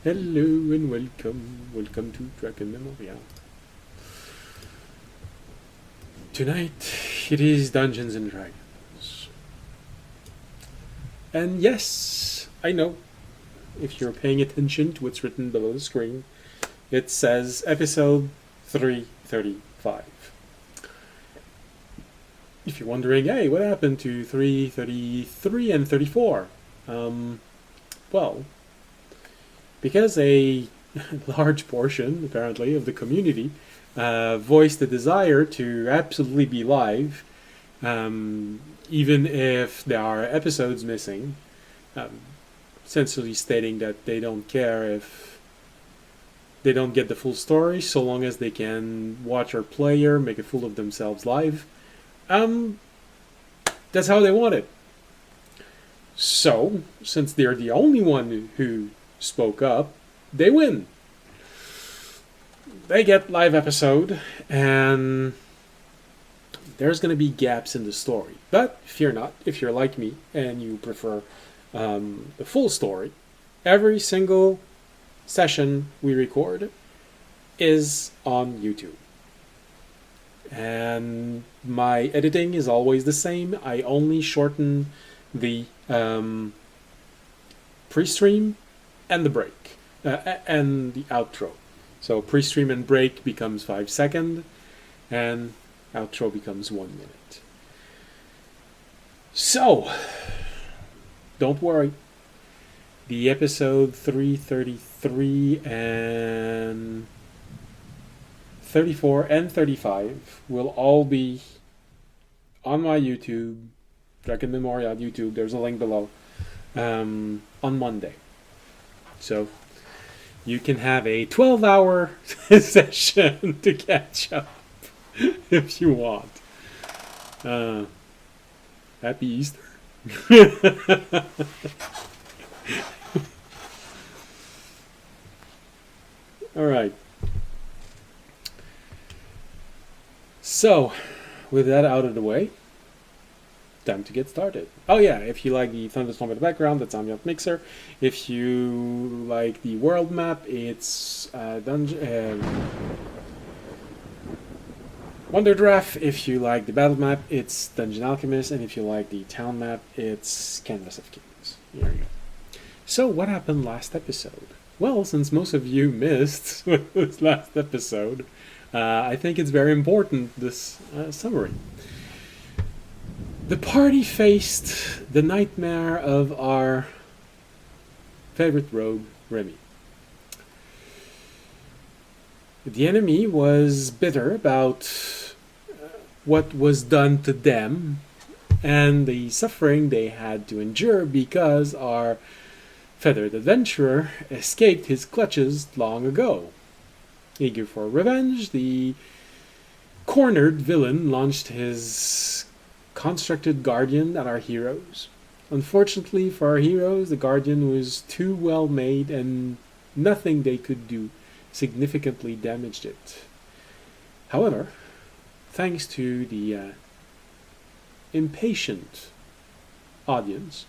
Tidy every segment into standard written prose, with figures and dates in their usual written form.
Hello and welcome to Drakenmemoria. Tonight it is Dungeons and Dragons. And yes, I know, if you're paying attention to what's written below the screen, it says episode 335. If you're wondering, hey, what happened to 333 and 34? Well, because a large portion, apparently, of the community voiced the desire to absolutely be live, even if there are episodes missing, essentially stating that they don't care if they don't get the full story, so long as they can watch our player make a fool of themselves live. That's how they want it. So, since they're the only one who spoke up, they win. They get live episode, and there's going to be gaps in the story. But fear not, if you're like me and you prefer the full story, every single session we record is on YouTube. And my editing is always the same. I only shorten the pre-stream and the break and the outro. So pre-stream and break becomes 5 seconds, and outro becomes 1 minute. So, don't worry. The episode 333 and 34 and 35 will all be on my YouTube, Drakenmemoria on YouTube. There's a link below. On Monday. So you can have a 12-hour session to catch up if you want. Happy Easter. All right. So, with that out of the way, time to get started. Oh yeah, if you like the thunderstorm in the background, that's Ambient Mixer. If you like the world map, it's Wonder Draft. If you like the battle map, it's Dungeon Alchemist. And if you like the town map, it's Canvas of Kings. There you go. So, what happened last episode? Well, since most of you missed this last episode, I think it's very important, this summary. The party faced the nightmare of our favorite rogue, Remy. The enemy was bitter about what was done to them and the suffering they had to endure because our feathered adventurer escaped his clutches long ago. Eager for revenge, the cornered villain launched his constructed guardian at our heroes. Unfortunately for our heroes, the guardian was too well made and nothing they could do significantly damaged it. However, thanks to the impatient audience,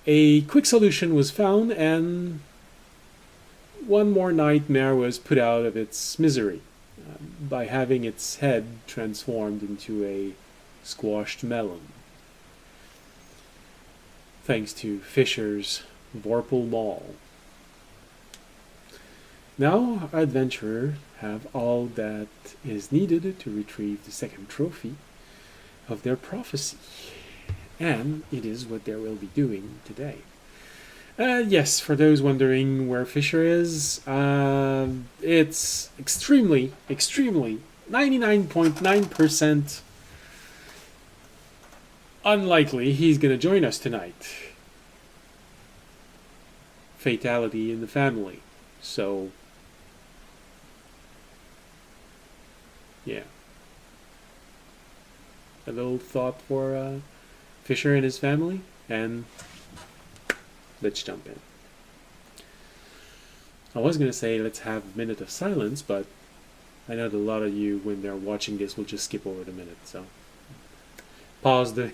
a quick solution was found and one more nightmare was put out of its misery by having its head transformed into a squashed melon. Thanks to Fisher's Vorpal Maul. Now our adventurers have all that is needed to retrieve the second trophy of their prophecy. And it is what they will be doing today. Yes, for those wondering where Fisher is, it's extremely, 99.9% unlikely he's going to join us tonight. Fatality in the family. So, yeah. A little thought for Fisher and his family, and let's jump in. I was going to say let's have a minute of silence, but I know that a lot of you, when they're watching this, will just skip over the minute. So pause the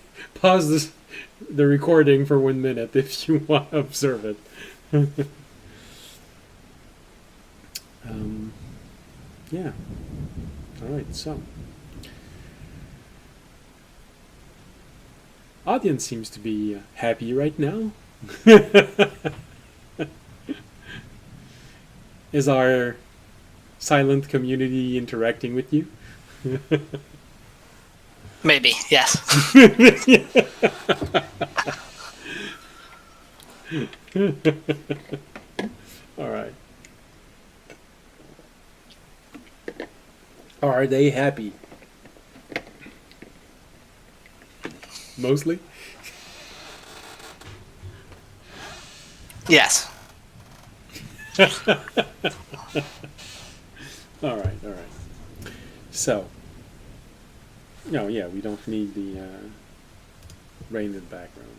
recording for 1 minute if you want to observe it. um, yeah. All right. So, audience seems to be happy right now. Is our silent community interacting with you? Maybe, yes. All right. Are they happy? Mostly? Yes. All right, all right. So, no, yeah, we don't need the rain in the background.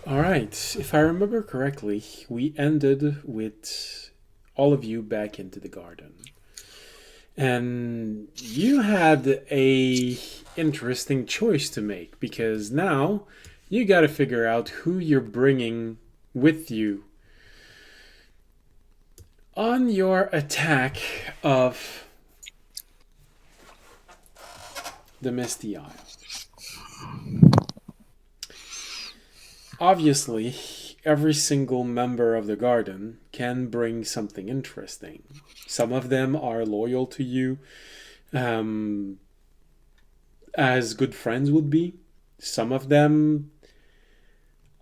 All right. If I remember correctly, we ended with all of you back into the garden. And you had a interesting choice to make because now you got to figure out who you're bringing with you on your attack of the Misty Isles. Obviously, every single member of the garden can bring something interesting. Some of them are loyal to you, um, as good friends would be. Some of them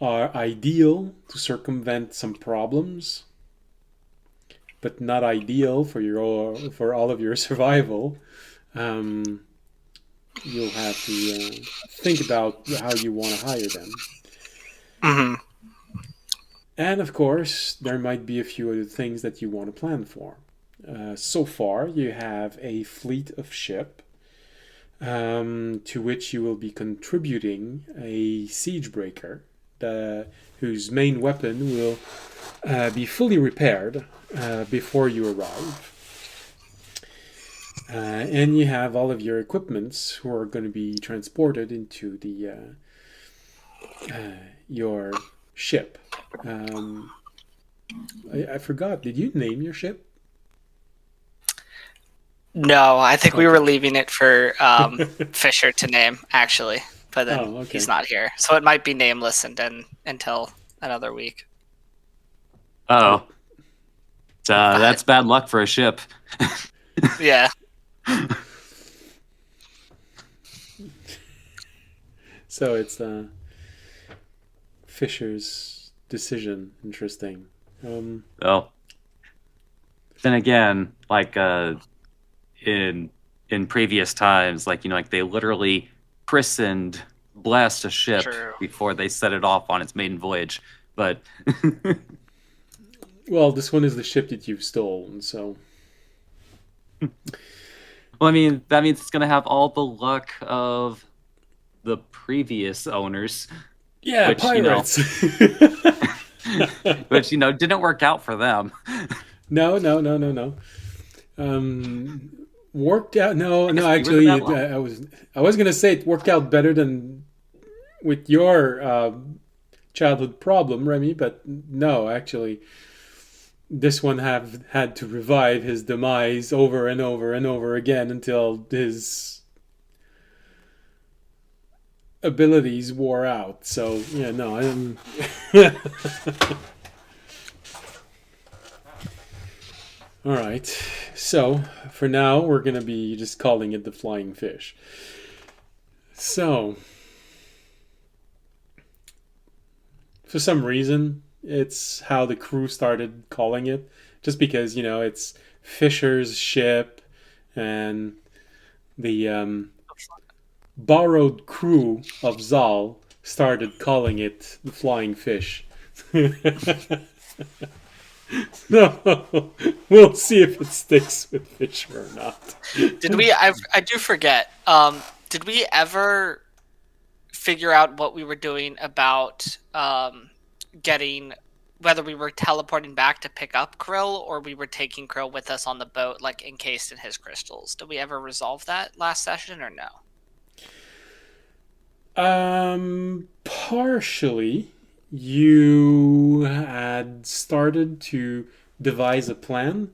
are ideal to circumvent some problems, but not ideal for all of your survival. Um, you'll have to think about how you want to hire them. Mm-hmm. And of course, there might be a few other things that you want to plan for. So far, you have a fleet of ship to which you will be contributing a siege breaker, whose main weapon will be fully repaired before you arrive. And you have all of your equipments who are going to be transported into the your ship. I forgot. Did you name your ship? No, I think we Okay. were leaving it for Fisher to name, actually. But then Oh, okay. he's not here. So it might be nameless until another week. Oh, Yep. that's bad luck for a ship. Yeah. So it's Fisher's decision. Interesting. Well, then again, like in previous times, like like they literally christened, blessed a ship True. before they set it off on its maiden voyage. But Well, this one is the ship that you've stolen, so well, I mean that means it's gonna have all the luck of the previous owners, yeah, which pirates. which didn't work out for them. No, no, no, no, no. Worked out. No, I no. guess we were the Actually, bad luck. I was gonna say it worked out better than with your childhood problem, Remy. But no, actually, this one have had to revive his demise over and over and over again until his abilities wore out. So yeah, no, I'm. All right. So for now, we're gonna be just calling it the flying fish. So for some reason, it's how the crew started calling it, just because it's Fisher's ship, and the borrowed crew of Zal started calling it the flying fish. No, we'll see if it sticks with Fisher or not. Did we? I do forget. Did we ever figure out what we were doing about getting whether we were teleporting back to pick up Krill or we were taking Krill with us on the boat, like encased in his crystals? Did we ever resolve that last session or no? Partially, you had started to devise a plan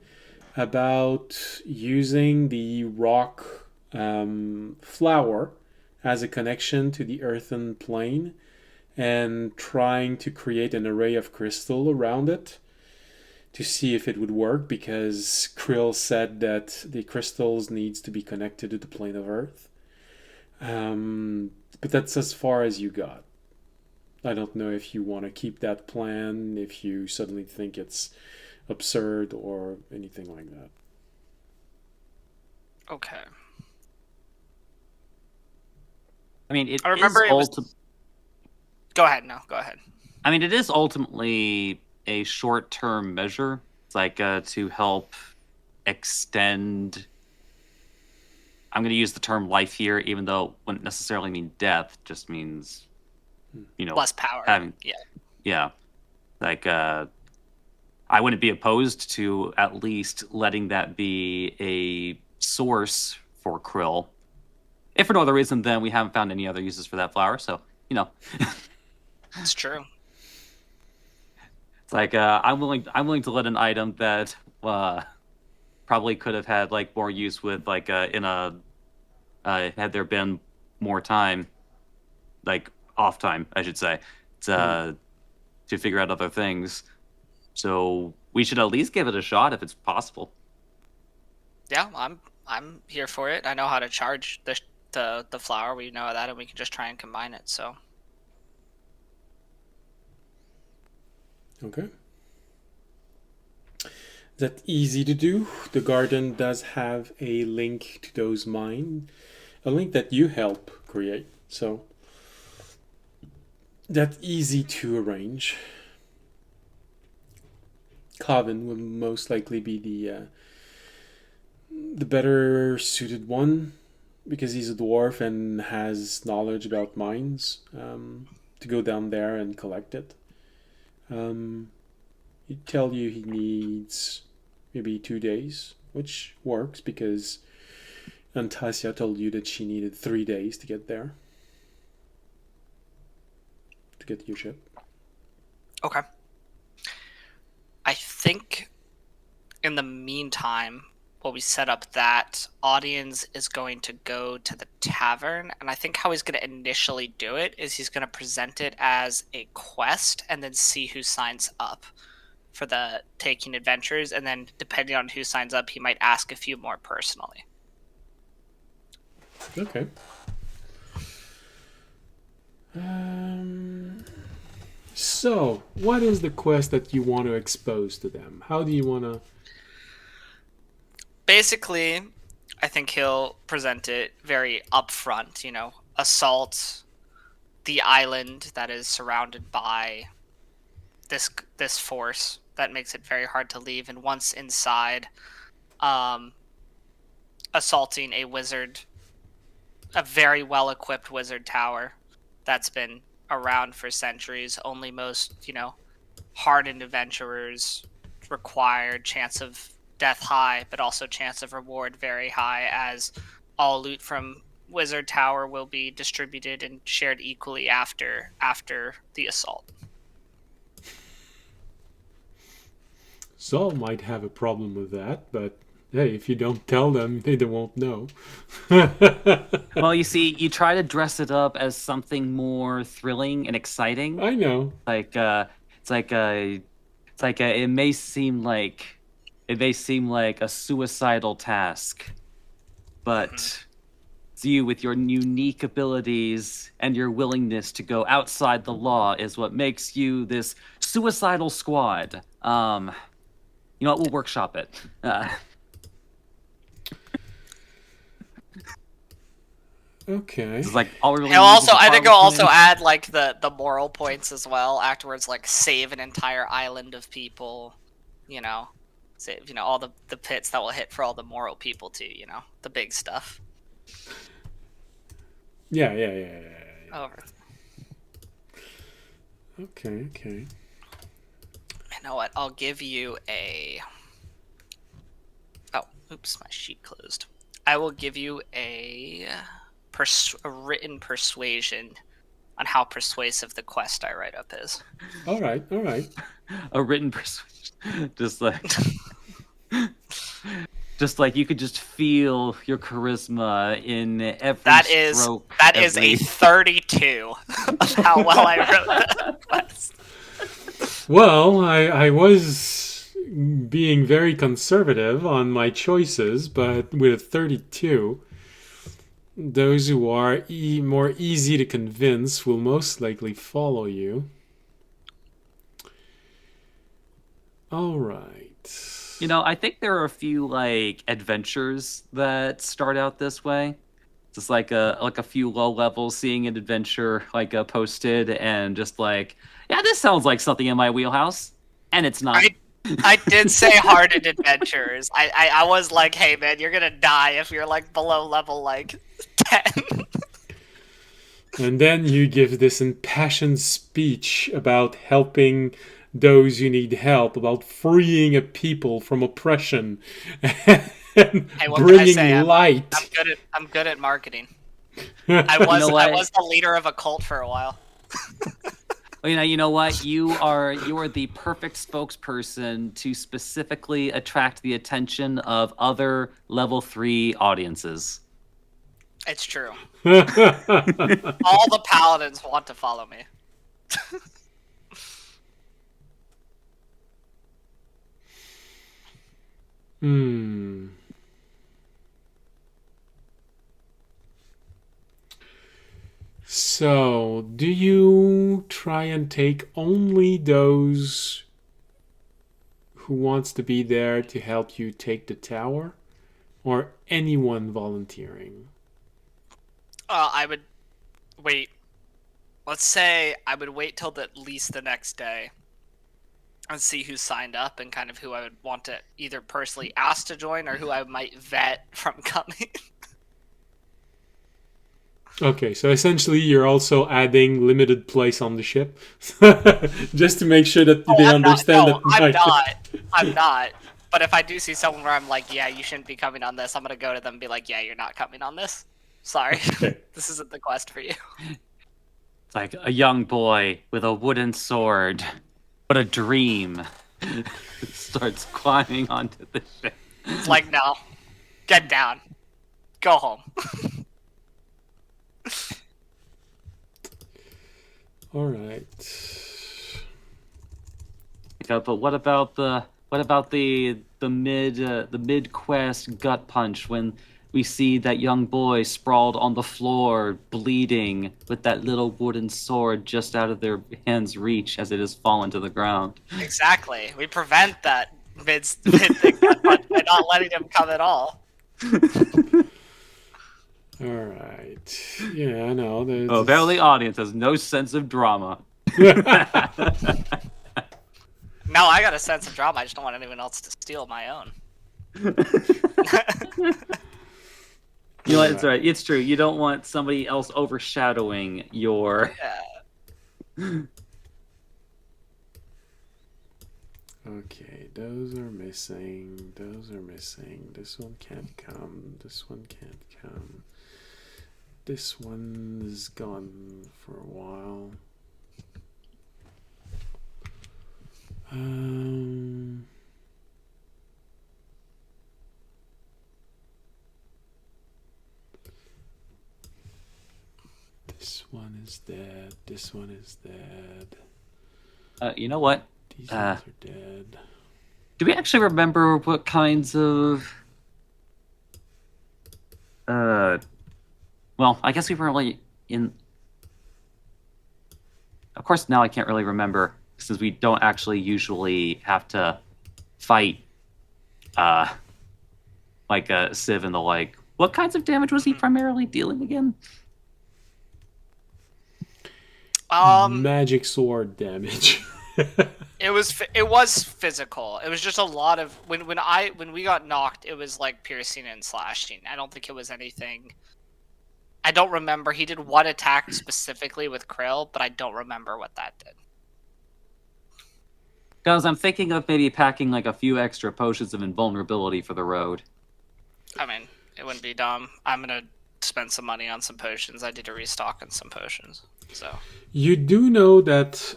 about using the rock flower as a connection to the earthen plane and trying to create an array of crystal around it to see if it would work because Krill said that the crystals needs to be connected to the plane of Earth. But that's as far as you got. I don't know if you want to keep that plan, if you suddenly think it's absurd or anything like that. Okay. I mean, it I remember is it was. Go ahead. No, go ahead. I mean, it is ultimately a short-term measure. It's like to help extend. I'm going to use the term life here, even though it wouldn't necessarily mean death. Just means, Less power. having. Yeah. Like, I wouldn't be opposed to at least letting that be a source for krill. If for no other reason, then we haven't found any other uses for that flower. So, It's true. it's like I'm willing to let an item that probably could have had like more use with like in a had there been more time, like off time, I should say, to figure out other things. So we should at least give it a shot if it's possible. Yeah, I'm here for it. I know how to charge the flower. We know that, and we can just try and combine it. So Okay. That easy to do. The garden does have a link to those mines, a link that you help create. So that's easy to arrange. Coven will most likely be the better suited one because he's a dwarf and has knowledge about mines to go down there and collect it. He'd tell you he needs maybe 2 days, which works because Antasia told you that she needed 3 days to get there, to get your ship. okay. I think in the meantime, while we set up that, audience is going to go to the tavern, and I think how he's going to initially do it is he's going to present it as a quest and then see who signs up for the taking adventures, and then depending on who signs up, he might ask a few more personally. Okay. So, what is the quest that you want to expose to them? How do you want to? Basically, I think he'll present it very upfront, assault the island that is surrounded by this force that makes it very hard to leave, and once inside, assaulting a very well equipped wizard tower that's been around for centuries. Only most, hardened adventurers required, chance of death high, but also chance of reward very high, as all loot from Wizard Tower will be distributed and shared equally after the assault. Saul might have a problem with that, but hey, if you don't tell them, they won't know. Well, you see, you try to dress it up as something more thrilling and exciting. I know. Like it may seem like a suicidal task, but it's you with your unique abilities and your willingness to go outside the law is what makes you this suicidal squad. You know what? We'll workshop it. Okay. It's like all we really He'll need also, is a I think he'll also Harlequin. add like the moral points as well afterwards, like save an entire island of people, save all the pits that will hit for all the moral people too, the big stuff. Yeah. Over. Okay. You know what? I'll give you a. Oh, oops, my sheet closed. I will give you a written persuasion on how persuasive the quest I write up is. All right. A written persuasion, just like you could just feel your charisma in every stroke. That is a 32 of how well I wrote the quest. Well, I was being very conservative on my choices, but with a 32, those who are more easy to convince will most likely follow you. All right. I think there are a few like adventures that start out this way. Just like a few low levels seeing an adventure like posted and just like, yeah, this sounds like something in my wheelhouse, and it's not. I did say hardened adventures. I was like, hey man, you're gonna die if you're like below level like 10. And then you give this impassioned speech about helping those who need help, about freeing a people from oppression, and Hey, what bringing can I say? light. I'm good at marketing. I was the leader of a cult for a while. Well, you know what? You are the perfect spokesperson to specifically attract the attention of other level 3 audiences. It's true. All the paladins want to follow me. So, do you try and take only those who wants to be there to help you take the tower, or anyone volunteering? I would wait. Let's say I would wait till at least the next day and see who signed up and kind of who I would want to either personally ask to join or who I might vet from coming. Okay, so essentially you're also adding limited place on the ship, just to make sure that they understand that. I'm not. But if I do see someone where I'm like, yeah, you shouldn't be coming on this, I'm gonna go to them and be like, yeah, you're not coming on this. Sorry, Okay. This isn't the quest for you. It's like a young boy with a wooden sword. What a dream. Starts climbing onto the ship. It's like, no, get down, go home. All right. Yeah, but what about the mid quest gut punch when we see that young boy sprawled on the floor, bleeding, with that little wooden sword just out of their hand's reach as it has fallen to the ground? Exactly. We prevent that mid thing by not letting him come at all. All right. Yeah, I know. Oh, apparently the audience has no sense of drama. No, I got a sense of drama. I just don't want anyone else to steal my own. You know what? It's right. It's true. You don't want somebody else overshadowing your. Yeah. Okay, those are missing. Those are missing. This one can't come. This one can't come. This one is gone for a while. This one is dead. This one is dead. You know what? These ones are dead. Do we actually remember what kinds of? Well, I guess we were only in. Of course, now I can't really remember since we don't actually usually have to fight, like a Civ and the like. What kinds of damage was he primarily dealing again? Magic sword damage. It was physical. It was just a lot of when we got knocked, it was like piercing and slashing. I don't think it was anything. I don't remember. He did one attack specifically with Krill, but I don't remember what that did. Guys, I'm thinking of maybe packing like a few extra potions of invulnerability for the road. I mean, it wouldn't be dumb. I'm gonna spend some money on some potions. I did a restock on some potions. So You do know that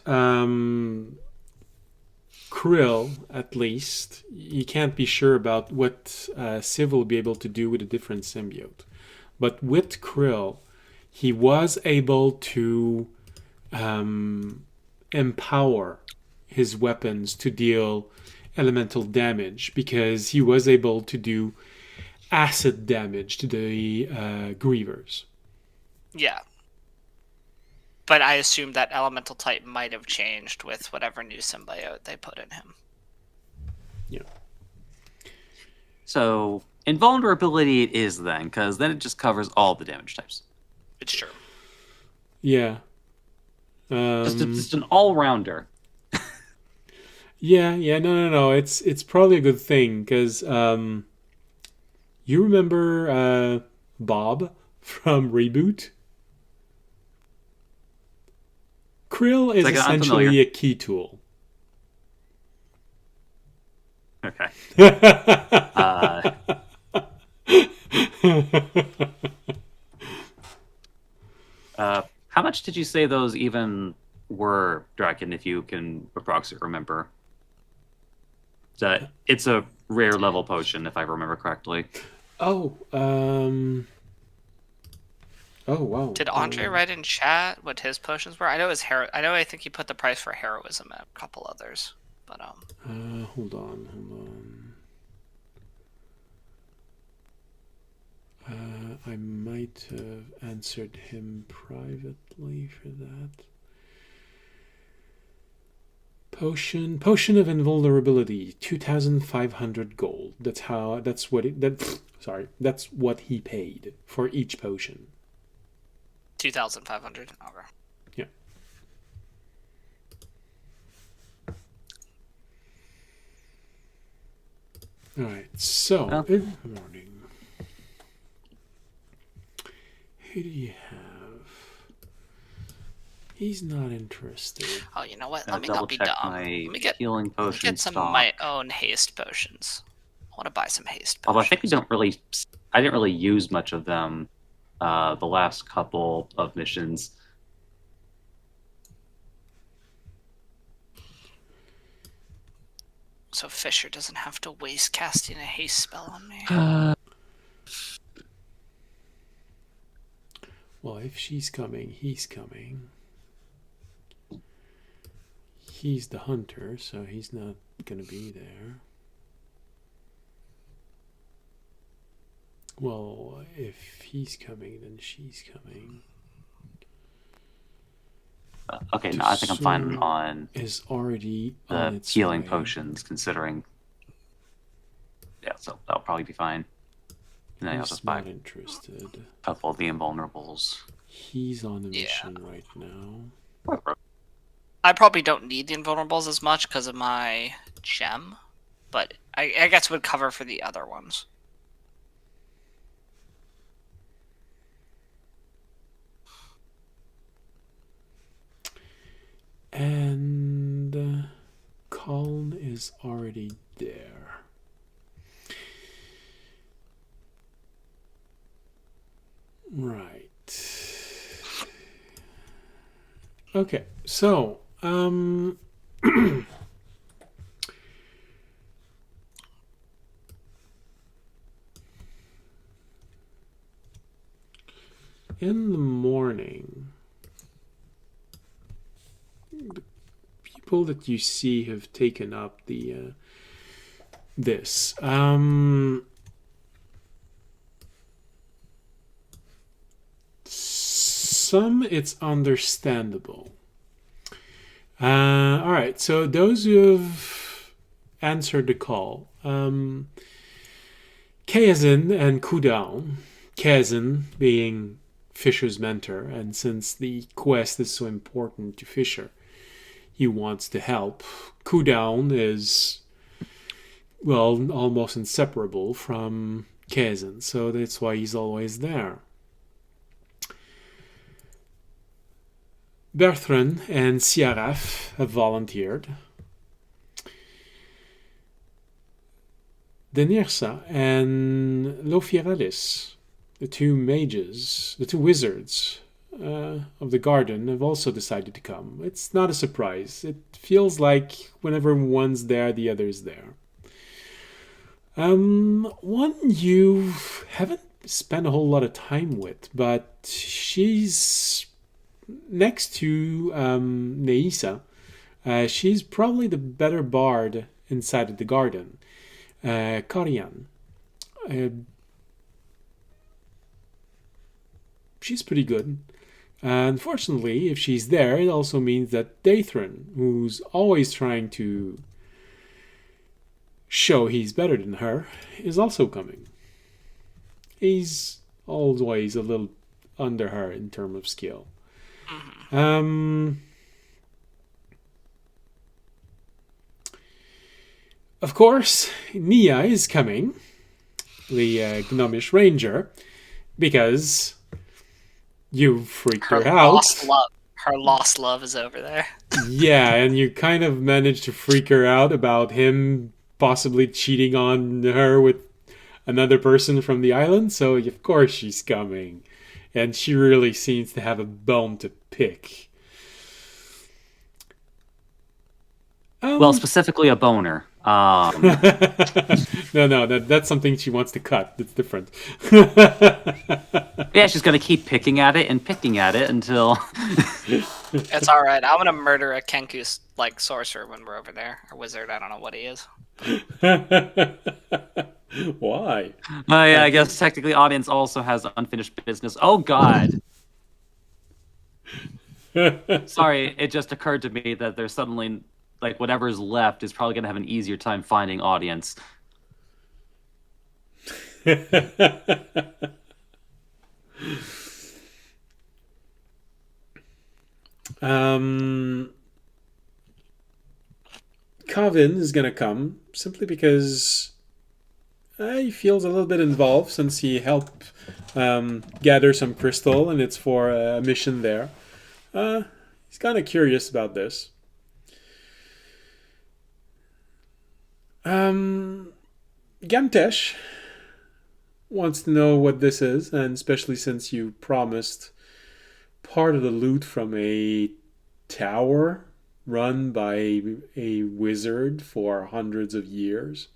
Krill, at least, you can't be sure about what Civ will be able to do with a different symbiote. But with Krill, he was able to empower his weapons to deal elemental damage because he was able to do acid damage to the Grievers. yeah. But I assume that elemental type might have changed with whatever new symbiote they put in him. Yeah. So invulnerability it is then, because then it just covers all the damage types. It's true. Yeah. Just an all-rounder. Yeah, no. It's probably a good thing because you remember Bob from Reboot? Krill is like essentially a key tool. Okay. How much did you say those even were, Draken, if you can approximately remember? It's a rare level potion, if I remember correctly. Oh, oh wow. Did Andre write in chat what his potions were? I know his I think he put the price for heroism at a couple others, but hold on. I might have answered him privately for that. Potion of invulnerability, 2,500 gold. That's what he paid for each potion. 2,500. Okay. Yeah. All right. So, in the morning, who do you have? He's not interested. Oh, you know what? Let me not be dumb. Let me get healing potion get some of my own haste potions. I want to buy some haste potions. Although I think I didn't really use much of them the last couple of missions. So Fisher doesn't have to waste casting a haste spell on me. Well, if she's coming, he's coming. He's the hunter, so he's not gonna be there. Well, if he's coming, then she's coming. Okay, no, I think I'm fine on is already the on its healing way. potions, considering. Yeah, so that'll probably be fine. And then I'll just buy not interested. a couple of the invulnerables. He's on a mission right now. I probably don't need the invulnerables as much because of my gem, but I guess it would cover for the other ones. And Colin is already there. Right. Okay, so in the morning, the people that you see have taken up the this. Some it's understandable. All right, so those who have answered the call, Kazin and Kudown, Kazin being Fisher's mentor, and since the quest is so important to Fisher, he wants to help. Kudown is, well, almost inseparable from Kazin, so that's why he's always there. Bertrand and Ciaraf have volunteered. Denirsa and Lofieralis the two mages, the two wizards of the garden have also decided to come. It's not a surprise. It feels like whenever one's there, the other's there. One you haven't spent a whole lot of time with, but she's next to Neisa. She's probably the better bard inside of the garden. Karian. Uh, she's pretty good. Unfortunately, if she's there, it also means that Dathran, who's always trying to show he's better than her, is also coming. He's always a little under her in terms of skill. Of course, Nia is coming, the gnomish ranger, because you freaked her out. Her lost love is over there. Yeah, and you kind of managed to freak her out about him possibly cheating on her with another person from the island, so of course she's coming. And she really seems to have a bone to pick. Well, specifically a boner. No, that's something she wants to cut. That's different. Yeah, she's gonna keep picking at it and picking at it until. It's all right. I'm gonna murder a Kenku's like sorcerer when we're over there, or wizard. I don't know what he is. Why? Yeah, I guess technically audience also has unfinished business. Oh God. Sorry, it just occurred to me that there's suddenly like whatever's left is probably gonna have an easier time finding audience. Kavin is gonna come simply because he feels a little bit involved since he helped gather some crystal and it's for a mission there. He's kind of curious about this. Gamtesh wants to know what this is, and especially since you promised part of the loot from a tower run by a wizard for hundreds of years.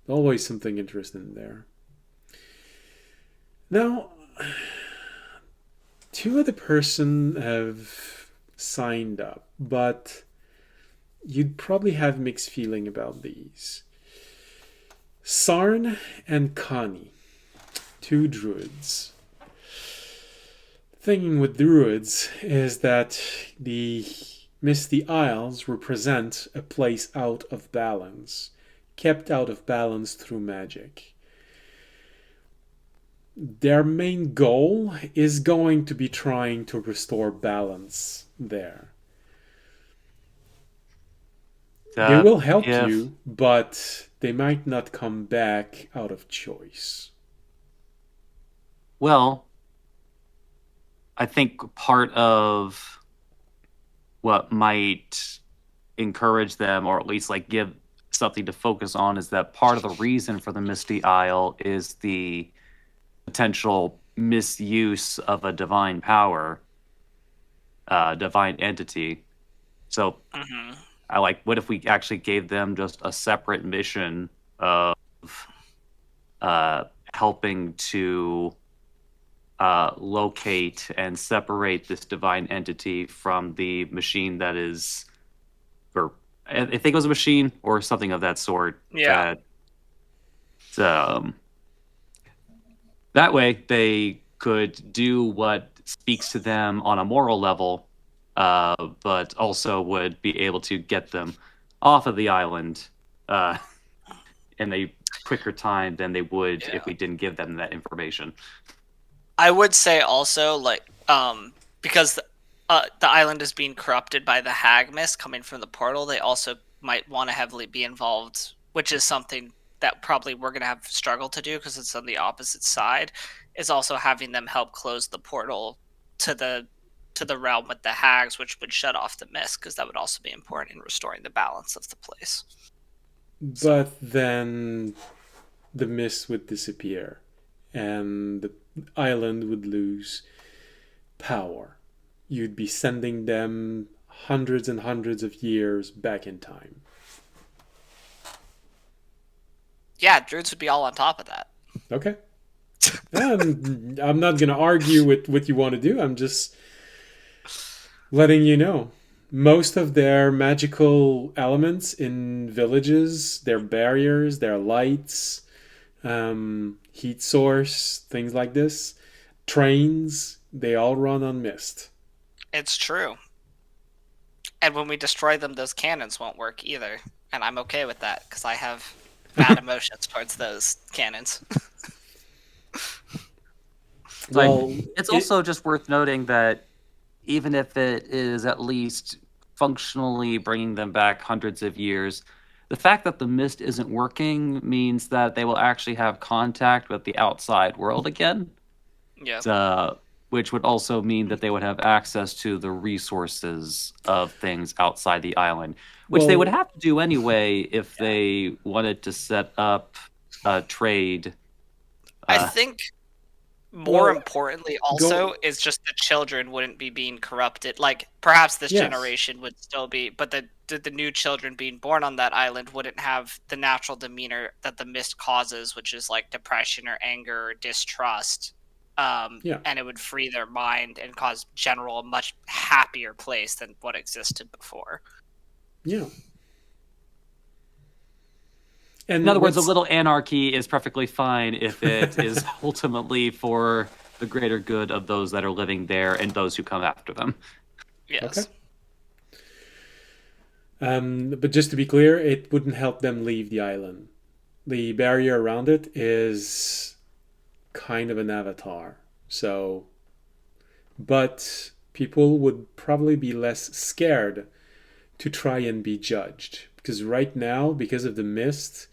Always something interesting there. Now, two other person have signed up, but you'd probably have mixed feeling about these. Sarn and Kani, two druids. Thing with druids is that the Misty Isles represent a place out of balance, kept out of balance through magic. Their main goal is going to be trying to restore balance there. They will help you, but they might not come back out of choice. Well, I think part of what might encourage them, or at least like give something to focus on, is that part of the reason for the Misty Isle is the potential misuse of a divine power, divine entity. So I like, what if we actually gave them just a separate mission of helping to locate and separate this divine entity from the machine that is, or I think it was a machine or something of that sort. Yeah. That way they could do what speaks to them on a moral level, but also would be able to get them off of the island in a quicker time than they would if we didn't give them that information. I would say also, like, because the island is being corrupted by the hag mist coming from the portal, they also might want to heavily be involved, which is something that probably we're going to have struggle to do because it's on the opposite side, is also having them help close the portal to the realm with the hags, which would shut off the mist, because that would also be important in restoring the balance of the place. But then the mist would disappear, and the island would lose power. You'd be sending them hundreds and hundreds of years back in time. Yeah, druids would be all on top of that. Okay. I'm not going to argue with what you want to do. I'm just letting you know. Most of their magical elements in villages, their barriers, their lights, heat source, things like this, trains, they all run on mist. It's true. And when we destroy them, those cannons won't work either. And I'm okay with that, because I have bad emotions towards those cannons. Well, it's also just worth noting that even if it is at least functionally bringing them back hundreds of years, the fact that the mist isn't working means that they will actually have contact with the outside world again. Yeah. Which would also mean that they would have access to the resources of things outside the island, which they would have to do anyway if they wanted to set up a trade. I think more importantly also is just the children wouldn't be being corrupted. Like, perhaps this generation would still be, but the new children being born on that island wouldn't have the natural demeanor that the mist causes, which is like depression or anger or distrust. And it would free their mind and cause general a much happier place than what existed before. Yeah. And in other words, a little anarchy is perfectly fine if it is ultimately for the greater good of those that are living there and those who come after them. Yes. Okay. But just to be clear, it wouldn't help them leave the island. The barrier around it is kind of an avatar. So, but people would probably be less scared to try and be judged. Because right now, because of the mist,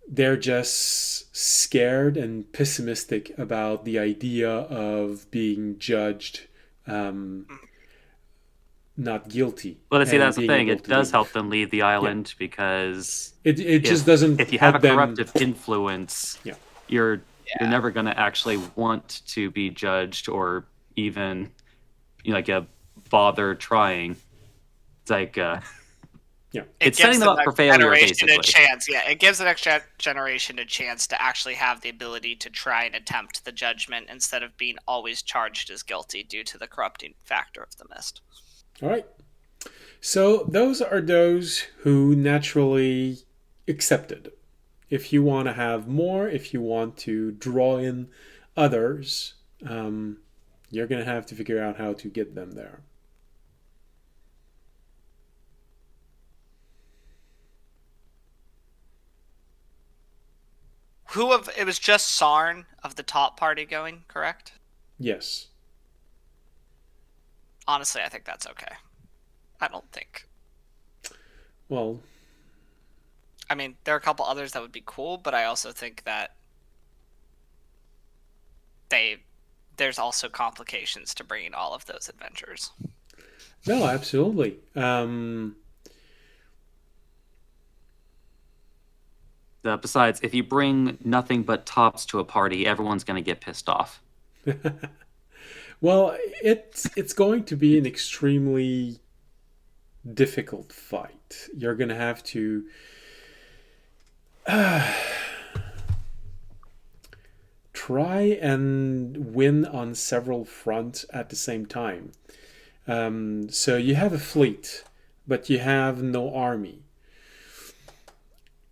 they're just scared and pessimistic about the idea of being judged not guilty. Well, see, that's the thing. It does help them leave the island because it just doesn't. If you have a corruptive them... influence, you're never going to actually want to be judged or even bother trying. It's like it's setting them up for failure, basically. A chance. Yeah, it gives the next generation a chance to actually have the ability to try and attempt the judgment instead of being always charged as guilty due to the corrupting factor of the mist. All right. So those are those who naturally accepted. If you want to have more, if you want to draw in others, you're going to have to figure out how to get them there. It was just Sarn of the top party going, correct? Yes. Honestly, I think that's okay. I don't think. Well, I mean, there are a couple others that would be cool, but I also think that there's also complications to bringing all of those adventures. No, absolutely. Besides, if you bring nothing but tops to a party, everyone's going to get pissed off. Well, it's going to be an extremely difficult fight. You're going to have to try and win on several fronts at the same time. So you have a fleet, but you have no army.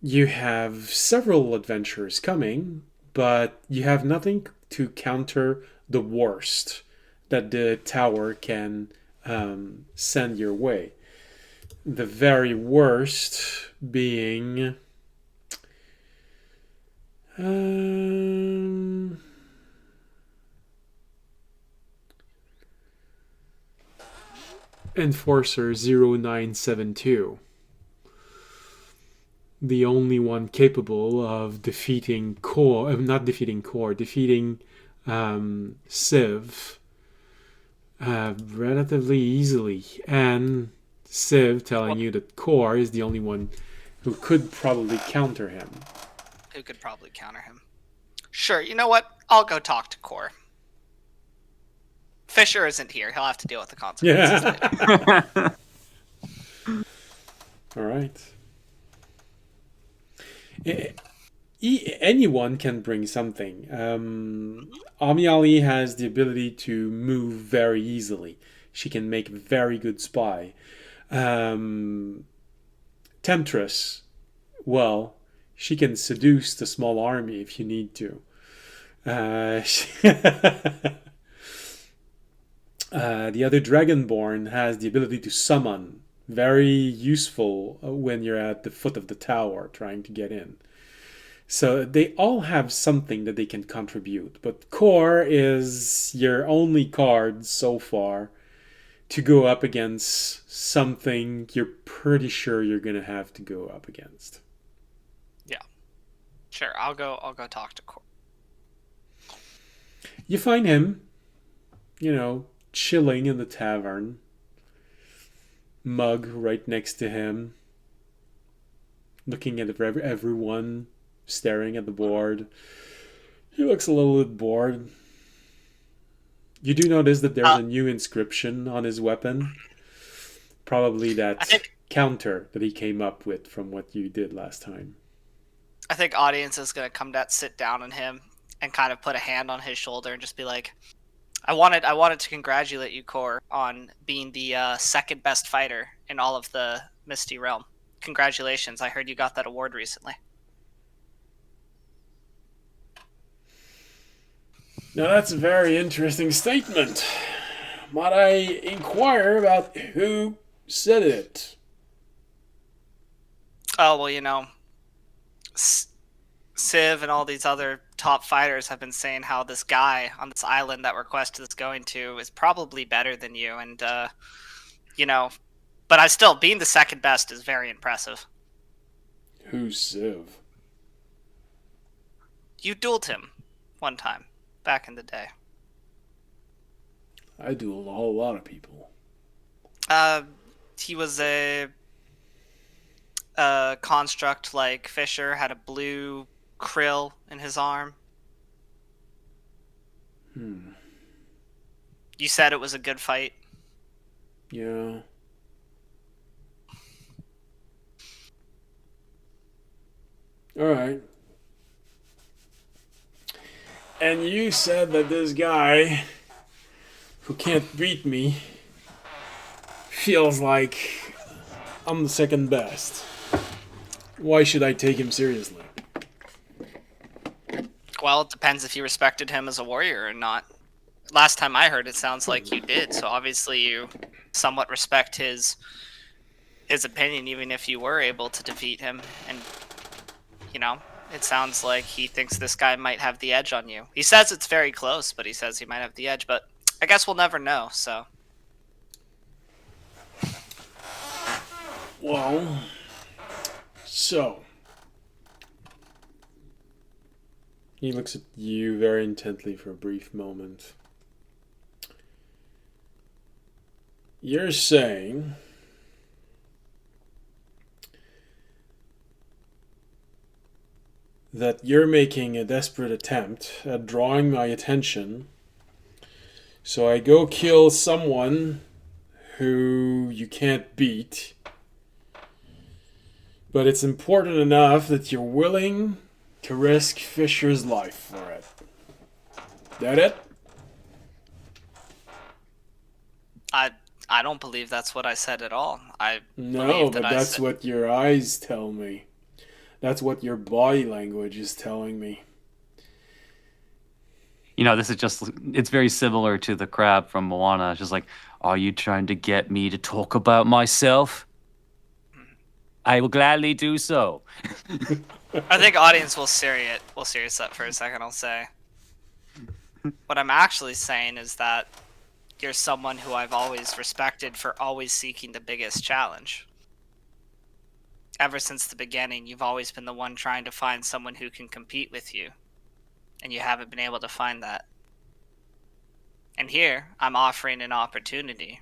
You have several adventures coming, but you have nothing to counter the worst that the tower can send your way. The very worst being Enforcer 0972. The only one capable of defeating defeating Civ relatively easily, and Civ telling you that Core is the only one who could probably counter him. Sure, you know what? I'll go talk to Core. Fisher isn't here. He'll have to deal with the consequences later. All right. Anyone can bring something. Amiali has the ability to move very easily. She can make a very good spy. Temptress, well, she can seduce the small army if you need to. The other Dragonborn has the ability to summon. Very useful when you're at the foot of the tower trying to get in. So they all have something that they can contribute, but Core is your only card so far to go up against something you're pretty sure you're gonna have to go up against. Yeah, sure. I'll go talk to Core. You find him, chilling in the tavern, mug right next to him, looking at everyone, staring at the board. He looks a little bit bored. You do notice that there's a new inscription on his weapon. Probably that counter that he came up with from what you did last time. I think audience is going to come down, sit down on him, and kind of put a hand on his shoulder and just be like, I wanted to congratulate you, Core, on being the second best fighter in all of the Misty Realm. Congratulations. I heard you got that award recently. Now that's a very interesting statement. Might I inquire about who said it? Oh, well, Civ and all these other top fighters have been saying how this guy on this island that Request is going to is probably better than you. And, but being the second best is very impressive. Who's Civ? You dueled him one time. Back in the day. I dueled a whole lot of people. He was a construct like Fisher, had a blue krill in his arm. You said it was a good fight. Yeah. Alright. And you said that this guy who can't beat me feels like I'm the second best. Why should I take him seriously? Well, it depends if you respected him as a warrior or not. Last time I heard, it sounds like you did, so obviously you somewhat respect his opinion, even if you were able to defeat him. And, it sounds like he thinks this guy might have the edge on you. He says it's very close, but he says he might have the edge, but I guess we'll never know, so. Well, so. He looks at you very intently for a brief moment. You're saying that you're making a desperate attempt at drawing my attention, so I go kill someone who you can't beat, but it's important enough that you're willing to risk Fisher's life for it. That it? I don't believe that's what I said at all. No, but that's what your eyes tell me. That's what your body language is telling me. This is it's very similar to the crab from Moana. It's just like, are you trying to get me to talk about myself? I will gladly do so. I think audience will serious that for a second, I'll say. What I'm actually saying is that you're someone who I've always respected for always seeking the biggest challenge. Ever since the beginning, you've always been the one trying to find someone who can compete with you. And you haven't been able to find that. And here, I'm offering an opportunity.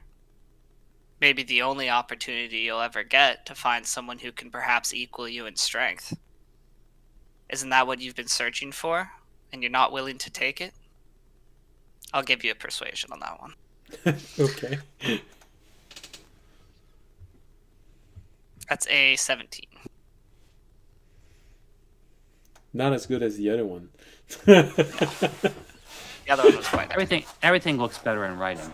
Maybe the only opportunity you'll ever get to find someone who can perhaps equal you in strength. Isn't that what you've been searching for? and you're not willing to take it, I'll give you a persuasion on that one. Okay. That's a 17. Not as good as the other one. The other one was quite nice. Everything looks better in writing.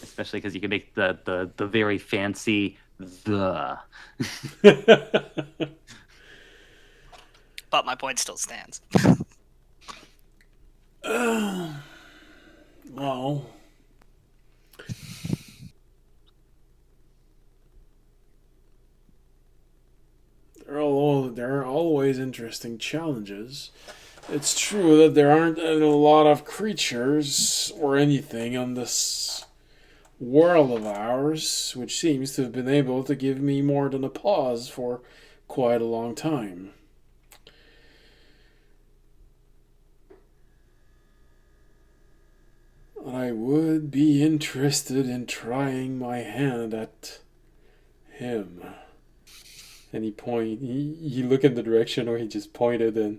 Especially because you can make the very fancy the. But my point still stands. Well, there are always interesting challenges. It's true that there aren't a lot of creatures or anything on this world of ours, which seems to have been able to give me more than a pause for quite a long time. I would be interested in trying my hand at him. And he looked in the direction where he just pointed, and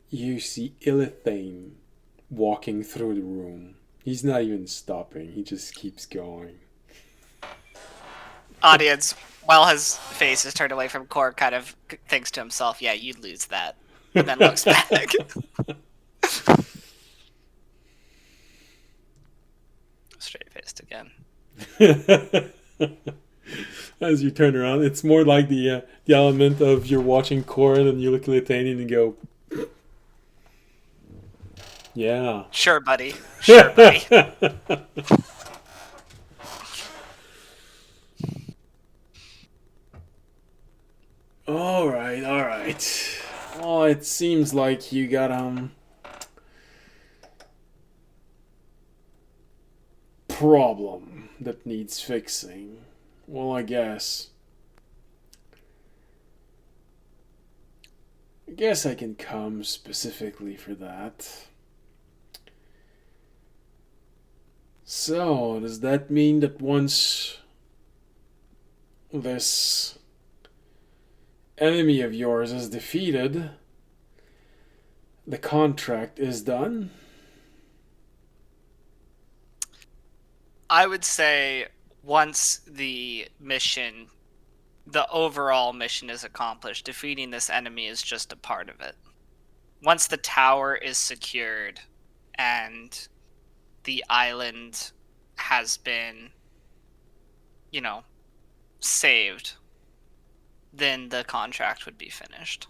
you see Illithane walking through the room. He's not even stopping, he just keeps going. Audience, while his face is turned away from Core, kind of thinks to himself, yeah, you'd lose that. And then looks back. Straight-faced again. As you turn around, it's more like the element of you're watching Corin and you look at Litani and you go, yeah. Sure, buddy. Sure, buddy. All right. Oh, it seems like you got problem that needs fixing. Well, I guess I can come specifically for that. So, does that mean that once this enemy of yours is defeated, the contract is done? I would say once the overall mission is accomplished, defeating this enemy is just a part of it. Once the tower is secured and the island has been, saved, then the contract would be finished.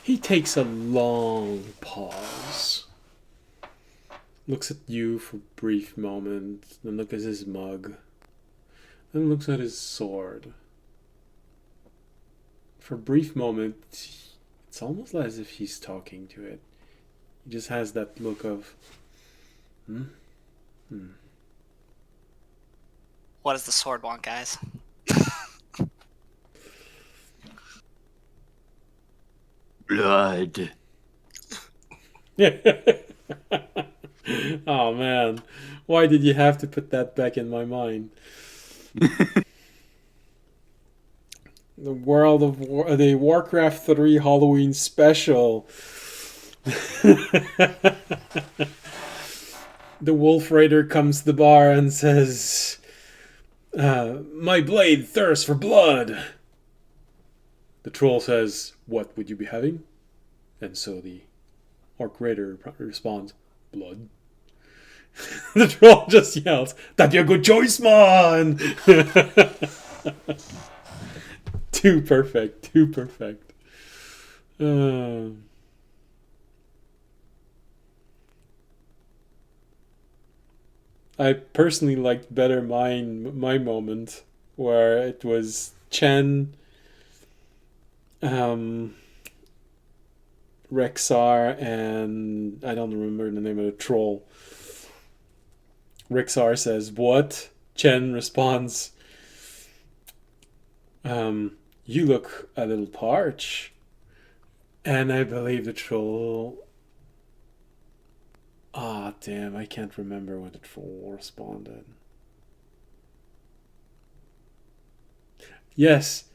He takes a long pause, looks at you for a brief moment, then looks at his mug, then looks at his sword. For a brief moment, it's almost as if he's talking to it. He just has that look of, What does the sword want, guys? Blood. Oh man, why did you have to put that back in my mind? The World of the Warcraft 3 Halloween special. The Wolf Raider comes to the bar and says, my blade thirsts for blood. The troll says, what would you be having? And so the Orc Raider responds, blood. The troll just yells, that'd be a good choice, man! Too perfect. I personally liked better my moment, where it was Chen Rexar and I don't remember the name of the troll. Rexar says, "What?" Chen responds, "You look a little parched." And I believe the troll. Ah, damn, I can't remember what the troll responded. Yes,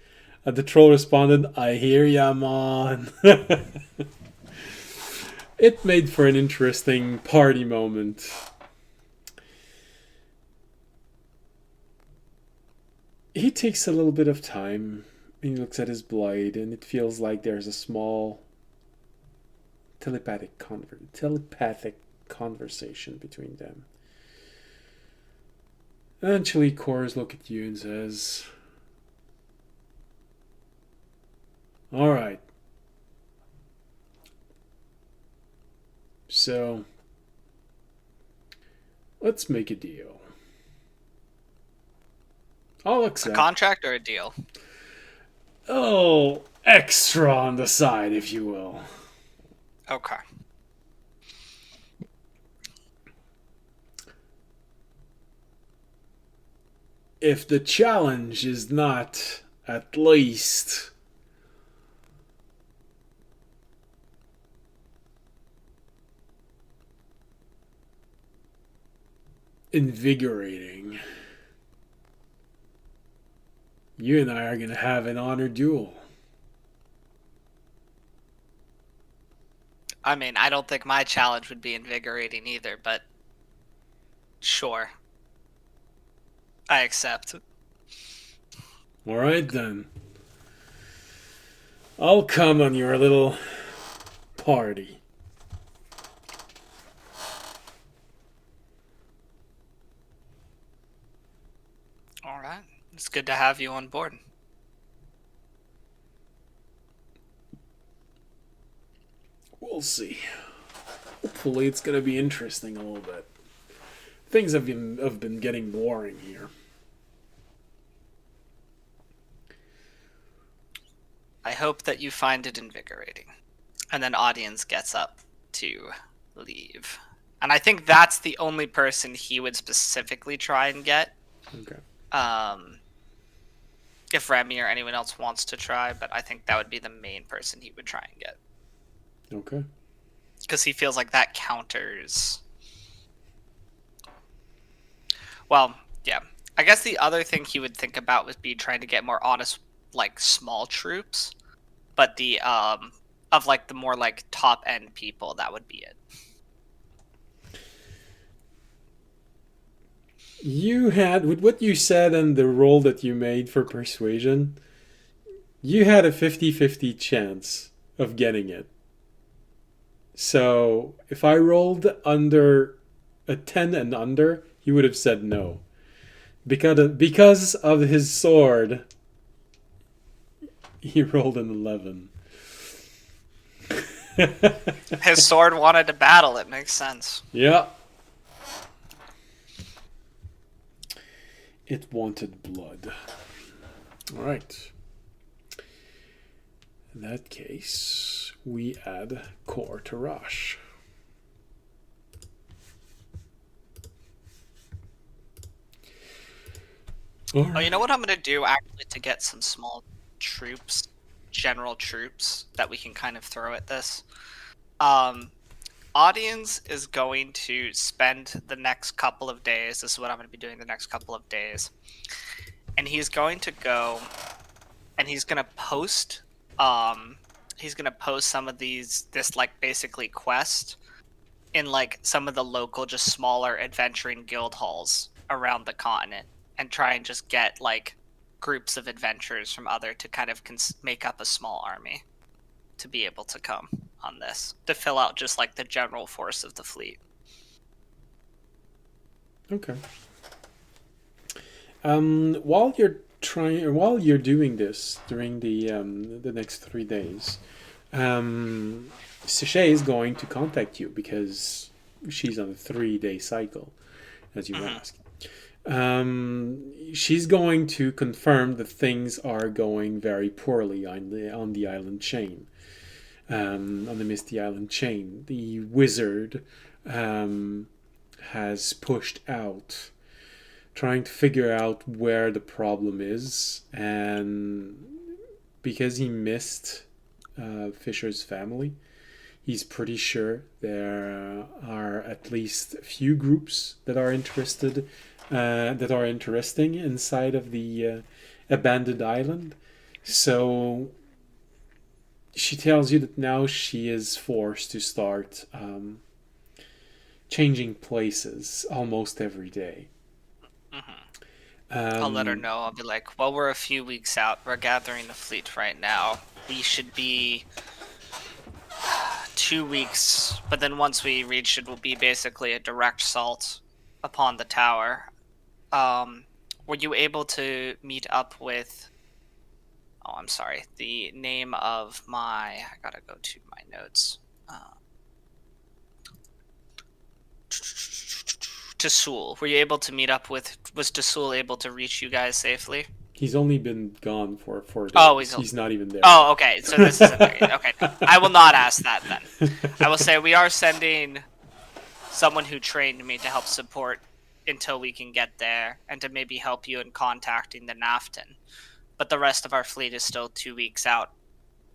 the troll responded, "I hear ya, man." It made for an interesting party moment. He takes a little bit of time. He looks at his blade, and it feels like there's a small telepathic conversation between them. Eventually, Cores looks at you and says, "All right. So, let's make a deal. I'll A accept. contract or a deal? Oh, extra on the side, if you will." Okay. If the challenge is not at least invigorating, you and I are going to have an honor duel. I mean, I don't think my challenge would be invigorating either, but sure. I accept. All right, then. I'll come on your little party. All right. It's good to have you on board. We'll see. Hopefully, it's going to be interesting a little bit. Things have been getting boring here. I hope that you find it invigorating. And then audience gets up to leave. And I think that's the only person he would specifically try and get. Okay. If Remy or anyone else wants to try, but I think that would be the main person he would try and get. Okay. Because he feels like that counters. Well, yeah. I guess the other thing he would think about would be trying to get more honest, like, small troops. But the, of, like, the more, like, top-end people, that would be it. You had, with what you said and the roll that you made for persuasion, you had a 50-50 chance of getting it. So if I rolled under a 10 and under, he would have said no. Because of his sword, he rolled an 11. His sword wanted to battle, it makes sense. Yeah. It wanted blood. All right. In that case, we add Core to Rush. Oh, you know what I'm going to do actually to get some small troops, general troops that we can kind of throw at this? Audience is going to spend the next couple of days. This is what I'm going to be doing the next couple of days. And he's going to go and he's going to post some of this like basically quest in like some of the local just smaller adventuring guild halls around the continent and try and just get like groups of adventurers from other to kind of make up a small army to be able to come on this to fill out just like the general force of the fleet. Okay. While you're doing this during the next 3 days, Sachet is going to contact you because she's on a 3-day cycle, as you asked. She's going to confirm that things are going very poorly on the island chain. on the Misty Island chain. The wizard has pushed out, trying to figure out where the problem is, and because he missed Fisher's family, he's pretty sure there are at least a few groups that are interested, that are interesting inside of the abandoned island. So she tells you that now she is forced to start changing places almost every day. I'll let her know. I'll be like, well, we're a few weeks out. We're gathering the fleet right now. We should be 2 weeks, but then once we reach it, will be basically a direct assault upon the tower. Were you able to meet up with... Oh, I'm sorry. The name of my... I gotta go to my notes. Tasul. Were you able to meet up with... Was Tasul able to reach you guys safely? He's only been gone for 4 days. Oh, he's not even there. Oh, okay. So this isn't there yet. Okay. I will not ask that then. I will say we are sending someone who trained me to help support until we can get there and to maybe help you in contacting the Nafton. But the rest of our fleet is still 2 weeks out.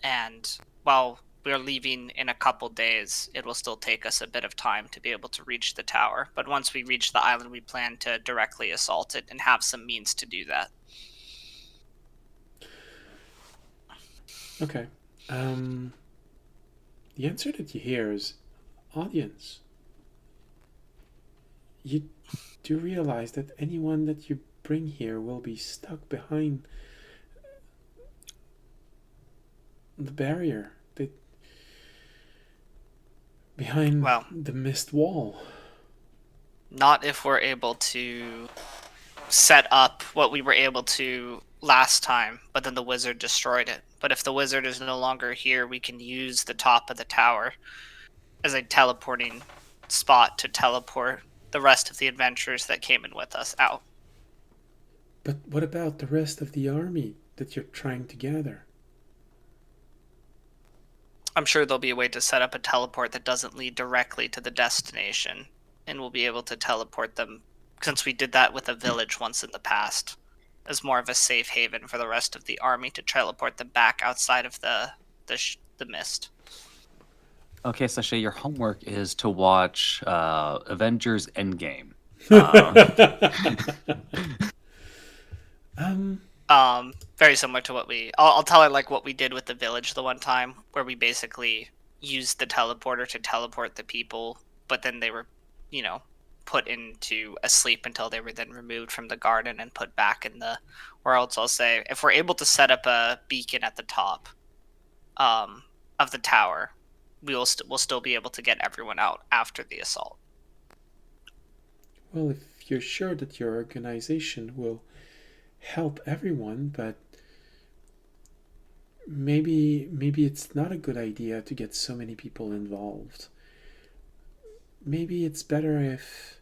And while we're leaving in a couple days, it will still take us a bit of time to be able to reach the tower. But once we reach the island, we plan to directly assault it and have some means to do that. Okay. The answer that you hear is, audience, you do realize that anyone that you bring here will be stuck behind the barrier, behind the mist wall. Not if we're able to set up what we were able to last time, but then the wizard destroyed it. But if the wizard is no longer here, we can use the top of the tower as a teleporting spot to teleport the rest of the adventurers that came in with us out. But what about the rest of the army that you're trying to gather? I'm sure there'll be a way to set up a teleport that doesn't lead directly to the destination, and we'll be able to teleport them, since we did that with a village once in the past, as more of a safe haven for the rest of the army to teleport them back outside of the mist. Okay, Sashay, your homework is to watch Avengers Endgame. Very similar to what I'll tell her like what we did with the village the one time, where we basically used the teleporter to teleport the people, but then they were, put into a sleep until they were then removed from the garden and put back in the worlds. I'll say if we're able to set up a beacon at the top of the tower, we'll still be able to get everyone out after the assault. Well, if you're sure that your organization will help everyone, but maybe it's not a good idea to get so many people involved. Maybe it's better if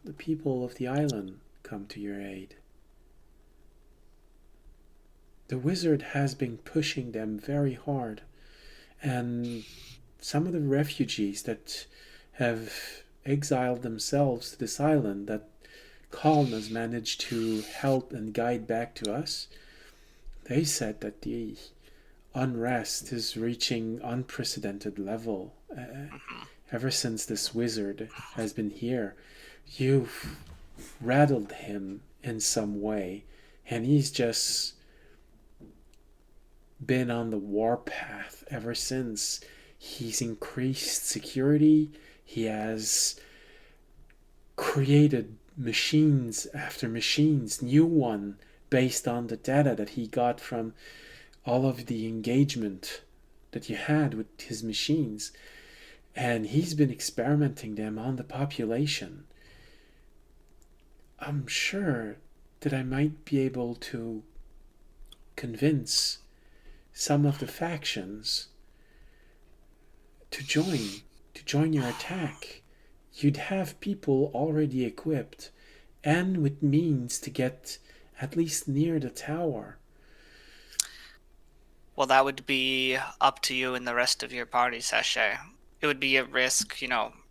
the people of the island come to your aid. The wizard has been pushing them very hard, and some of the refugees that have exiled themselves to this island that Calm has managed to help and guide back to us, they said that the unrest is reaching unprecedented level. Ever since this wizard has been here, you've rattled him in some way, and he's just been on the warpath ever since. He's increased security, he has created machines after machines, new one based on the data that he got from all of the engagement that you had with his machines, and he's been experimenting them on the population. I'm sure that I might be able to convince some of the factions to join your attack. You'd have people already equipped and with means to get at least near the tower. Well, that would be up to you and the rest of your party, Sachet. It would be a risk,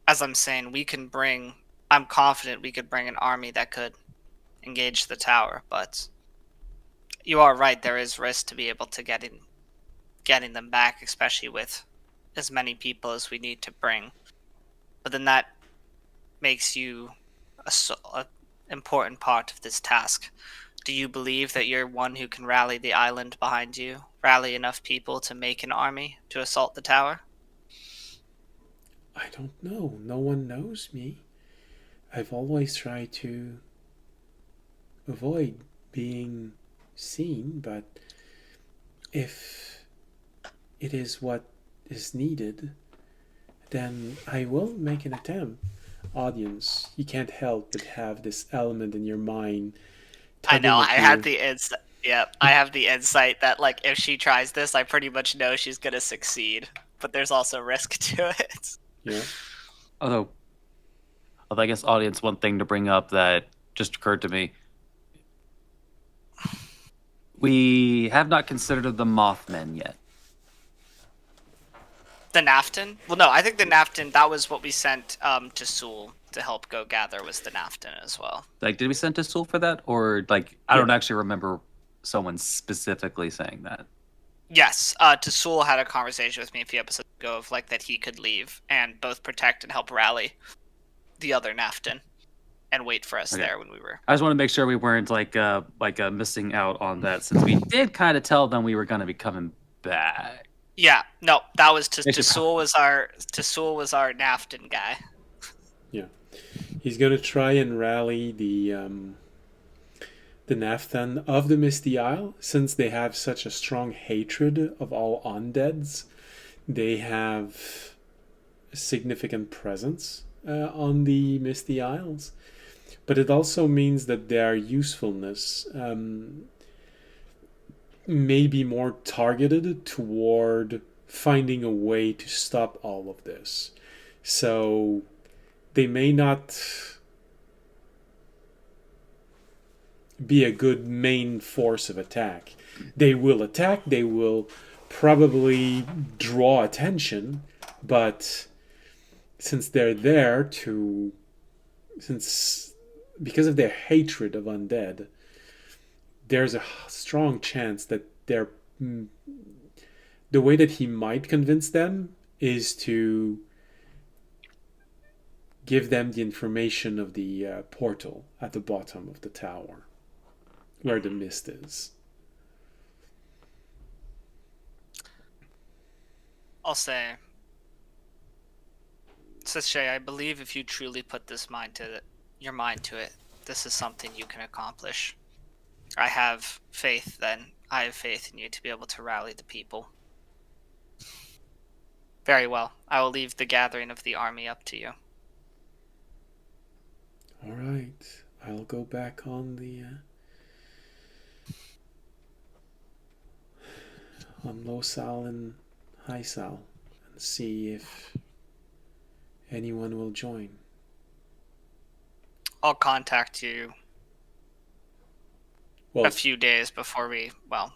as I'm saying, I'm confident we could bring an army that could engage the tower, but you are right, there is risk to be able to getting them back, especially with as many people as we need to bring. But then that makes you a important part of this task. Do you believe that you're one who can rally the island behind you, rally enough people to make an army to assault the tower? I don't know. No one knows me. I've always tried to avoid being seen, but if it is what is needed, then I will make an attempt. Audience, you can't help but have this element in your mind I know, tugging I at had you. the insight. Yep, I have the insight that like if she tries this, I pretty much know she's gonna succeed. But there's also risk to it. Yeah. Although I guess, audience, one thing to bring up that just occurred to me. We have not considered the Mothmen yet. The Naftin? Well, no, I think the Naftin, that was what we sent to Sewell to help go gather, was the Naftin as well. Like, did we send to Soul for that? Or, like, I don't actually remember someone specifically saying that. Yes, Sewell had a conversation with me a few episodes ago of like that he could leave and both protect and help rally the other Naftin and wait for us there when we were. I just want to make sure we weren't missing out on that, since we did kind of tell them we were going to be coming back. Yeah, no, that was Sewell was our Naftin guy. Yeah, he's gonna try and rally the Nafthan of the Misty Isle, since they have such a strong hatred of all undeads. They have a significant presence on the Misty Isles, but it also means that their usefulness may be more targeted toward finding a way to stop all of this. So they may not be a good main force of attack. They will attack, they will probably draw attention, but since they're there to, since because of their hatred of undead, there's a strong chance that they're the way that he might convince them is to give them the information of the portal at the bottom of the tower where the mist is. I'll say, Sachet, I believe if you truly put your mind to it, this is something you can accomplish. I have faith in you to be able to rally the people. Very well. I will leave the gathering of the army up to you. All right. I'll go back on the on low sal and high sal and see if anyone will join. I'll contact you a few days before we. Well,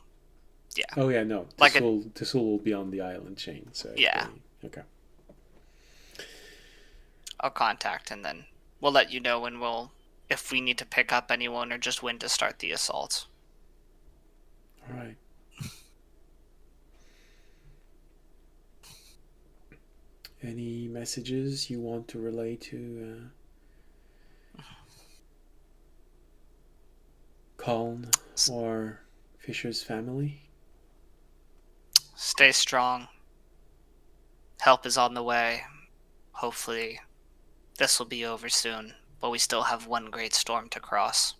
yeah. Oh yeah, no. Tessul will be on the island chain. So yeah. Okay. I'll contact and then we'll let you know if we need to pick up anyone or just when to start the assault. All right. Any messages you want to relay to Colin or Fisher's family? Stay strong. Help is on the way. Hopefully, this will be over soon, but we still have one great storm to cross.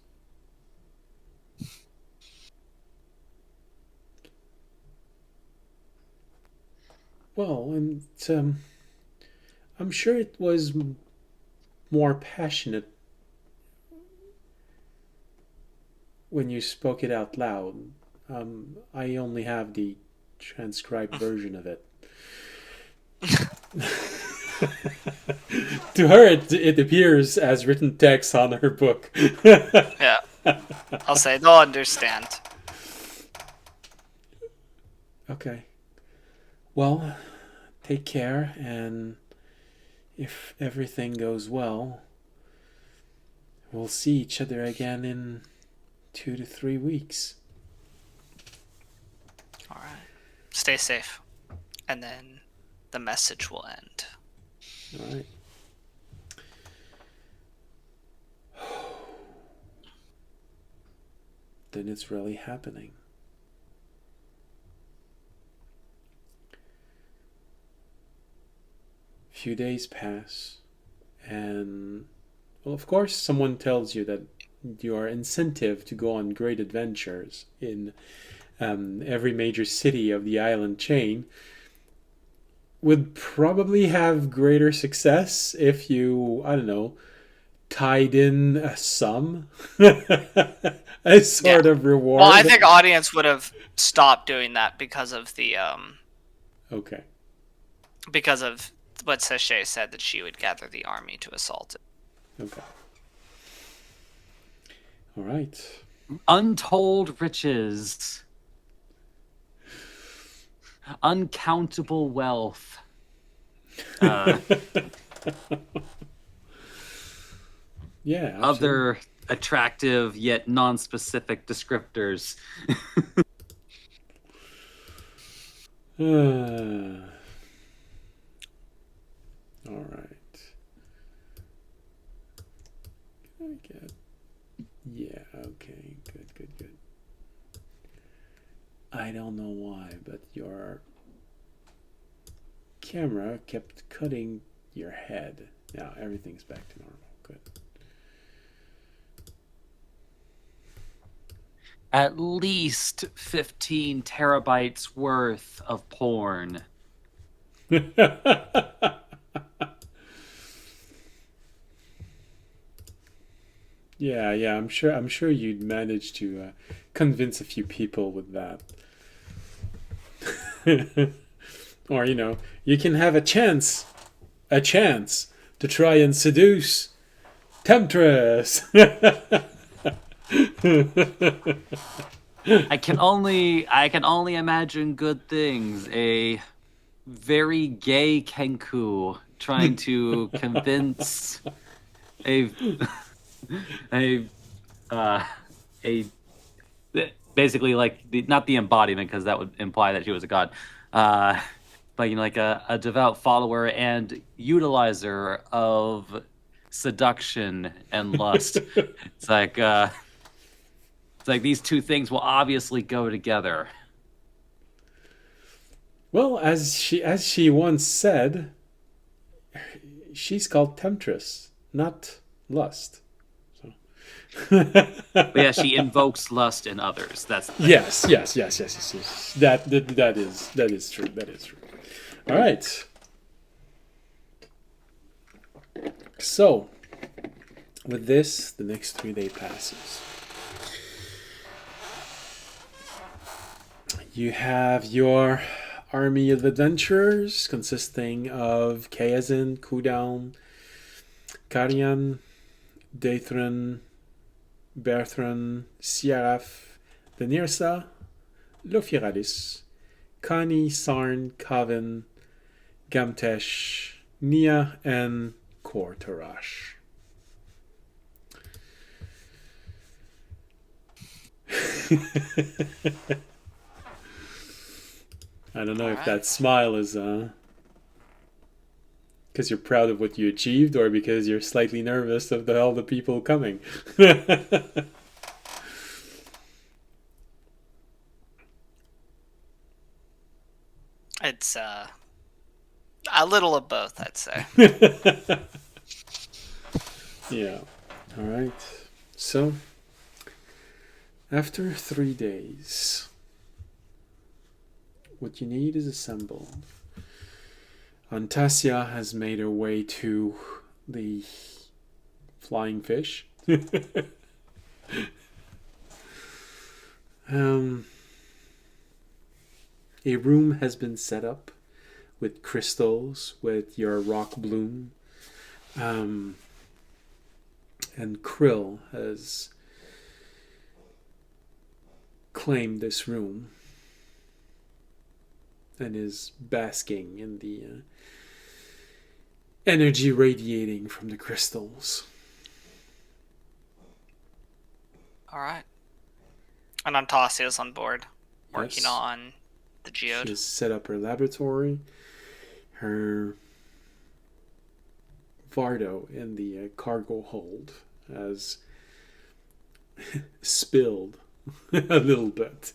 Well, and I'm sure it was more passionate when you spoke it out loud. I only have the transcribed version of it. To her, it appears as written text on her book. Yeah. I'll say they'll understand. Okay. Well, take care, and if everything goes well, we'll see each other again in 2 to 3 weeks. All right. Stay safe. And then the message will end. All right. Then it's really happening. Few days pass, and well, of course, someone tells you that your incentive to go on great adventures in every major city of the island chain would probably have greater success if you, I don't know, tied in a sum as Yeah. sort of reward. Well, I think audience would have stopped doing that because of the Okay. because of what Sachet said, that she would gather the army to assault it. Okay. All right. Untold riches, uncountable wealth. Yeah. Absolutely. Other attractive yet non-specific descriptors. All right. Can I get? Yeah. Okay. Good. Good. Good. I don't know why, but your camera kept cutting your head. Now everything's back to normal. Good. At least 15 terabytes worth of porn. Yeah, yeah. I'm sure you'd manage to convince a few people with that. Or you can have a chance to try and seduce Temptress. I can only imagine good things. A very gay Kenku trying to convince a a uh, a basically like not the embodiment, because that would imply that she was a god, but like a devout follower and utilizer of seduction and lust. It's like these two things will obviously go together. Well, as she once said, she's called Temptress, not Lust. So. But yeah, she invokes lust in others. That's the thing. Yes. That is true. That is true. All right. So, with this, the next 3 day passes. You have your army of adventurers consisting of Kaazin, Kudown, Karian, Dathran, Berthran, Siaraf, Venirsa, Lofiralis, Kani, Sarn, Kavan, Gamtesh, Nia, and Kor Tarash. I don't know if that smile is because you're proud of what you achieved, or because you're slightly nervous of all the people coming. It's a little of both, I'd say. Yeah. All right. So, after 3 days, what you need is assembled. Antasia has made her way to the flying fish. A room has been set up with crystals, with your rock bloom. And Krill has claimed this room. and is basking in the energy radiating from the crystals. All right. And Antasia's on board, working Yes. on the She geode. has set up her laboratory, her Vardo in the cargo hold has spilled a little bit.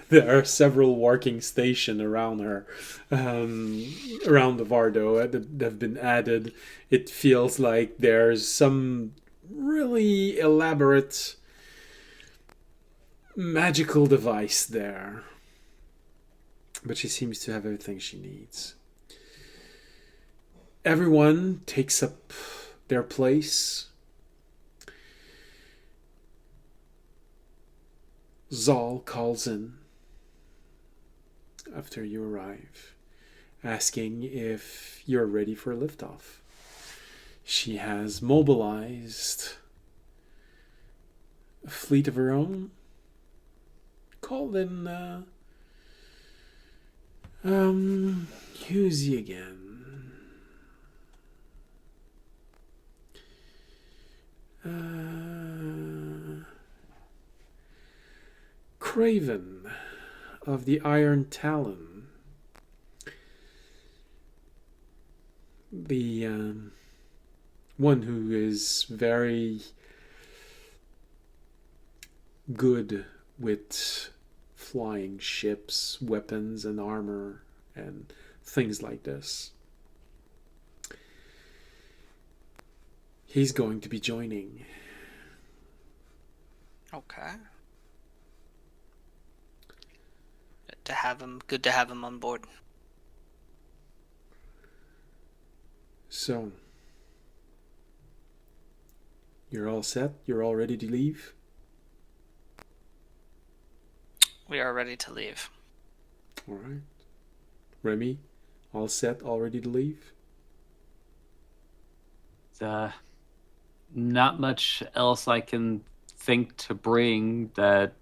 There are several working stations around her, around the Vardo that have been added. It feels like there's some really elaborate magical device there. But she seems to have everything she needs. Everyone takes up their place. Zal calls in after you arrive, asking if you're ready for liftoff. She has mobilized a fleet of her own, called in, who's he again? Craven of the Iron Talon. The one who is very good with flying ships, weapons, and armor, and things like this. He's going to be joining. Okay. Good to have him on board. So, you're all set? You're all ready to leave? We are ready to leave. All right. Remy, all set, all ready to leave? Not much else I can think to bring that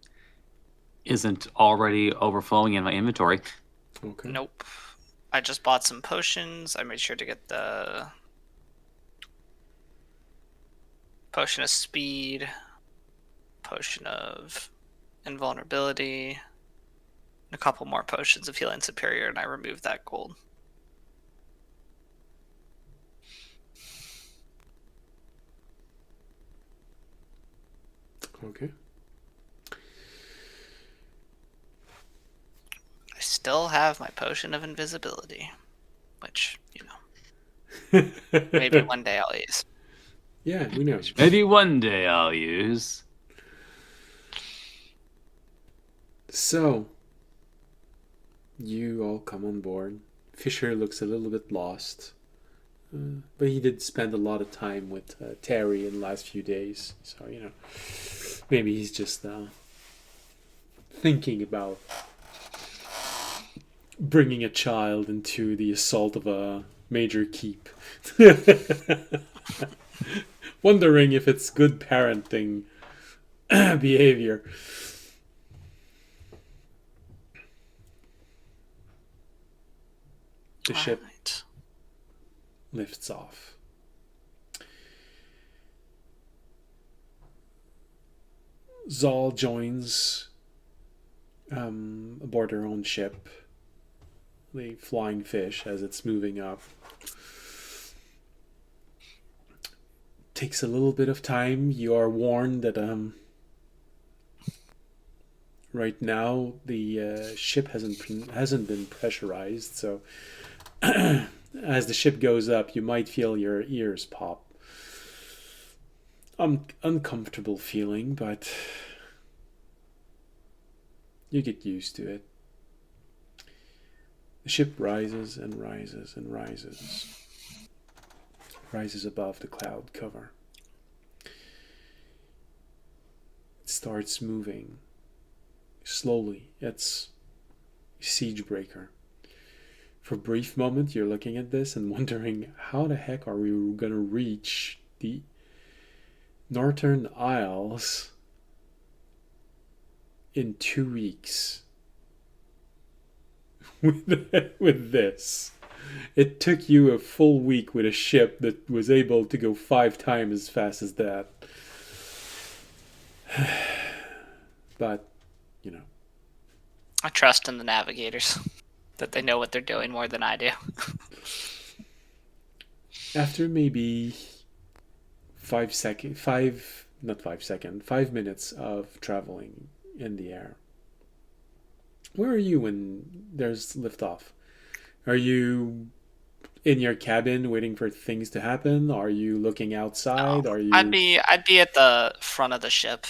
isn't already overflowing in my inventory. Okay. Nope. I just bought some potions. I made sure to get the potion of speed, potion of invulnerability, and a couple more potions of healing superior, and I removed that gold. Okay. I still have my potion of invisibility, which, maybe one day I'll use. Yeah, we know. Maybe one day I'll use. So, you all come on board. Fisher looks a little bit lost. But he did spend a lot of time with Terry in the last few days. So, maybe he's just thinking about bringing a child into the assault of a major keep. Wondering if it's good parenting behavior. The ship lifts off. Zal joins aboard her own ship, the Flying Fish, as it's moving up. Takes a little bit of time. You are warned that right now the ship hasn't been pressurized, so as the ship goes up, you might feel your ears pop. Uncomfortable feeling, but you get used to it. The ship rises and rises and rises. Rises above the cloud cover. It starts moving slowly. It's a siege breaker. For a brief moment, you're looking at this and wondering, how the heck are we going to reach the Northern Isles in 2 weeks? with this. It took you a full week with a ship that was able to go 5 times as fast as that. But, you know. I trust in the navigators that they know what they're doing more than I do. After maybe 5 seconds, not 5 seconds, 5 minutes of traveling in the air. Where are you when there's liftoff? Are you in your cabin waiting for things to happen? Are you looking outside? Are I'd you be at the front of the ship.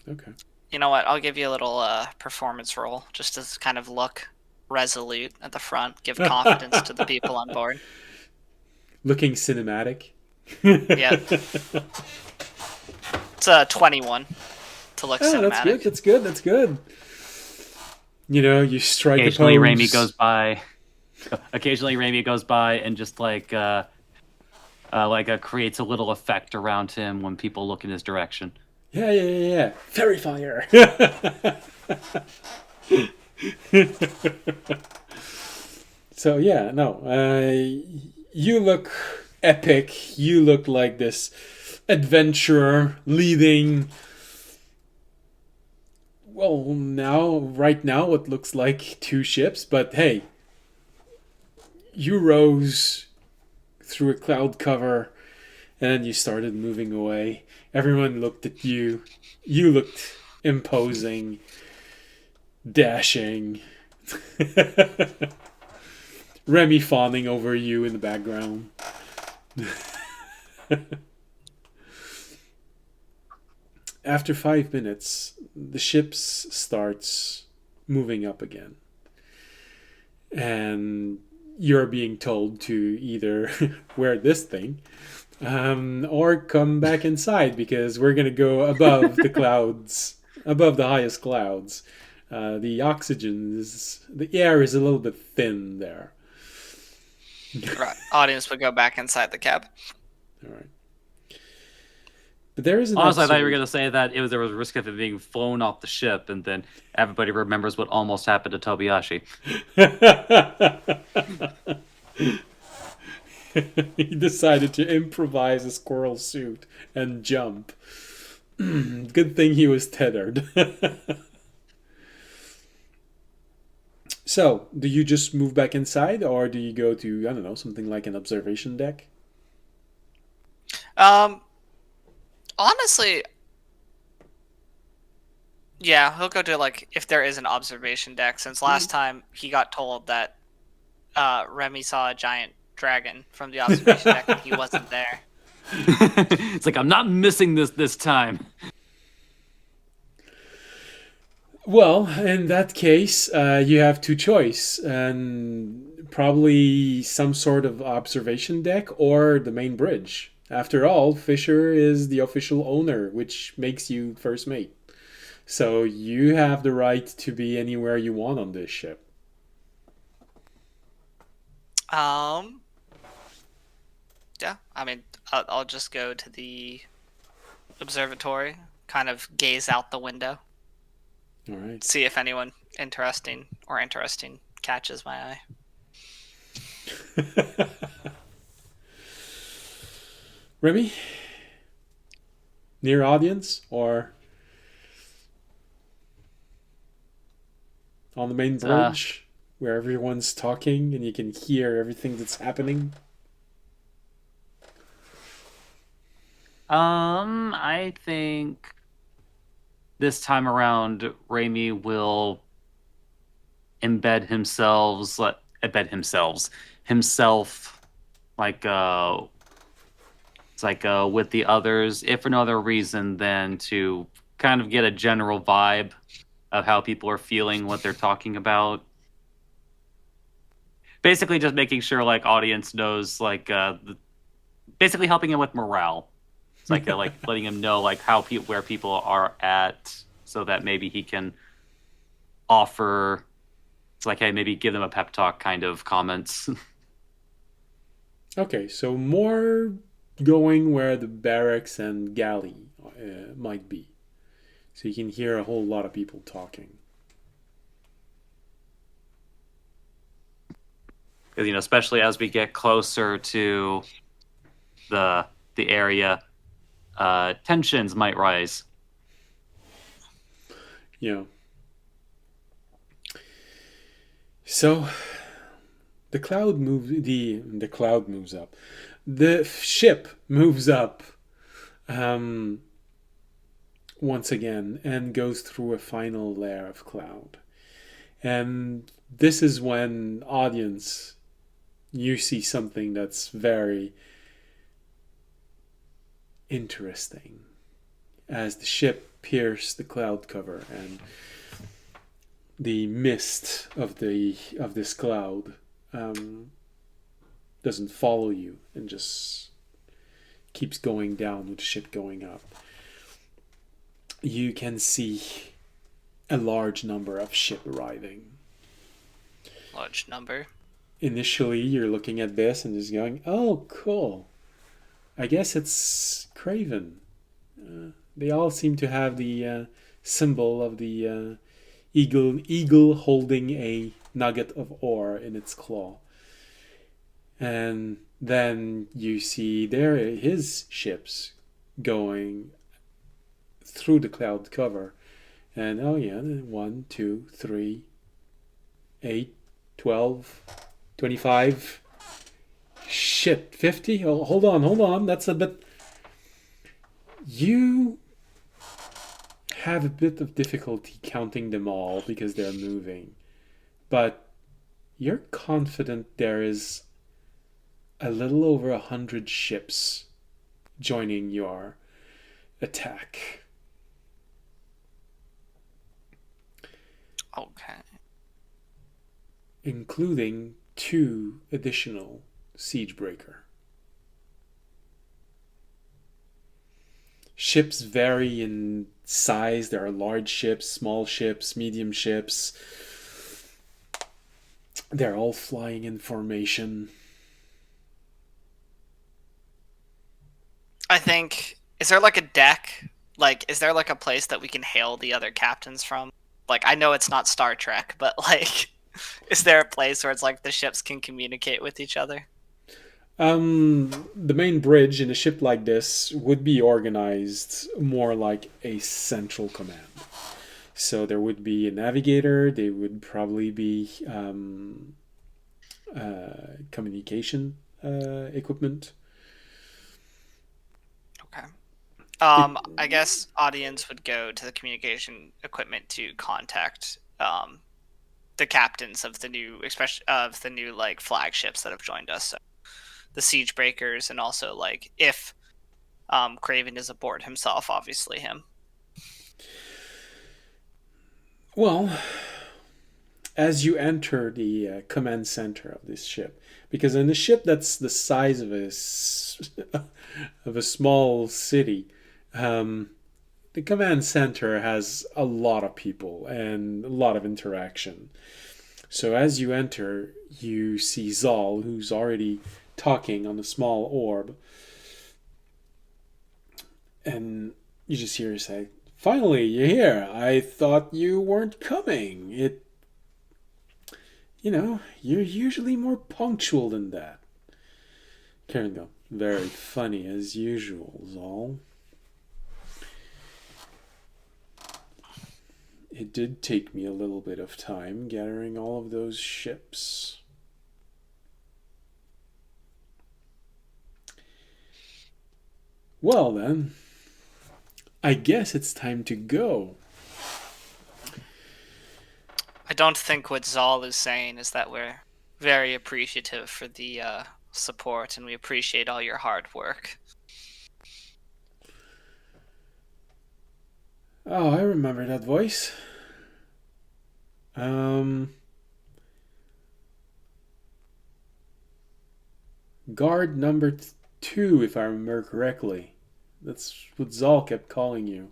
okay? You know what? I'll give you a little performance roll just to kind of look resolute at the front, give confidence to the people on board. Looking cinematic. Yeah. It's a 21 to look Oh, that's good. cinematic. That's good. That's good. You know, you strike a Occasionally, pose. Raimi goes by. Occasionally, Raimi goes by and just creates a little effect around him when people look in his direction. Yeah. Fairy fire. So yeah, no. You look epic. You look like this adventurer leading. Well, right now, it looks like 2 ships. But hey, you rose through a cloud cover and you started moving away. Everyone looked at you. You looked imposing, dashing. Remy fawning over you in the background. After 5 minutes, the ship starts moving up again. And you're being told to either wear this thing or come back inside because we're going to go above the clouds, above the highest clouds. The the air is a little bit thin there. Right. Audience would go back inside the cab. All right. But there is an Honestly, I thought you were going to say that there was a risk of it being flown off the ship, and then everybody remembers what almost happened to Tobiyashi. He decided to improvise a squirrel suit and jump. Good thing he was tethered. So, do you just move back inside, or do you go to, I don't know, something like an observation deck? Honestly, yeah, he'll go to like if there is an observation deck. Since last time he got told that Remy saw a giant dragon from the observation deck and he wasn't there. It's like, I'm not missing this time. Well, in that case, you have 2 choices, and probably some sort of observation deck or the main bridge. After all, Fisher is the official owner, which makes you first mate. So you have the right to be anywhere you want on this ship. Yeah, I mean, I'll just go to the observatory, kind of gaze out the window, All right. see if anyone interesting catches my eye. Remy? Near audience or on the main bridge where everyone's talking and you can hear everything that's happening? I think this time around, Raimi will himself, like with the others, if for no other reason than to kind of get a general vibe of how people are feeling, what they're talking about. Basically, just making sure like audience knows, basically helping him with morale. It's like letting him know like where people are at, so that maybe he can offer. It's like, hey, maybe give them a pep talk kind of comments. Okay, so more going where the barracks and galley might be. So you can hear a whole lot of people talking. Especially as we get closer to the area, tensions might rise. You know. So the cloud moves up. The ship moves up um, once again and goes through a final layer of cloud. And this is when, audience, you see something that's very interesting as the ship pierces the cloud cover and the mist of this cloud doesn't follow you and just keeps going down with the ship going up. You can see a large number of ship arriving. Large number. Initially, you're looking at this and just going, "Oh, cool. I guess it's Craven." They all seem to have the symbol of the eagle holding a nugget of ore in its claw. And then you see there his ships going through the cloud cover. And oh yeah, 1, 2, 3, 8, 12, 25. Shit, 50? Oh, hold on. That's a bit. You have a bit of difficulty counting them all because they're moving. But you're confident there is a little over 100 ships joining your attack. Okay. Including 2 additional Siegebreaker. Ships vary in size. There are large ships, small ships, medium ships. They're all flying in formation. I think, is there like a deck? Like, is there like a place that we can hail the other captains from? Like, I know it's not Star Trek, but like, is there a place where it's like the ships can communicate with each other? The main bridge in a ship like this would be organized more like a central command. So there would be a navigator. There would probably be communication equipment. Okay. I guess audience would go to the communication equipment to contact the captains of the new, especially of the new like flagships that have joined us. So the siege breakers, and also like if Craven is aboard himself, obviously him. Well, as you enter the command center of this ship, because in a ship that's the size of of a small city, the command center has a lot of people and a lot of interaction. So as you enter, you see Zal, who's already talking on a small orb, and you just hear her say, "Finally, you're here. I thought you weren't coming. You're usually more punctual than that." Karen go, "Very funny as usual, Zal. It did take me a little bit of time gathering all of those ships." Well then, I guess it's time to go. I don't think what Zal is saying is that we're very appreciative for the support, and we appreciate all your hard work. Oh, I remember that voice. Guard number 2, if I remember correctly. That's what Zal kept calling you.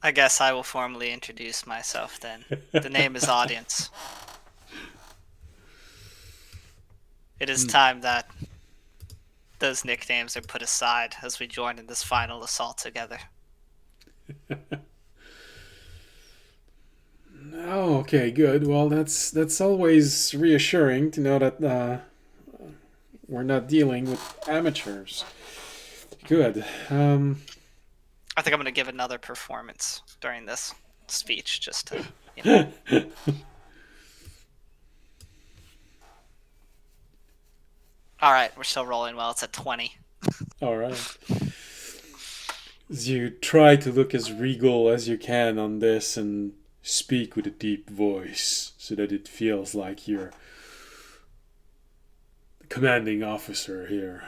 I guess I will formally introduce myself then. The name is Audience. It is time that those nicknames are put aside as we join in this final assault together. Oh, okay, good. Well, that's always reassuring to know that we're not dealing with amateurs. Good. I think I'm gonna give another performance during this speech, just to, you know. All right, we're still rolling well. It's a 20. All right. As you try to look as regal as you can on this and speak with a deep voice so that it feels like you're the commanding officer here.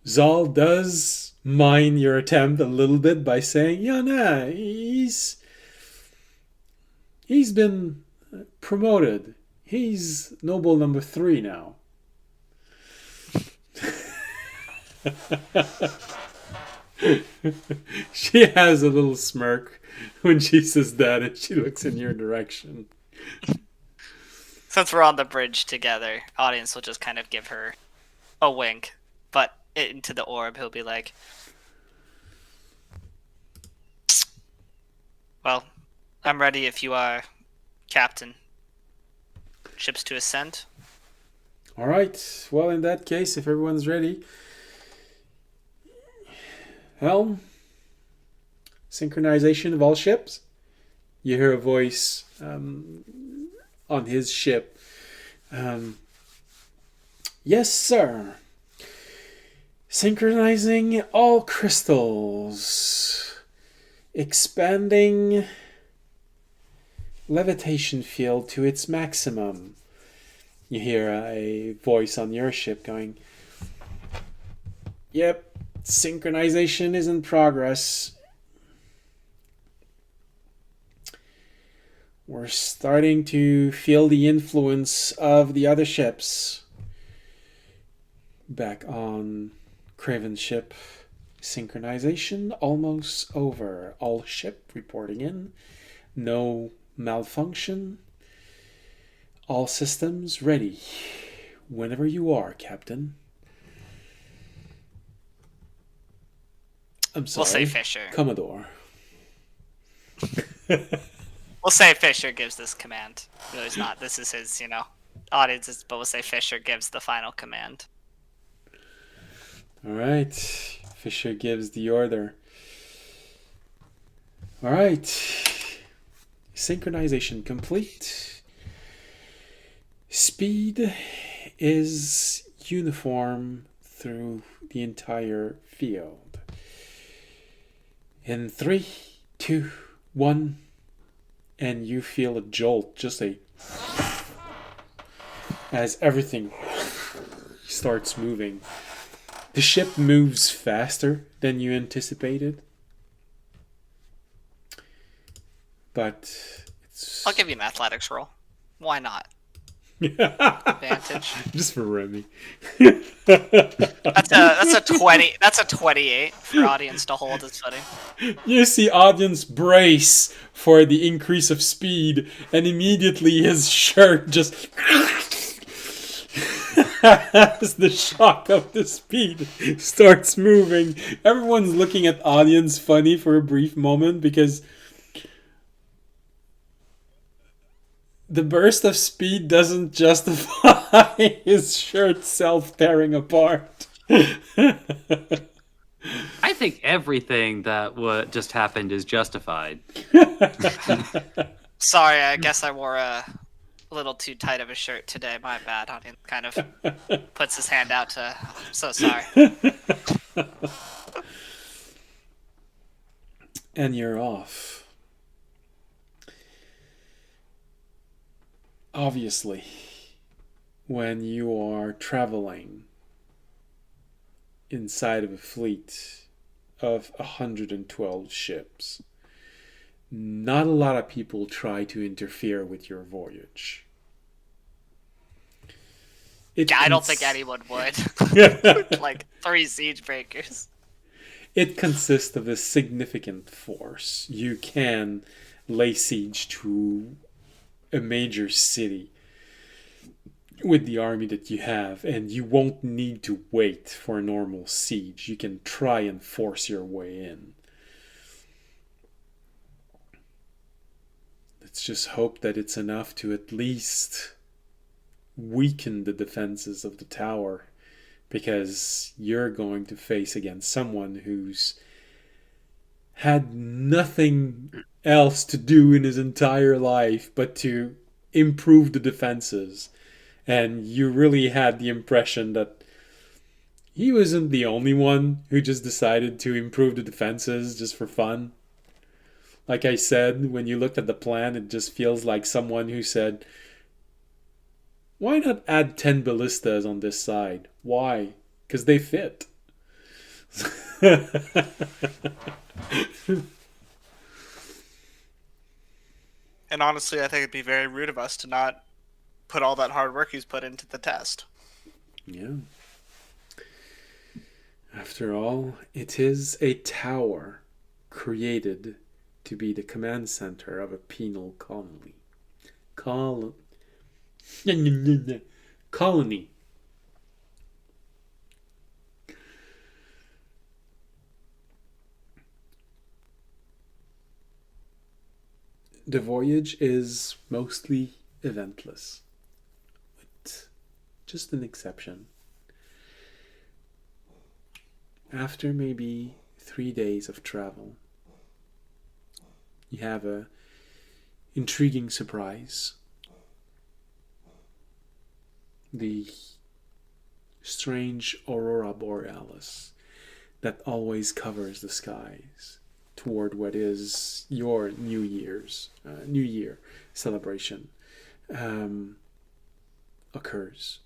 Zal does mind your attempt a little bit by saying, "Yeah, nah, he's been promoted. He's noble number 3 now." She has a little smirk when she says that, and she looks in your direction. Since we're on the bridge together, audience will just kind of give her a wink, but into the orb, he'll be like, "Well, I'm ready if you are, Captain. Ships to ascend." All right. Well, in that case, if everyone's ready, helm, synchronization of all ships. You hear a voice on his ship. Yes, sir. Synchronizing all crystals. Expanding levitation field to its maximum. You hear a voice on your ship going, "Yep, synchronization is in progress. We're starting to feel the influence of the other ships." Back on Craven's ship, synchronization almost over. All ship reporting in. No malfunction. All systems ready. Whenever you are, Captain. I'm sorry. We'll say Fisher. Commodore. We'll say Fisher gives this command. No, he's not. This is his, audiences, but we'll say Fisher gives the final command. All right. Fisher gives the order. All right. Synchronization complete. Speed is uniform through the entire field. In 3, 2, 1, and you feel a jolt, just as everything starts moving. The ship moves faster than you anticipated, but I'll give you an athletics roll. Why not? Advantage. Just for Remy. That's a 20. That's a 28 for audience to hold his footing. You see audience brace for the increase of speed, and immediately his shirt just as the shock of the speed starts moving. Everyone's looking at audience funny for a brief moment because the burst of speed doesn't justify his shirt self-tearing apart. I think everything that just happened is justified. Sorry, I guess I wore a little too tight of a shirt today. My bad. Audience kind of puts his hand out to. I'm so sorry. And you're off. Obviously, when you are traveling inside of a fleet of 112 ships, not a lot of people try to interfere with your voyage. I don't think anyone would. Like 3 siege breakers. It consists of a significant force. You can lay siege to a major city with the army that you have, and you won't need to wait for a normal siege. You can try and force your way in. Let's just hope that it's enough to at least weaken the defenses of the tower, because you're going to face against someone who's had nothing else to do in his entire life but to improve the defenses. And you really had the impression that he wasn't the only one who just decided to improve the defenses just for fun. Like I said, when you looked at the plan, it just feels like someone who said, why not add 10 ballistas on this side? Why? Because they fit. And honestly, I think it'd be very rude of us to not put all that hard work he's put into the test. Yeah. After all, it is a tower created to be the command center of a penal colony. Colony. The voyage is mostly eventless, with just an exception. After maybe 3 days of travel, you have a intriguing surprise. The strange aurora borealis that always covers the skies toward what is your New Year celebration occurs.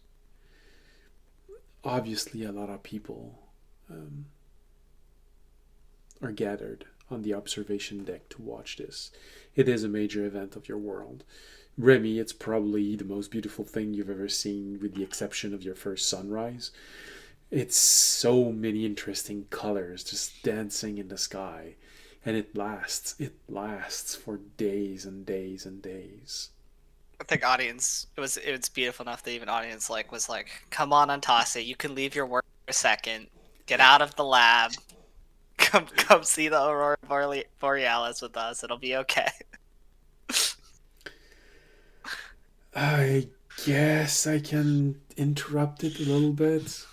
Obviously, a lot of people are gathered on the observation deck to watch this. It is a major event of your world. Remy, it's probably the most beautiful thing you've ever seen, with the exception of your first sunrise. It's so many interesting colors just dancing in the sky, and it lasts. It lasts for days and days and days. I think audience it was beautiful enough that even audience was like, come on, Antase, you can leave your work for a second, get out of the lab, come see the aurora borealis with us. It'll be okay. I guess I can interrupt it a little bit.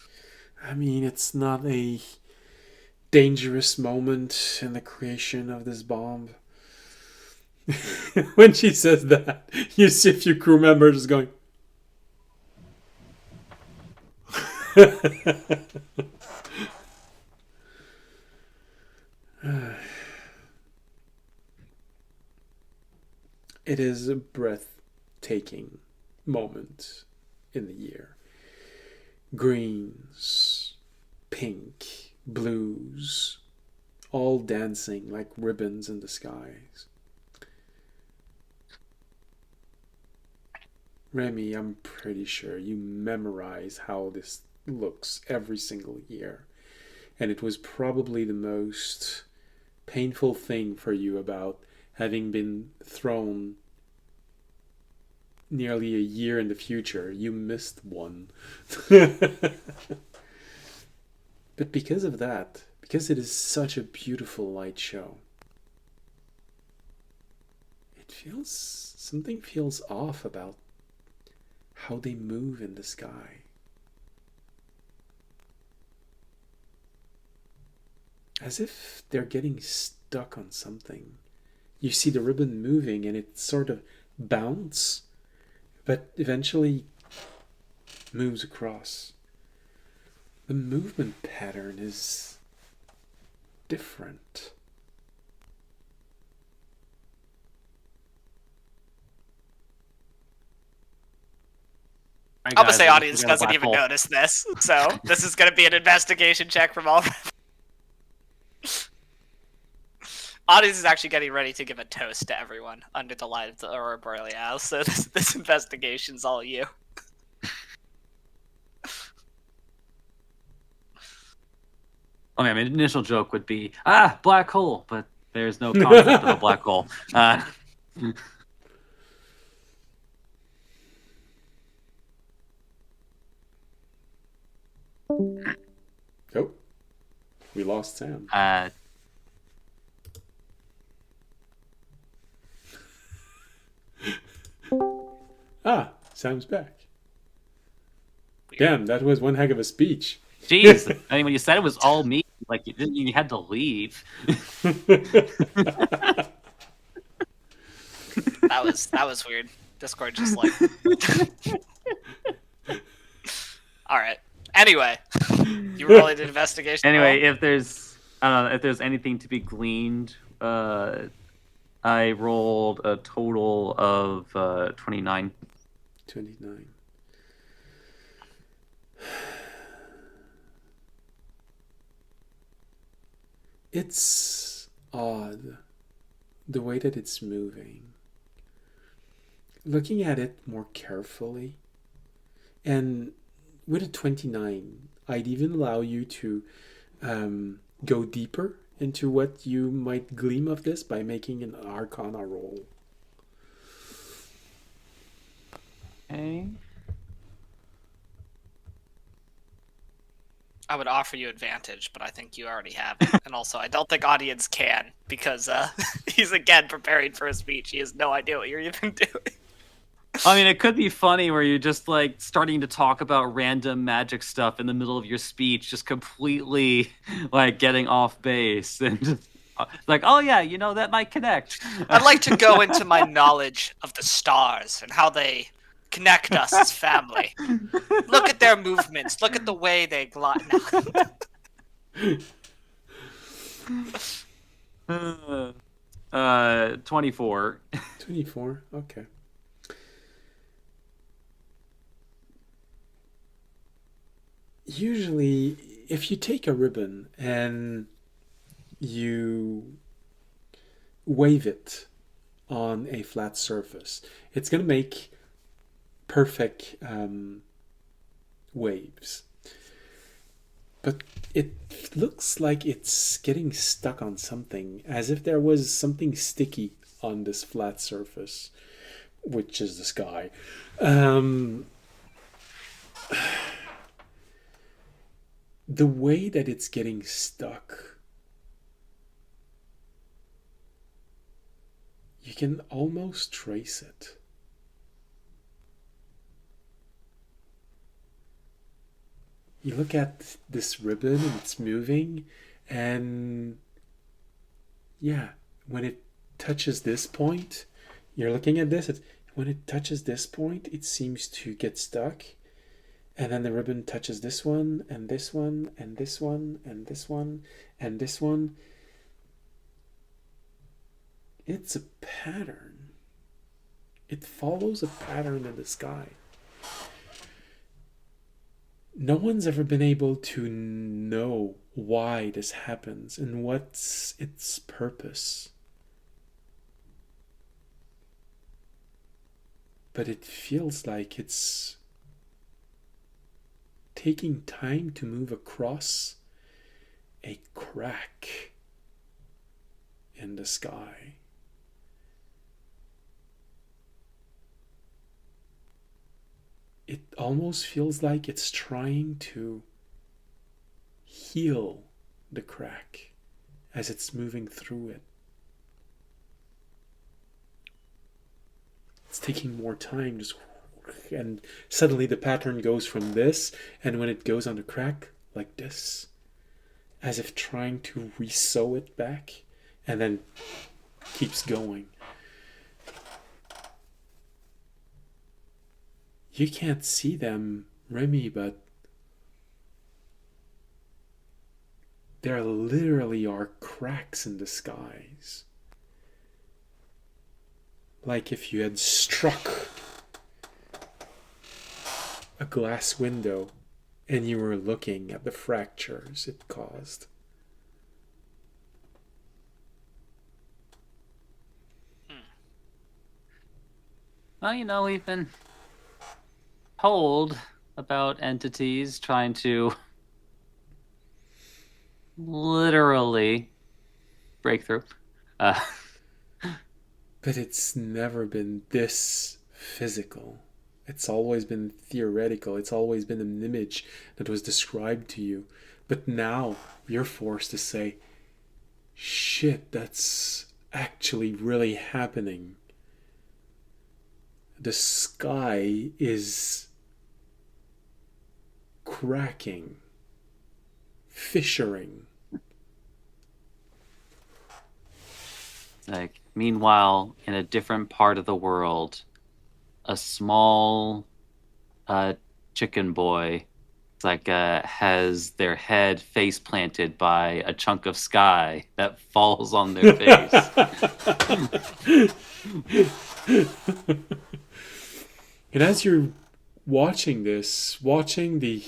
I mean, it's not a dangerous moment in the creation of this bomb. When she says that, you see a few crew members just going. It is a breathtaking moment in the year. Greens, pink, blues, all dancing like ribbons in the skies. Remy, I'm pretty sure you memorize how this looks every single year. And it was probably the most painful thing for you about having been thrown nearly a year in the future. You missed one. But because of that, because it is such a beautiful light show, something feels off about how they move in the sky. As if they're getting stuck on something. You see the ribbon moving and it sort of bounces, but eventually moves across. The movement pattern is different. Right, I'm gonna guys, say we audience got a doesn't black even hole. notice this, so this is gonna be an investigation check from all. Audience is actually getting ready to give a toast to everyone under the light of the aurora borealis. So this investigation's all you. I mean, my initial joke would be, black hole, but there's no concept of a black hole. Oh, we lost Sam. Sam's back. Weird. Damn, that was one heck of a speech. Jeez, I mean, when you said it was all me, like you had to leave. That was weird. Discord just like. All right. Anyway, you rolled an investigation. Anyway, roll? if there's I don't know if there's anything to be gleaned, I rolled a total of 29. 29. It's odd the way that it's moving. Looking at it more carefully, and with a 29, I'd even allow you to go deeper into what you might glean of this by making an Arcana roll. Okay. I would offer you advantage, but I think you already have it. And also, I don't think audience can because he's again preparing for a speech. He has no idea what you're even doing. I mean, it could be funny where you're just like starting to talk about random magic stuff in the middle of your speech, just completely like getting off base and just like, oh yeah, you know that might connect. I'd like to go into my knowledge of the stars and how they connect us as family. Look at their movements. Look at the way they glide. 24. 24, okay. Usually, if you take a ribbon and you wave it on a flat surface, it's going to make perfect waves. But it looks like it's getting stuck on something, as if there was something sticky on this flat surface, which is the sky. The way that it's getting stuck, you can almost trace it. You look at this ribbon and it's moving, and yeah, when it touches this point, you're looking at this, when it touches this point, it seems to get stuck. And then the ribbon touches this one, and this one, and this one, and this one, and this one. It's a pattern. It follows a pattern in the sky. No one's ever been able to know why this happens and what's its purpose. But it feels like it's taking time to move across a crack in the sky. It almost feels like it's trying to heal the crack as it's moving through it. It's taking more time, just, and suddenly the pattern goes from this, and when it goes on the crack, like this, as if trying to re-sew it back, and then keeps going. You can't see them, Remy, but there literally are cracks in the skies. Like if you had struck a glass window and you were looking at the fractures it caused. Well, you know, we've been told about entities trying to literally break through. But it's never been this physical. It's always been theoretical. It's always been an image that was described to you. But now you're forced to say, shit, that's actually really happening. the sky is cracking, fissuring. Like, meanwhile, in a different part of the world, a small chicken boy has their head face planted by a chunk of sky that falls on their face. And as you're watching this, watching the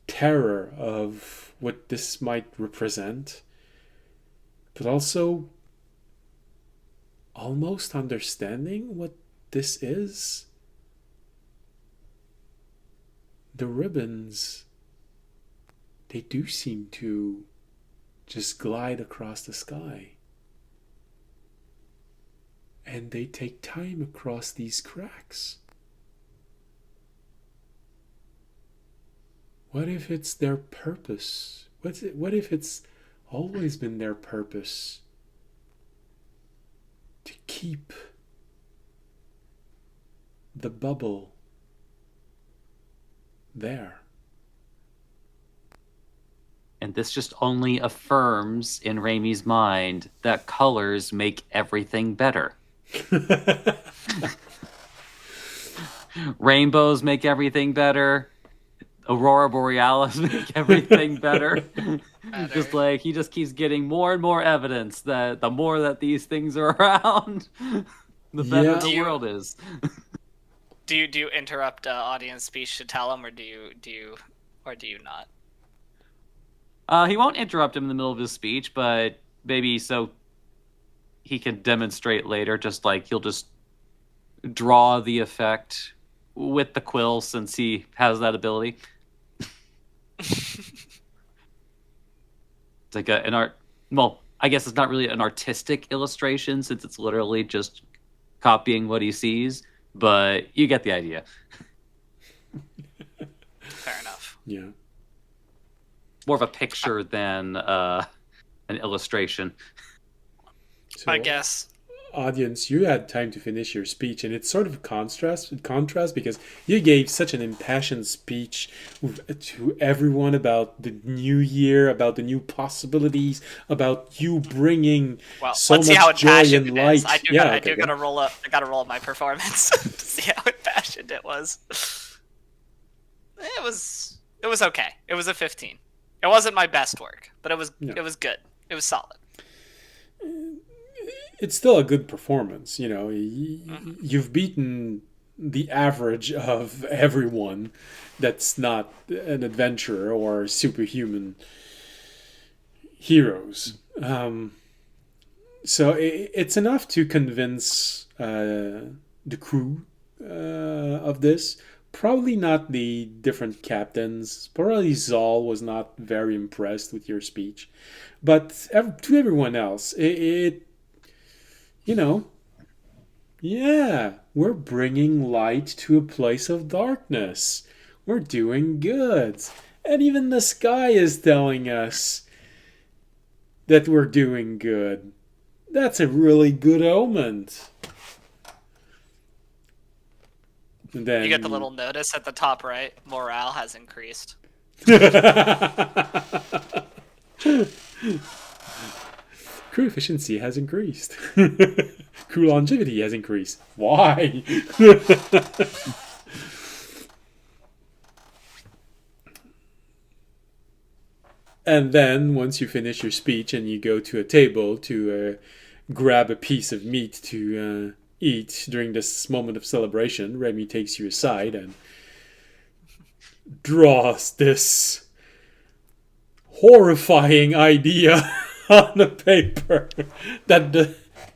terror of what this might represent, but also almost understanding what this is, the ribbons, they do seem to just glide across the sky. And they take time across these cracks. What if it's their purpose? What if it's always been their purpose to keep the bubble there? And this just only affirms in Raimi's mind that colors make everything better. Rainbows make everything better. Aurora Borealis make everything better. Just like he just keeps getting more and more evidence that the more that these things are around, the better the world is. Do you interrupt audience speech to tell him, or do you not? He won't interrupt him in the middle of his speech, but maybe so he can demonstrate later. Just like he'll just draw the effect with the quill since he has that ability. It's like an art. Well, I guess it's not really an artistic illustration since it's literally just copying what he sees, but you get the idea. Fair enough. Yeah. More of a picture than an illustration. So, I guess. Audience, you had time to finish your speech, and it's sort of contrast because you gave such an impassioned speech to everyone about the new year, about the new possibilities, about you bringing so let's see much how joy impassioned and it light. is. I gotta roll up my performance to see how impassioned it was. It was okay. It was a 15. It wasn't my best work, but it was good. It was solid. It's still a good performance. You know, you've beaten the average of everyone that's not an adventurer or superhuman heroes. So it's enough to convince the crew of this. Probably not the different captains. Probably Zal was not very impressed with your speech. But to everyone else, yeah, we're bringing light to a place of darkness. We're doing good. And even the sky is telling us that we're doing good. That's a really good omen. And then you get the little notice at the top right. Morale has increased. Crew efficiency has increased. Crew longevity has increased. Why? And then, once you finish your speech and you go to a table to grab a piece of meat to eat during this moment of celebration, Remy takes you aside and draws this horrifying idea on the paper that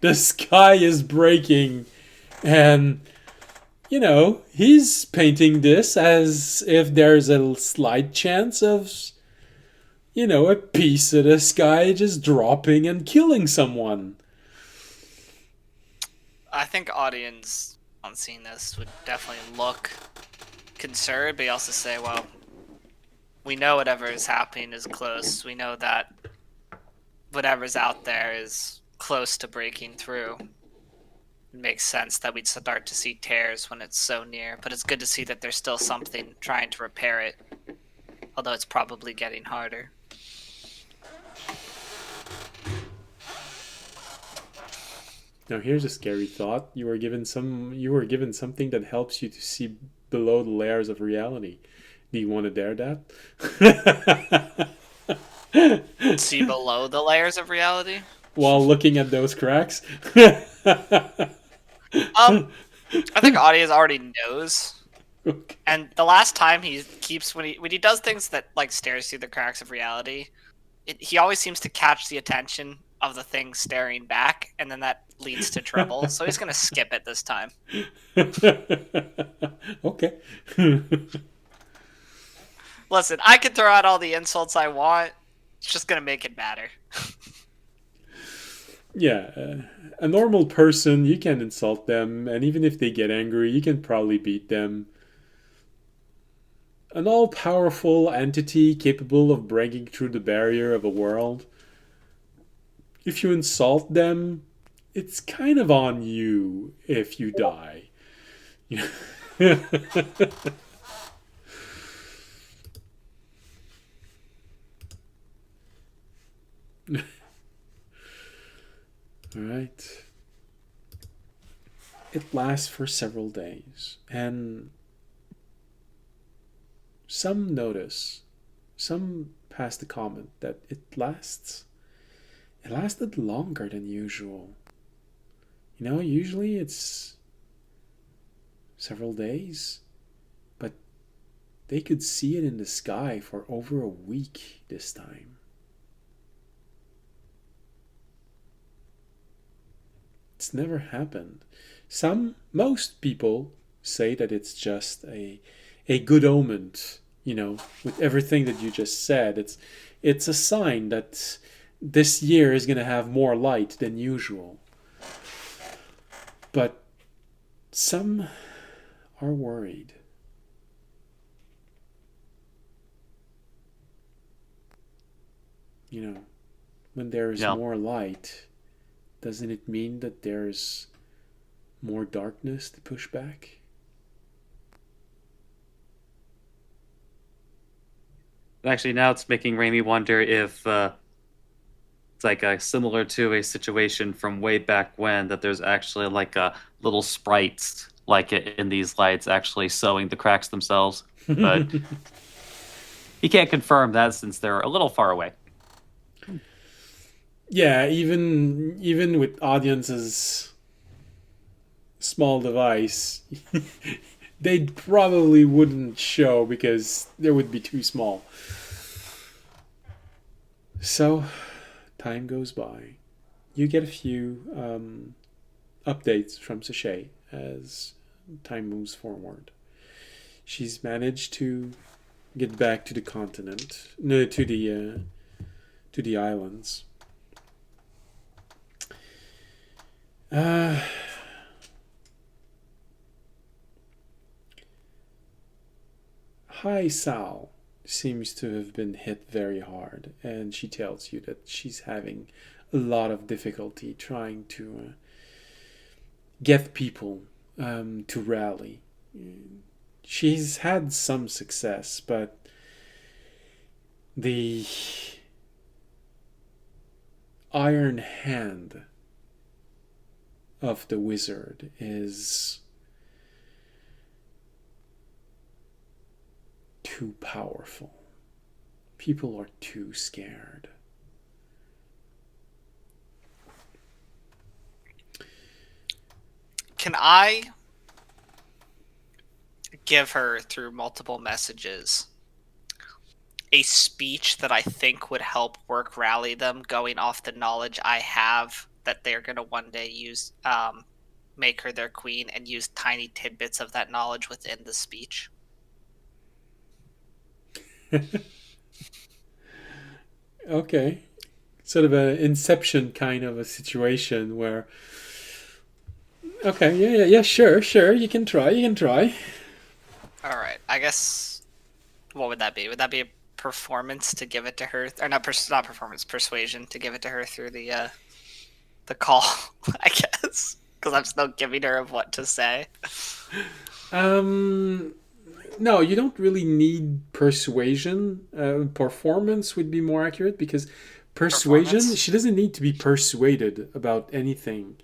the sky is breaking, and he's painting this as if there's a slight chance of a piece of the sky just dropping and killing someone. I think audience on seeing this would definitely look concerned, but you also say, well, we know whatever is happening is close. We know that whatever's out there is close to breaking through. It makes sense that we'd start to see tears when it's so near, but it's good to see that there's still something trying to repair it, although it's probably getting harder. Now here's a scary thought. You were given something that helps you to see below the layers of reality. Do you want to dare that? See below the layers of reality? While looking at those cracks? I think audience already knows. Okay. And the last time he keeps when he does things that like stares through the cracks of reality, he always seems to catch the attention of the thing staring back, and then that leads to trouble. So he's gonna skip it this time. Okay. Listen, I can throw out all the insults I want. It's just gonna make it matter. Yeah, a normal person, you can insult them, and even if they get angry, you can probably beat them. An all powerful entity capable of breaking through the barrier of a world, if you insult them, it's kind of on you if you die. All right. It lasts for several days, and some notice, some pass the comment that it lasted longer than usual. Usually it's several days, but they could see it in the sky for over a week this time. It's never happened. Most people say that it's just a good omen, with everything that you just said. It's a sign that this year is going to have more light than usual. But some are worried. When there is Yeah. more light, doesn't it mean that there's more darkness to push back? Actually, now it's making Raimi wonder if it's like similar to a situation from way back when, that there's actually like a little sprites like it in these lights actually sewing the cracks themselves. But he can't confirm that since they're a little far away. Yeah, even with audiences small device, they probably wouldn't show because they would be too small. So, time goes by. You get a few updates from Sachet as time moves forward. She's managed to get back to the continent, no, to the islands. Uh, Hi Sal seems to have been hit very hard, and she tells you that she's having a lot of difficulty trying to get people to rally. She's had some success, but the iron hand of the wizard is too powerful. People are too scared. Can I give her, through multiple messages, a speech that I think would help work rally them, going off the knowledge I have that they're going to one day use, make her their queen, and use tiny tidbits of that knowledge within the speech? Okay. Sort of an Inception kind of a situation where. Okay, yeah, sure. You can try. All right, I guess. What would that be? Would that be a performance to give it to her, or not? Not performance, persuasion to give it to her through the call. I guess. Because I'm still giving her of what to say. No, you don't really need persuasion. Performance would be more accurate because persuasion, Performance. she doesn't need to be persuaded about anything.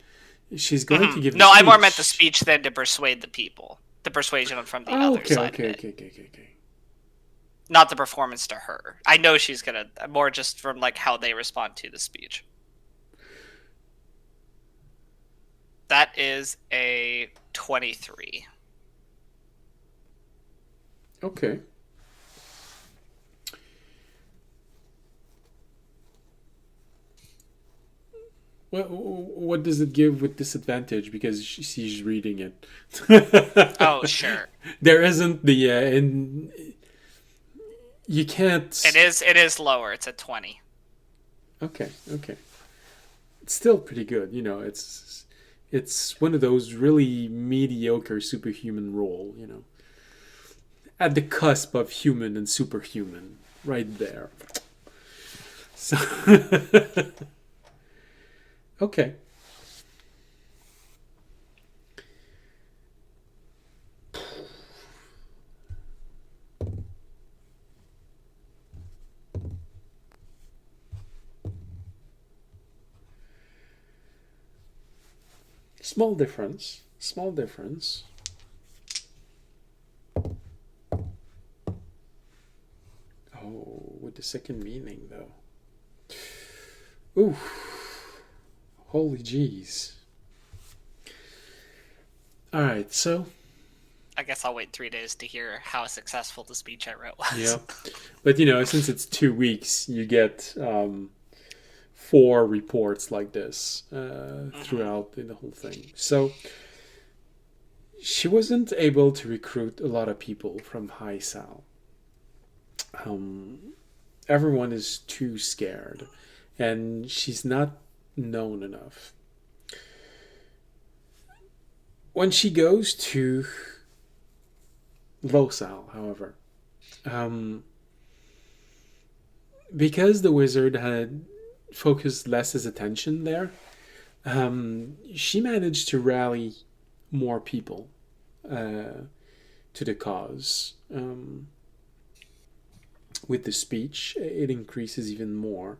She's going to give the No, I more meant the speech. speech than to persuade the people. The persuasion from the Oh, other okay, side of okay, it. okay, okay, okay, okay. Not the performance to her. I know she's gonna more just from like how they respond to the speech. That is a 23. Okay. What does it give with disadvantage because she's reading it? Oh, sure. There isn't the you can't. It is lower. It's a 20. Okay, okay. It's still pretty good. It's one of those really mediocre superhuman role. At the cusp of human and superhuman, right there. So, okay. Small difference. Small difference. Oh, with the second meaning though. Ooh. Holy jeez. Alright, so. I guess I'll wait 3 days to hear how successful the speech I wrote was. Yeah. But since it's 2 weeks, you get 4 reports like this throughout the whole thing. So she wasn't able to recruit a lot of people from High Sal. Everyone is too scared, and she's not known enough. When she goes to Losal, however, because the wizard had focused less his attention there, she managed to rally more people to the cause. With the speech, it increases even more.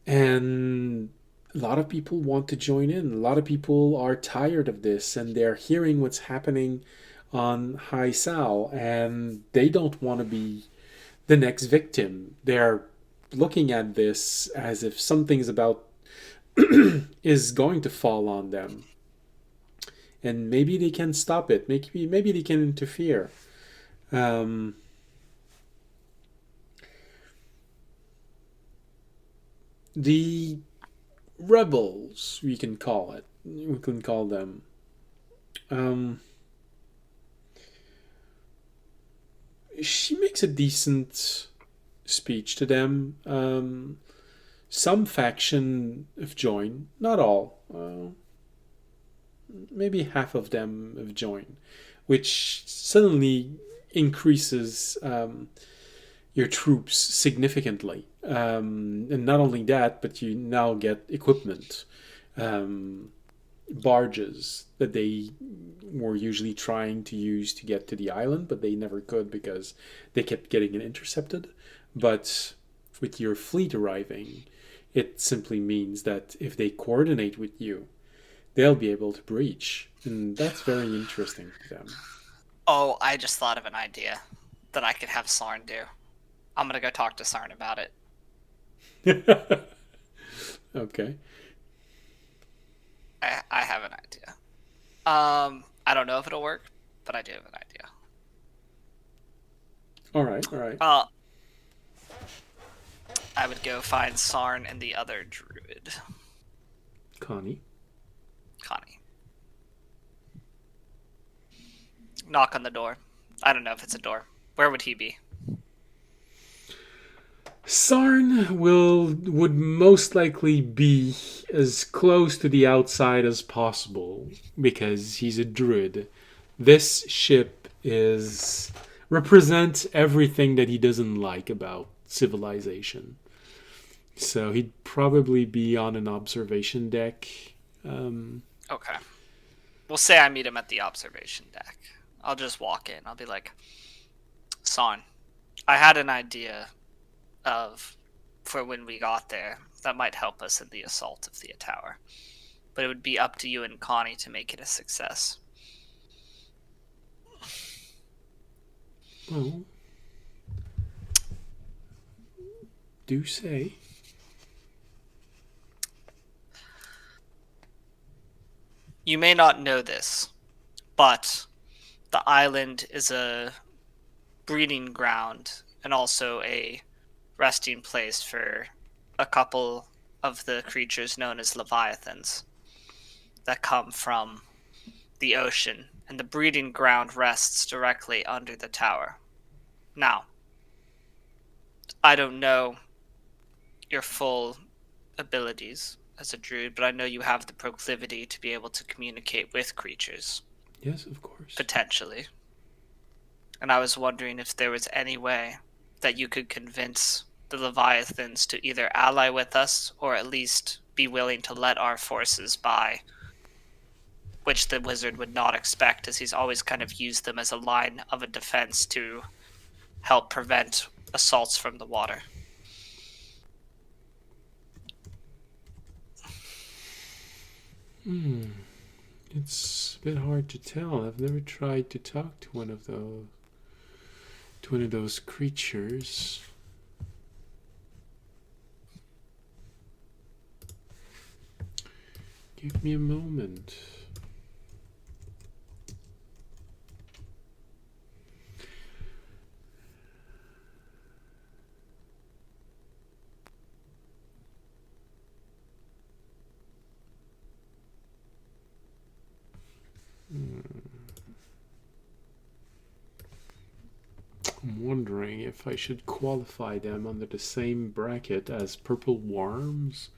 And a lot of people want to join in. A lot of people are tired of this and they're hearing what's happening on High Sal and they don't want to be the next victim. They're looking at this as if something's about is going to fall on them. And maybe they can stop it. Maybe they can interfere. The rebels, we can call them. She makes a decent speech to them. Some faction have joined, not all. Maybe half of them have joined, which suddenly increases your troops significantly. And not only that, but you now get equipment, barges that they were usually trying to use to get to the island, but they never could because they kept getting it intercepted. But with your fleet arriving, it simply means that if they coordinate with you, they'll be able to breach. And that's very interesting to them. Oh, I just thought of an idea that I could have Sarn do. I'm gonna go talk to Sarn about it. Okay. I have an idea. I don't know if it'll work, but I do have an idea. All right. All right. I would go find Sarn and the other druid, Connie. Knock on the door. I don't know if it's a door. Where would he be? Sarn would most likely be as close to the outside as possible because he's a druid. This ship represents everything that he doesn't like about civilization. So he'd probably be on an observation deck. Okay. We'll say I meet him at the observation deck. I'll just walk in. I'll be like, Son, I had an idea for when we got there that might help us in the assault of the tower. But it would be up to you and Connie to make it a success. Well, do say. You may not know this, but the island is a breeding ground and also a resting place for a couple of the creatures known as leviathans that come from the ocean, and the breeding ground rests directly under the tower. Now, I don't know your full abilities as a druid, but I know you have the proclivity to be able to communicate with creatures. Yes, of course. Potentially. And I was wondering if there was any way that you could convince the Leviathans to either ally with us or at least be willing to let our forces by, which the wizard would not expect, as he's always kind of used them as a line of a defense to help prevent assaults from the water. It's a bit hard to tell. I've never tried to talk to one of those creatures. Give me a moment. I'm wondering if I should qualify them under the same bracket as purple worms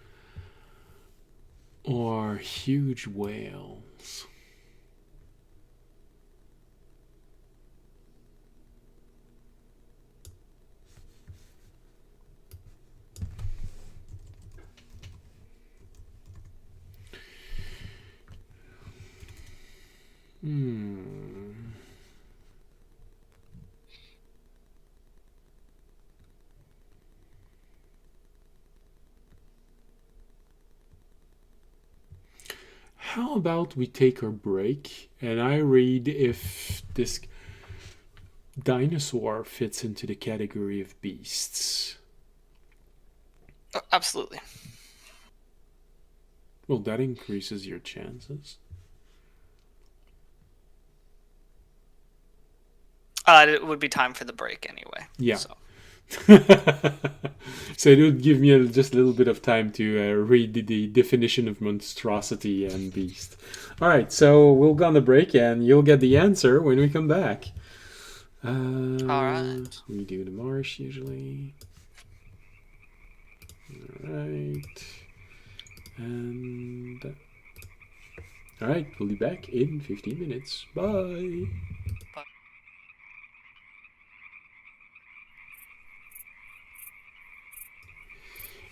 or huge whales. How about we take our break and I read if this dinosaur fits into the category of beasts? Absolutely. Well, that increases your chances. It would be time for the break anyway. Yeah. So. So it would give me just a little bit of time to read the definition of monstrosity and beast. All right, so we'll go on the break, and you'll get the answer when we come back. All right. We do the marsh usually. All right. And... all right, we'll be back in 15 minutes. Bye.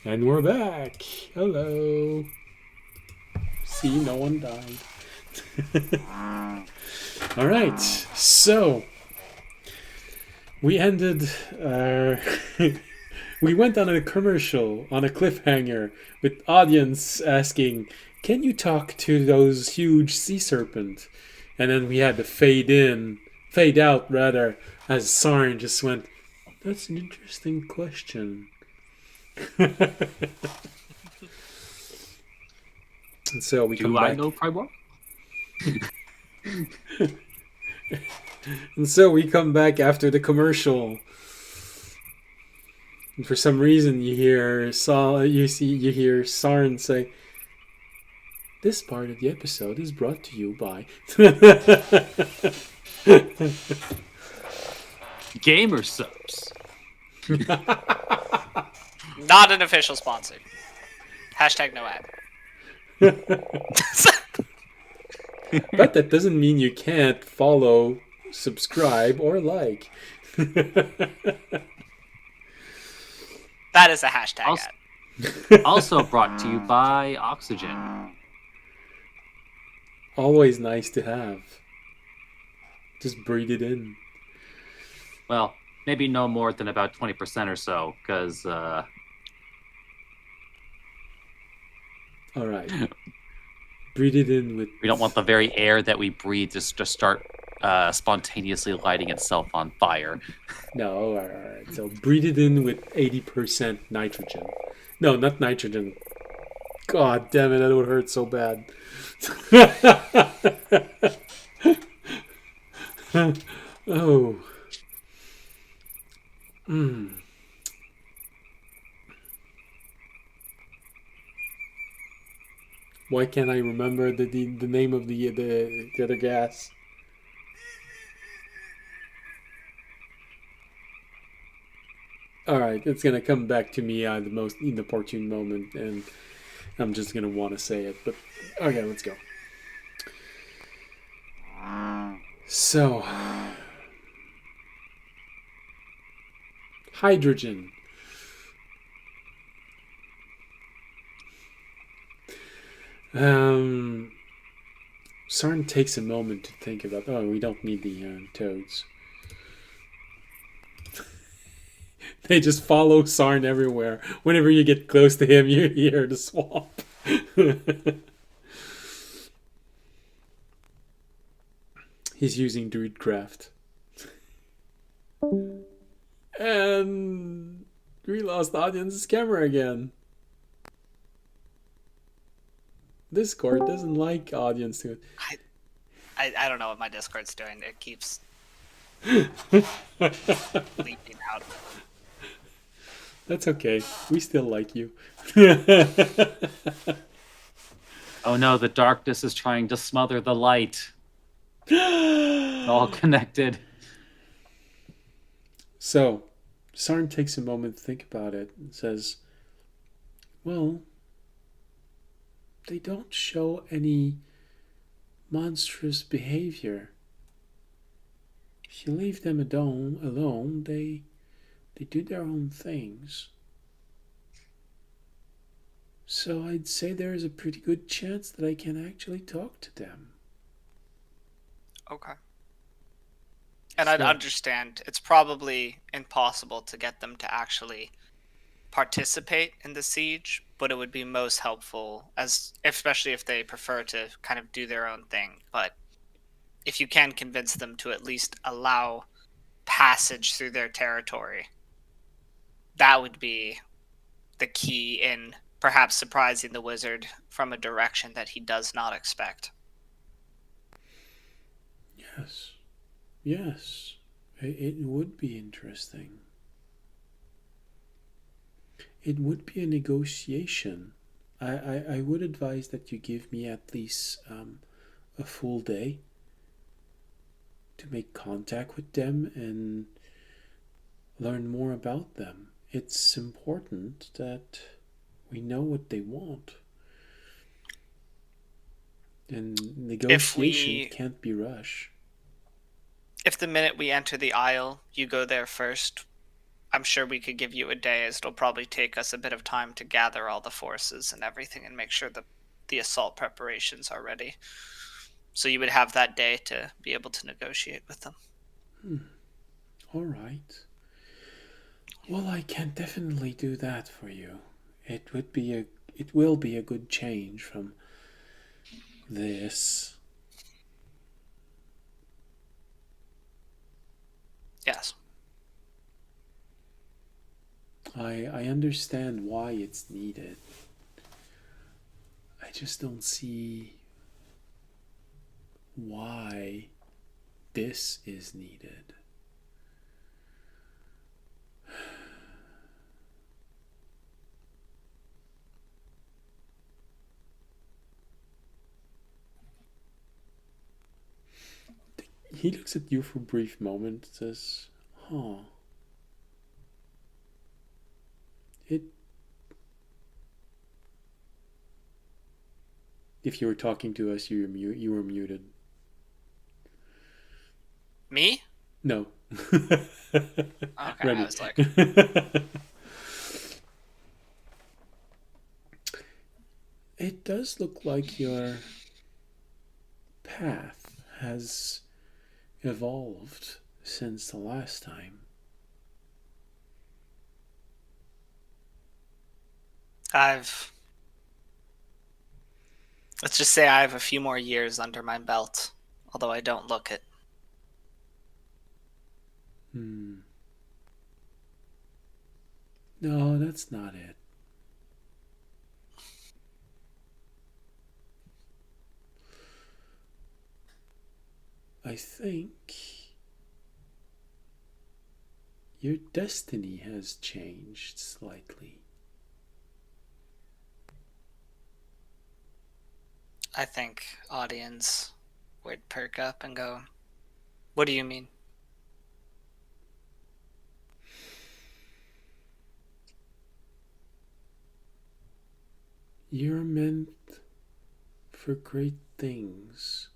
And we're back. Hello. See, no one died. All right. So we ended. We went on a commercial on a cliffhanger with audience asking, "Can you talk to those huge sea serpent?" And then we had to fade out rather, as Sarn just went, "That's an interesting question." And so we come back. Do I know Primor? And so we come back after the commercial. And for some reason you hear Sarn say, "This part of the episode is brought to you by Gamer subs." Not an official sponsor. Hashtag no ad. But that doesn't mean you can't follow, subscribe, or like. That is a hashtag Also, ad. also brought to you by Oxygen. Always nice to have. Just breathe it in. Well, maybe no more than about 20% or so, because All right. Breathe it in with. we don't want the very air that we breathe just start spontaneously lighting itself on fire. No, all right. So breathe it in with 80% nitrogen. No, not nitrogen. God damn it, that would hurt so bad. Oh. Mm. Why can't I remember the name of the other gas? All right, it's gonna come back to me at the most inopportune moment, and I'm just gonna want to say it. But okay, let's go. So, hydrogen. Um, Sarn takes a moment to think about. Oh, we don't need the toads. They just follow Sarn everywhere. Whenever you get close to him, you hear the swamp. He's using Druidcraft. And we lost audience's camera again. Discord doesn't like audience to. I don't know what my Discord's doing. It keeps leaking out. That's okay. We still like you. Oh no, the darkness is trying to smother the light. It's all connected. So, Sarn takes a moment to think about it and says, well, they don't show any monstrous behavior. If you leave them alone, they do their own things. So I'd say there is a pretty good chance that I can actually talk to them. Okay. And I'd So- understand it's probably impossible to get them to actually participate in the siege, but it would be most helpful, as especially if they prefer to kind of do their own thing. But if you can convince them to at least allow passage through their territory, that would be the key in perhaps surprising the wizard from a direction that he does not expect. Yes. Yes. It would be interesting. It would be a negotiation. I would advise that you give me at least a full day to make contact with them and learn more about them. It's important that we know what they want. And negotiation can't be rushed. If the minute we enter the Isle, you go there first, I'm sure we could give you a day, as it'll probably take us a bit of time to gather all the forces and everything and make sure that the assault preparations are ready. So you would have that day to be able to negotiate with them. All right. Well, I can definitely do that for you. It will be a good change from this. Yes. I understand why it's needed. I just don't see why this is needed. He looks at you for a brief moment and says, huh. It. If you were talking to us, you were muted. Me? No. Okay, Ready. I was like, It does look like you're path has evolved since the last time. I've Let's just say I have a few more years under my belt, although I don't look it. Hmm. No, that's not it. I think your destiny has changed slightly. I think audience would perk up and go, "What do you mean?" You're meant for great things,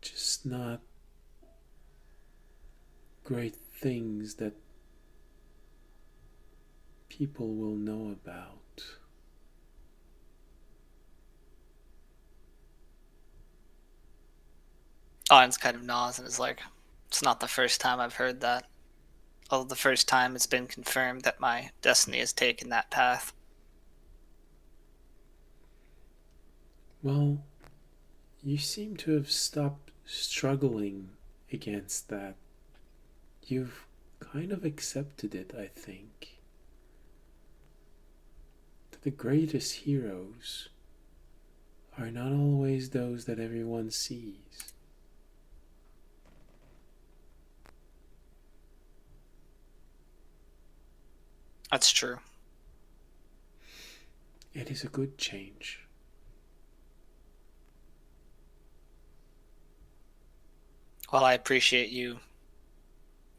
just not great things that people will know about. Audience kind of nods and is like, "It's not the first time I've heard that. Although the first time it's been confirmed that my destiny has taken that path." Well, you seem to have stopped struggling against that. You've kind of accepted it, I think. That the greatest heroes are not always those that everyone sees. That's true. It is a good change. Well, I appreciate you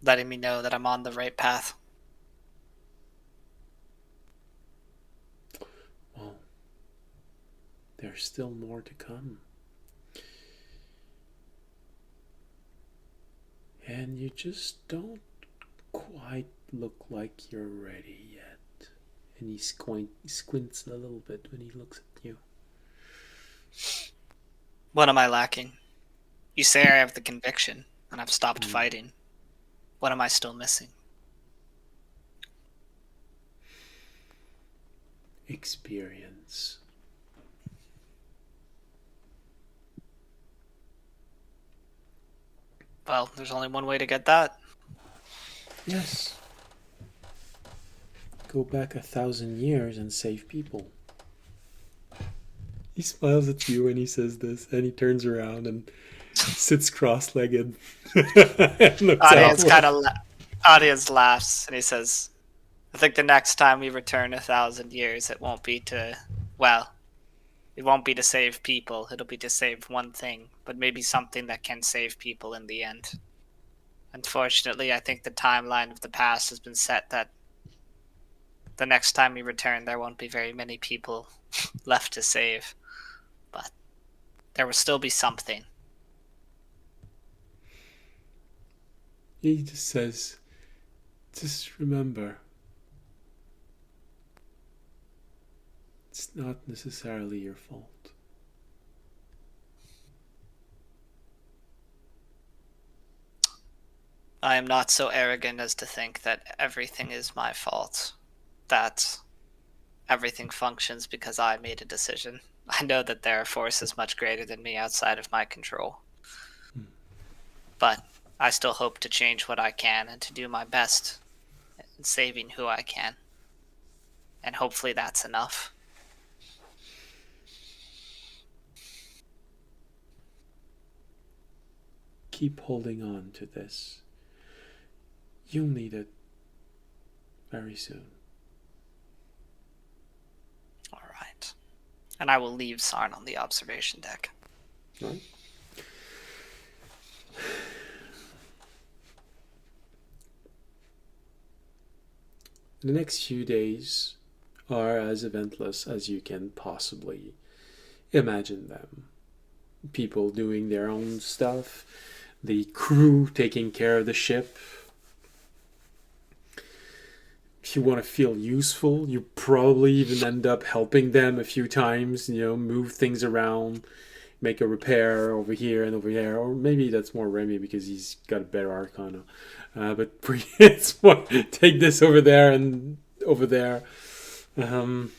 letting me know that I'm on the right path. Well, there's still more to come. And you just don't quite look like you're ready yet. And he squints a little bit when he looks at you. What am I lacking? You say I have the conviction, and I've stopped Hmm. fighting. What am I still missing? Experience. Well, there's only one way to get that. Yes. Go back 1,000 years and save people. He smiles at you when he says this, and he turns around and sits cross-legged and looks Audience outward. audience laughs, and he says, "I think the next time we return 1,000 years, it won't be to, well, it won't be to save people. It'll be to save one thing, but maybe something that can save people in the end." Unfortunately, I think the timeline of the past has been set that the next time we return, there won't be very many people left to save. But there will still be something. He just says, just remember, it's not necessarily your fault. I am not so arrogant as to think that everything is my fault. That everything functions because I made a decision. I know that there are forces much greater than me outside of my control. But I still hope to change what I can and to do my best in saving who I can. And hopefully that's enough. Keep holding on to this. You'll need it very soon. All right. And I will leave Sarn on the observation deck. Right? The next few days are as eventless as you can possibly imagine them. People doing their own stuff, the crew taking care of the ship, if you want to feel useful, you probably even end up helping them a few times, move things around, make a repair over here and over there. Or maybe that's more Remy because he's got a better Arcana. But for you, it's more take this over there and over there. The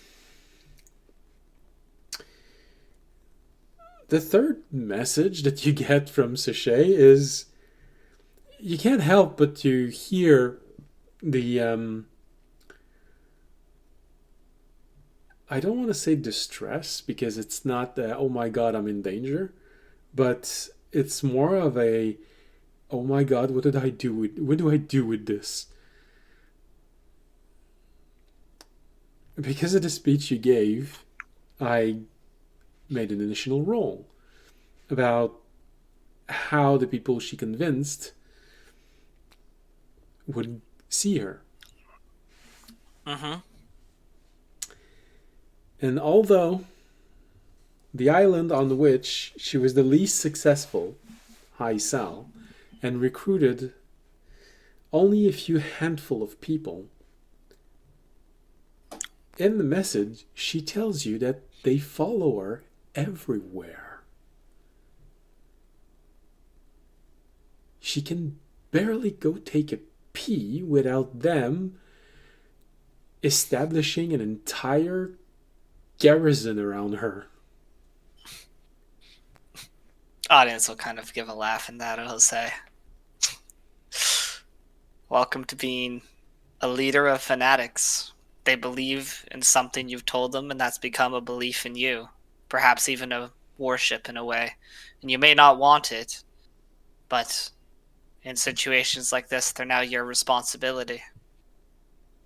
third message that you get from Sachet is you can't help but to hear the I don't want to say distress because it's not oh my god, I'm in danger, but it's more of a oh my god, what do I do with this? Because of the speech you gave, I made an initial roll about how the people she convinced would see her. Mm-hmm. And although the island on which she was the least successful, High Sal, and recruited only a few handful of people, in the message she tells you that they follow her everywhere. She can barely go take a pee without them establishing an entire garrison around her. Audience will kind of give a laugh in that, and he'll say, welcome to being a leader of fanatics. They believe in something you've told them, and that's become a belief in you. Perhaps even a worship in a way. And you may not want it, but in situations like this, they're now your responsibility.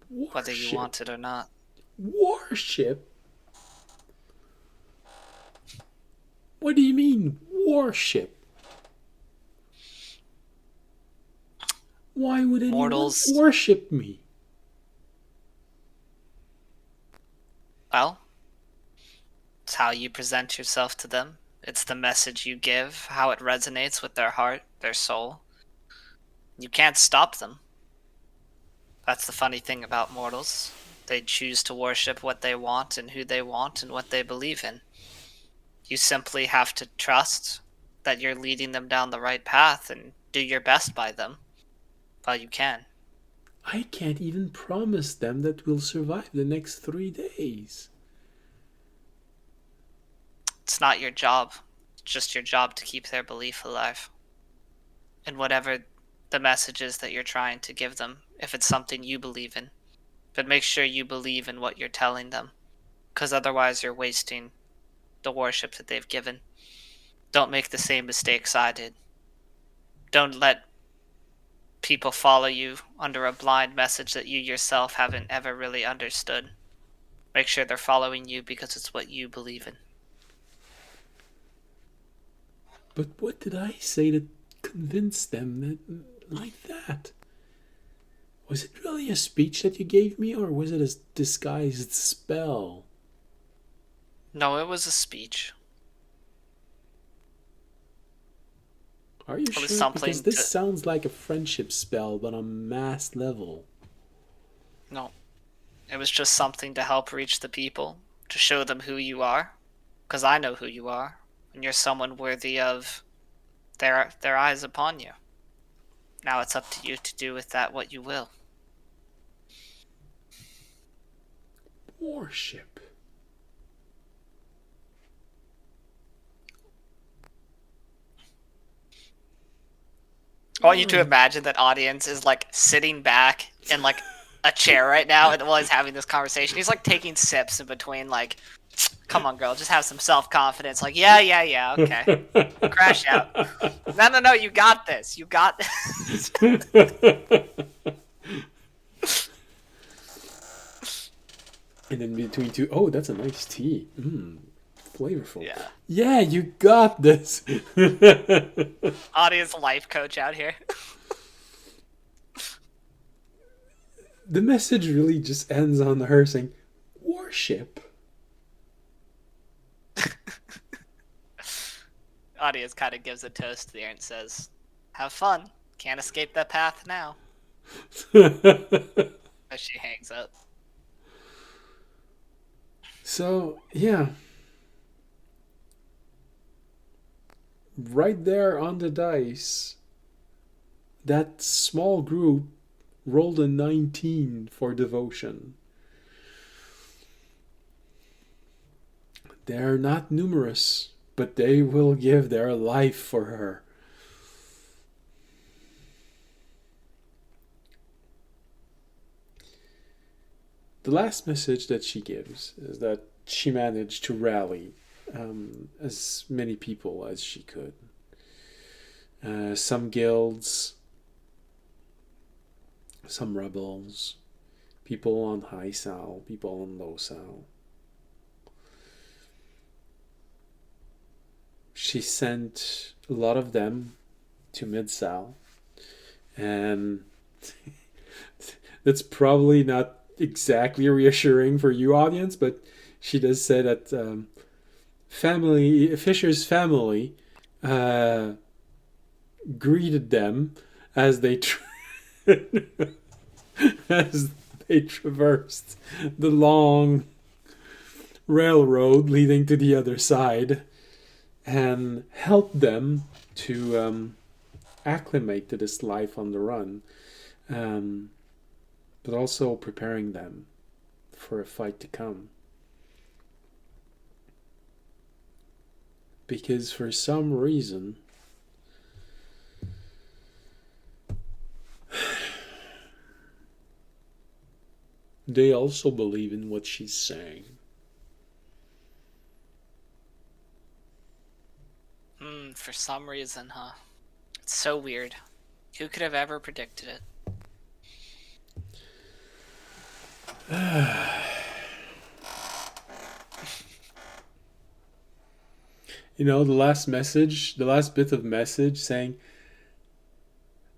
Worship. Whether you want it or not. Worship? What do you mean, worship? Why would anyone Mortals worship me? Well, it's how you present yourself to them. It's the message you give, how it resonates with their heart, their soul. You can't stop them. That's the funny thing about mortals. They choose to worship what they want and who they want and what they believe in. You simply have to trust that you're leading them down the right path and do your best by them while you can. I can't even promise them that we'll survive the next 3 days. It's not your job. It's just your job to keep their belief alive. And whatever the message is that you're trying to give them, if it's something you believe in. But make sure you believe in what you're telling them, because otherwise you're wasting the worship that they've given. Don't make the same mistakes I did. Don't let people follow you under a blind message that you yourself haven't ever really understood. Make sure they're following you because it's what you believe in. But what did I say to convince them that like that? Was it really a speech that you gave me, or was it a disguised spell? No, it was a speech. Are you sure? Because this sounds like a friendship spell, but on mass level. No. It was just something to help reach the people, to show them who you are. Because I know who you are, and you're someone worthy of their eyes upon you. Now it's up to you to do with that what you will. Worship. I want you to imagine that audience is like sitting back in like a chair right now and while he's having this conversation. He's like taking sips in between, like, come on, girl, just have some self-confidence. Like, yeah, okay. Crash out. No, you got this. You got this. And in between two, oh, that's a nice tea. Flavorful. Yeah, you got this. Audience life coach out here. The message really just ends on her saying, worship. Audience kind of gives a toast there and says, have fun. Can't escape that path now. as she hangs up. So, yeah, right there on the dice, that small group rolled a 19 for devotion. They're not numerous, but they will give their life for her. The last message that she gives is that she managed to rally as many people as she could. Some guilds, some rebels, people on high Sal, people on low Sal. She sent a lot of them to Mid Sal, and that's probably not exactly reassuring for you, audience, but she does say that Fisher's family uh, greeted them as they as they traversed the long railroad leading to the other side and helped them to acclimate to this life on the run, um, but also preparing them for a fight to come. Because for some reason, they also believe in what she's saying. For some reason, huh? It's so weird. Who could have ever predicted it? You know, the last message, the last bit of message saying,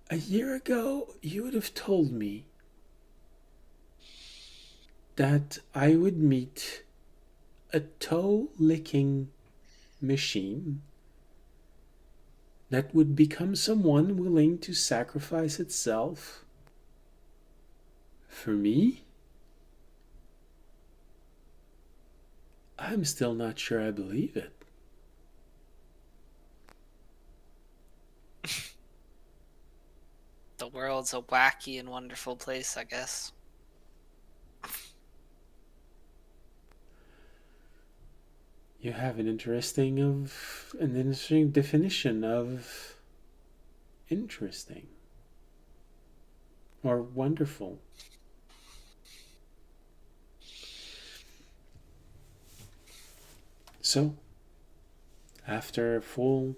a year ago, you would have told me that I would meet a toe licking machine that would become someone willing to sacrifice itself for me? I'm still not sure I believe it. The world's a wacky and wonderful place, I guess. You have an interesting definition of interesting or wonderful. So, after a full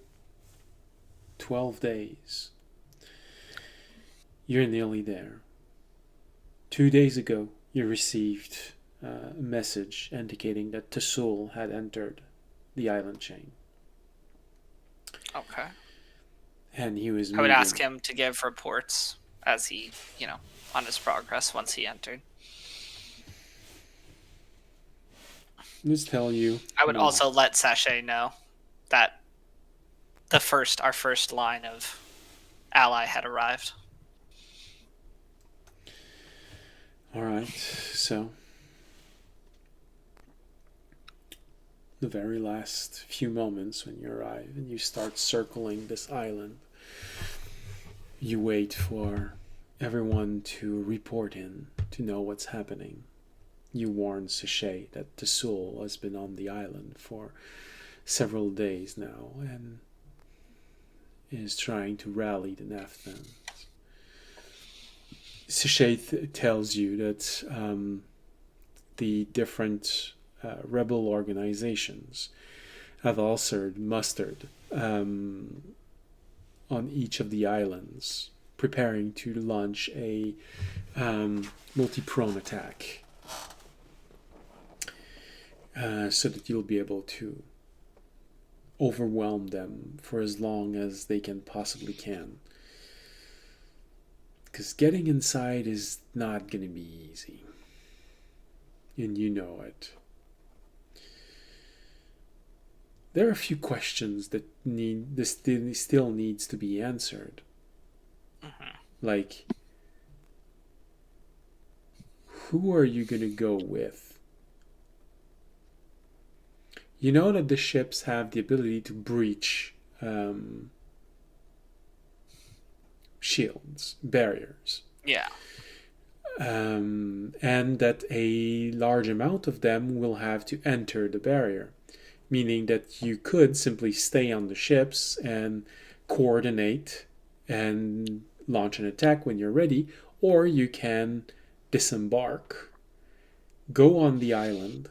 12 days, you're nearly there. 2 days ago, you received a message indicating that Tasul had entered the island chain. Okay. And he was I would ask him to give reports as he, on his progress once he entered. Let's tell you. I would also let Sachet know that our first line of ally had arrived. All right, so the very last few moments when you arrive and you start circling this island, you wait for everyone to report in to know what's happening. You warn Sachet that Tasul has been on the island for several days now and is trying to rally the Naftans. Sachet tells you that the different rebel organizations have also mustered on each of the islands, preparing to launch a multi-prone attack so that you'll be able to overwhelm them for as long as they can. Because getting inside is not going to be easy. And you know it. There are a few questions that still needs to be answered. Mm-hmm. Like, who are you going to go with? You know that the ships have the ability to breach shields, barriers, Yeah. and that a large amount of them will have to enter the barrier, meaning that you could simply stay on the ships and coordinate and launch an attack when you're ready, or you can disembark, go on the island,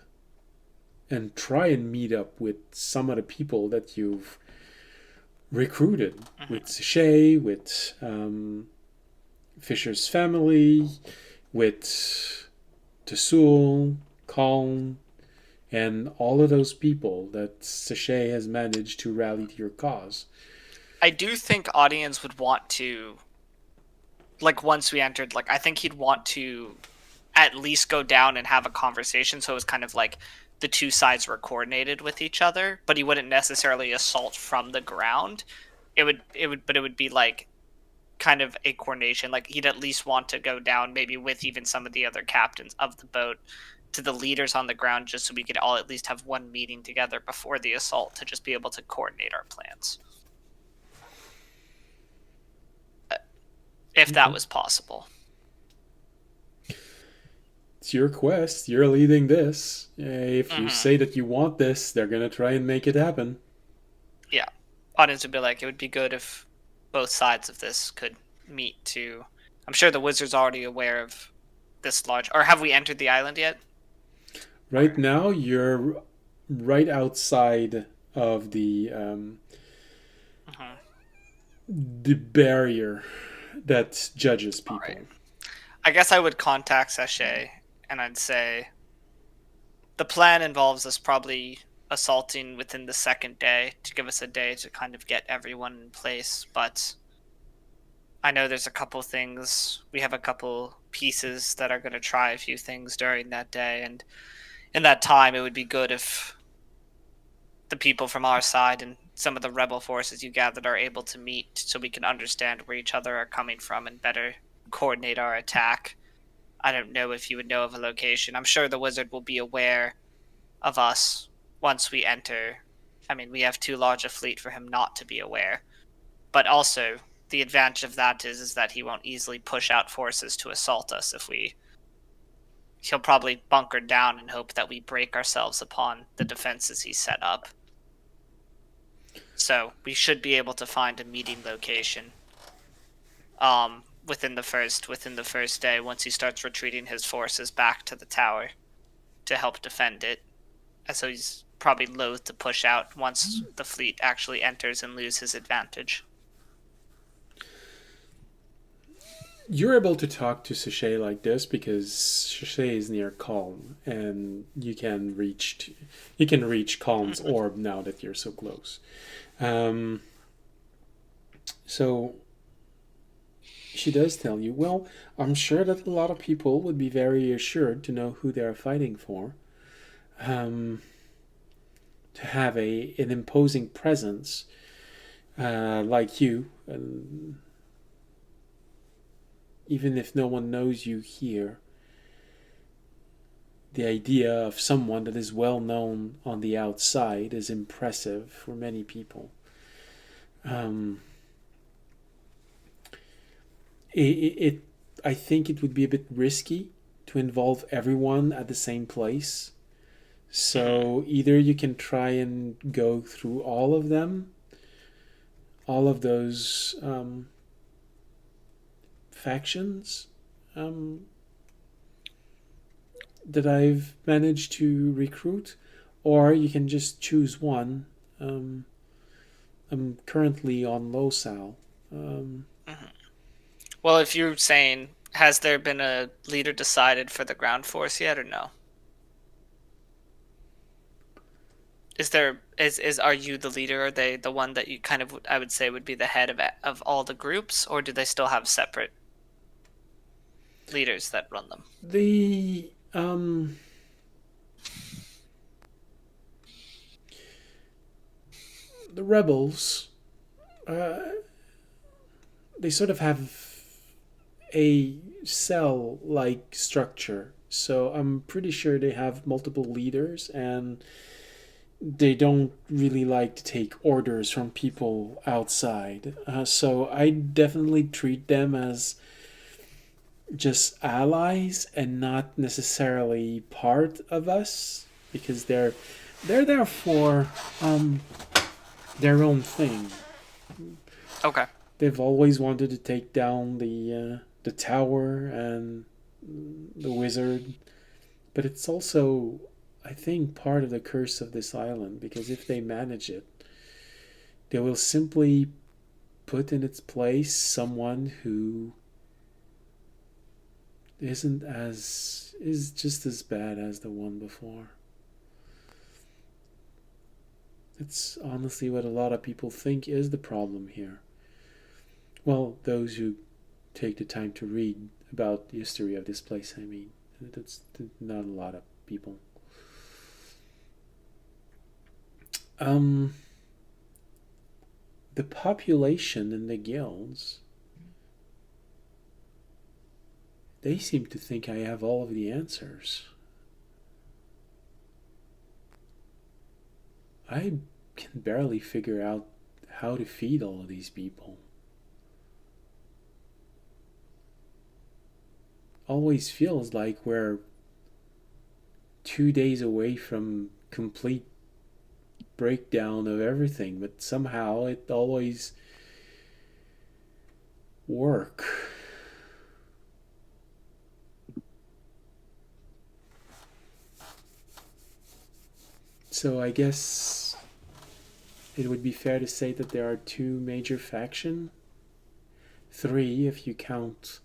and try and meet up with some of the people that you've recruited, with Sachet, with Fisher's family, with Tasul, Kalm, and all of those people that Sachet has managed to rally to your cause. I do think audience would want to, like, once we entered, like, I think he'd want to at least go down and have a conversation, so it was kind of like the two sides were coordinated with each other, but he wouldn't necessarily assault from the ground. It would be like kind of a coordination. Like, he'd at least want to go down, maybe with even some of the other captains of the boat, to the leaders on the ground, just so we could all at least have one meeting together before the assault to just be able to coordinate our plans, if that was possible. It's your quest. You're leading this. If you say that you want this, they're going to try and make it happen. Yeah. Audience would be like, it would be good if both sides of this could meet to... I'm sure the wizard's already aware of this large... Or have we entered the island yet? Right now, you're right outside of the barrier that judges people. Right. I guess I would contact Sachet and I'd say the plan involves us probably assaulting within the second day to give us a day to kind of get everyone in place, but I know there's a couple things. We have a couple pieces that are going to try a few things during that day, and in that time it would be good if the people from our side and some of the rebel forces you gathered are able to meet so we can understand where each other are coming from and better coordinate our attack. I don't know if you would know of a location. I'm sure the wizard will be aware of us once we enter. I mean, we have too large a fleet for him not to be aware. But also, the advantage of that is that he won't easily push out forces to assault us if we... He'll probably bunker down and hope that we break ourselves upon the defenses he set up. So, we should be able to find a meeting location within the first day, once he starts retreating his forces back to the tower to help defend it. And so he's probably loath to push out once the fleet actually enters and lose his advantage. You're able to talk to Sachet like this because Sachet is near Calm, and you can reach Calm's orb now that you're so close. So she does tell you, well, I'm sure that a lot of people would be very assured to know who they're fighting for. To have an imposing presence like you, even if no one knows you here, the idea of someone that is well known on the outside is impressive for many people. I think it would be a bit risky to involve everyone at the same place. So either you can try and go through all of them, all of those factions that I've managed to recruit, or you can just choose one. I'm currently on Losal. Well, if you're saying, has there been a leader decided for the ground force yet, or no? Are you the leader? Are they the one that you kind of, I would say, would be the head of all the groups, or do they still have separate leaders that run them? The rebels, they sort of have a cell-like structure So I'm pretty sure they have multiple leaders, and they don't really like to take orders from people outside. So I definitely treat them as just allies and not necessarily part of us, because they're there for um, their own thing. Okay. They've always wanted to take down the tower and the wizard, but it's also, I think, part of the curse of this island, because if they manage it, they will simply put in its place someone who is just as bad as the one before. It's honestly what a lot of people think is the problem here. Well, those who take the time to read about the history of this place, I mean, that's not a lot of people. Um, the population and the guilds, they seem to think I have all of the answers. I can barely figure out how to feed all of these people. Always feels like we're 2 days away from complete breakdown of everything, but somehow it always work. So I guess it would be fair to say that there are two major factions. Three, if you count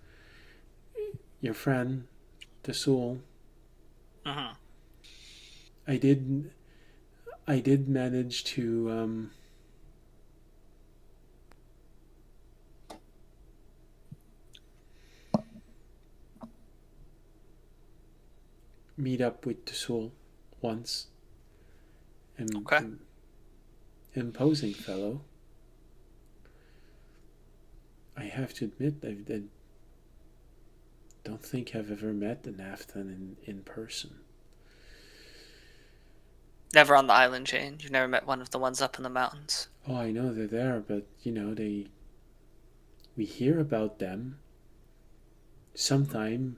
your friend, the Soul. Mm-hmm. I did I did manage to meet up with the Soul once. Okay. Imposing fellow. I have to admit, I don't think I've ever met an Afton in person. Never on the island chain. You've never met one of the ones up in the mountains. Oh, I know they're there, but we hear about them. Sometime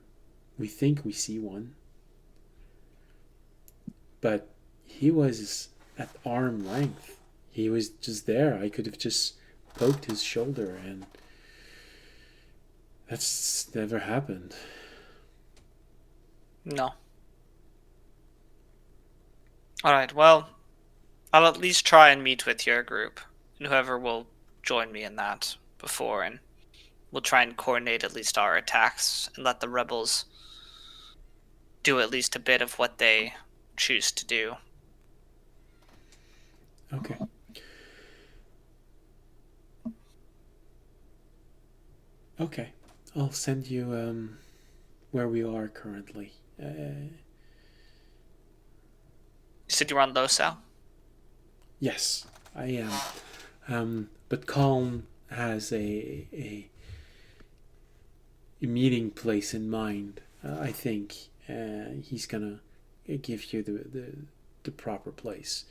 we think we see one, but he was at arm length. He was just there. I could have just poked his shoulder, and that's never happened. No. Alright, well, I'll at least try and meet with your group, and whoever will join me in that before, and we'll try and coordinate at least our attacks and let the rebels do at least a bit of what they choose to do. Okay. Okay. I'll send you where we are currently. You said you were on Losal? Yes, I am. But Calm has a meeting place in mind. I think he's gonna give you the proper place.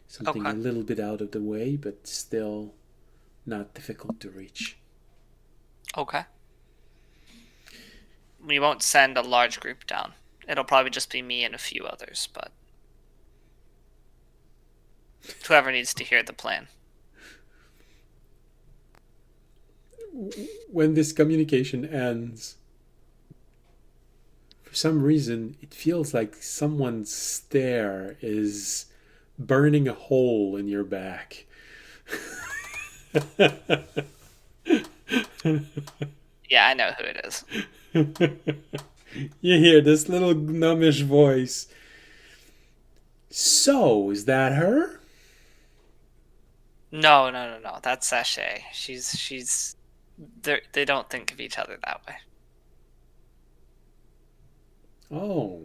Something Okay. a little bit out of the way, but still not difficult to reach. Okay. We won't send a large group down. It'll probably just be me and a few others, but whoever needs to hear the plan. When this communication ends, for some reason, it feels like someone's stare is burning a hole in your back. Yeah, I know who it is. You hear this little gnomish voice. So, is that her? No. That's Sachet. She's. They don't think of each other that way. Oh.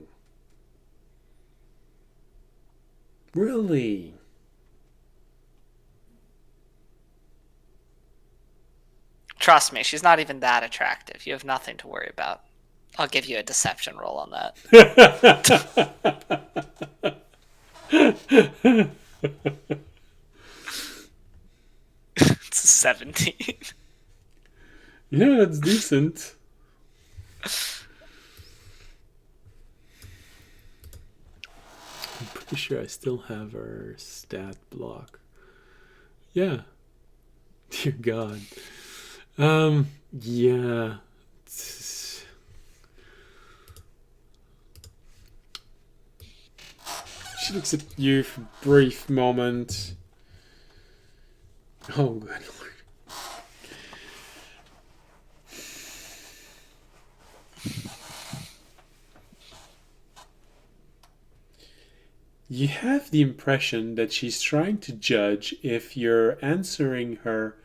Really? Trust me, she's not even that attractive. You have nothing to worry about. I'll give you a deception roll on that. It's 17. Yeah, that's decent. I'm pretty sure I still have our stat block. Yeah. Dear God. Yeah. She looks at you for a brief moment. Oh, good Lord. You have the impression that she's trying to judge if you're answering her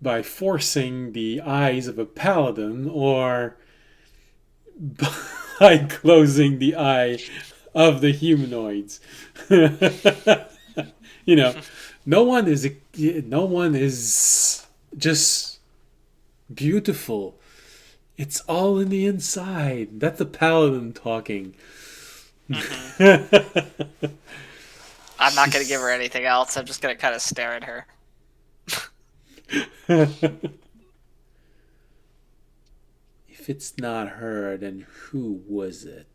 by forcing the eyes of a paladin or by closing the eye of the humanoids. You know, no one is just beautiful. It's all in the inside. That's the paladin talking. Mm-hmm. I'm not going to give her anything else. I'm just going to kind of stare at her. If it's not her, then who was it?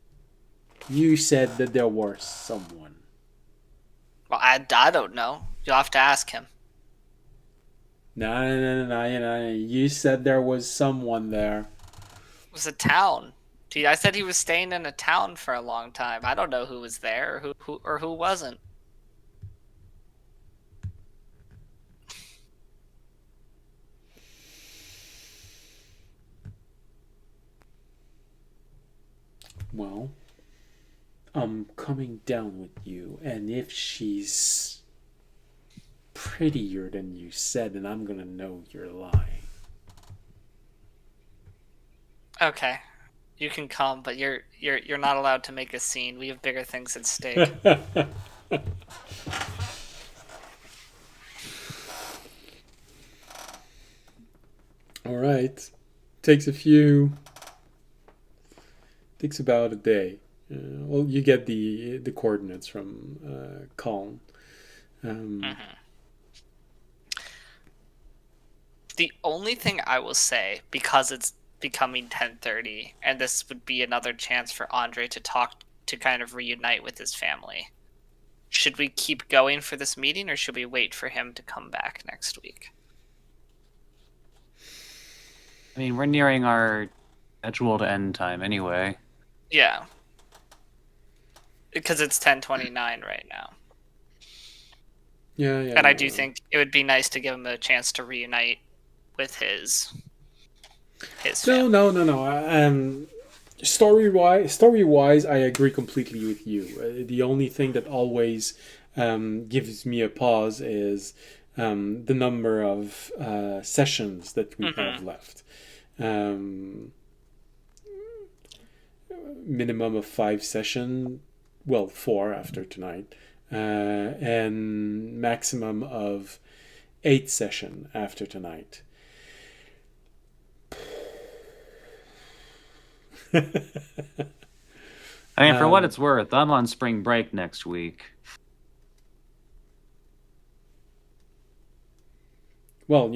You said that there was someone. Well, I don't know. You'll have to ask him. No. You said there was someone there. It was a town. Dude, I said he was staying in a town for a long time. I don't know who was there or who wasn't. Well, I'm coming down with you, and if she's prettier than you said, then I'm gonna know you're lying. Okay. You can come, but you're not allowed to make a scene. We have bigger things at stake. All right. Takes about a day. Well, you get the coordinates from Colin. The only thing I will say, because it's becoming 10:30, and this would be another chance for Andre to talk to kind of reunite with his family. Should we keep going for this meeting, or should we wait for him to come back next week? I mean, we're nearing our scheduled end time anyway. Yeah. Because it's 10:29 right now. Yeah. And I do think it would be nice to give him a chance to reunite with his family. No. Story wise, I agree completely with you. The only thing that always gives me a pause is the number of sessions that we have left. Minimum of 5 sessions. Well, 4 after tonight. And maximum of 8 sessions after tonight. I mean, for what it's worth, I'm on spring break next week. Well,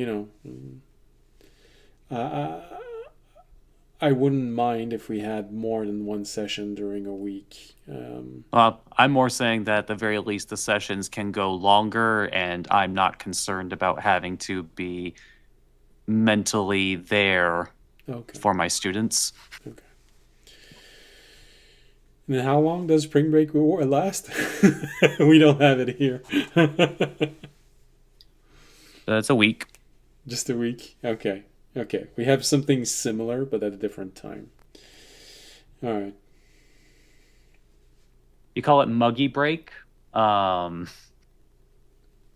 I wouldn't mind if we had more than one session during a week. I'm more saying that at the very least the sessions can go longer, and I'm not concerned about having to be mentally there for my students. Okay. And then how long does spring break last? We don't have it here. It's a week. Just a week? Okay. We have something similar, but at a different time. All right. You call it muggy break. Like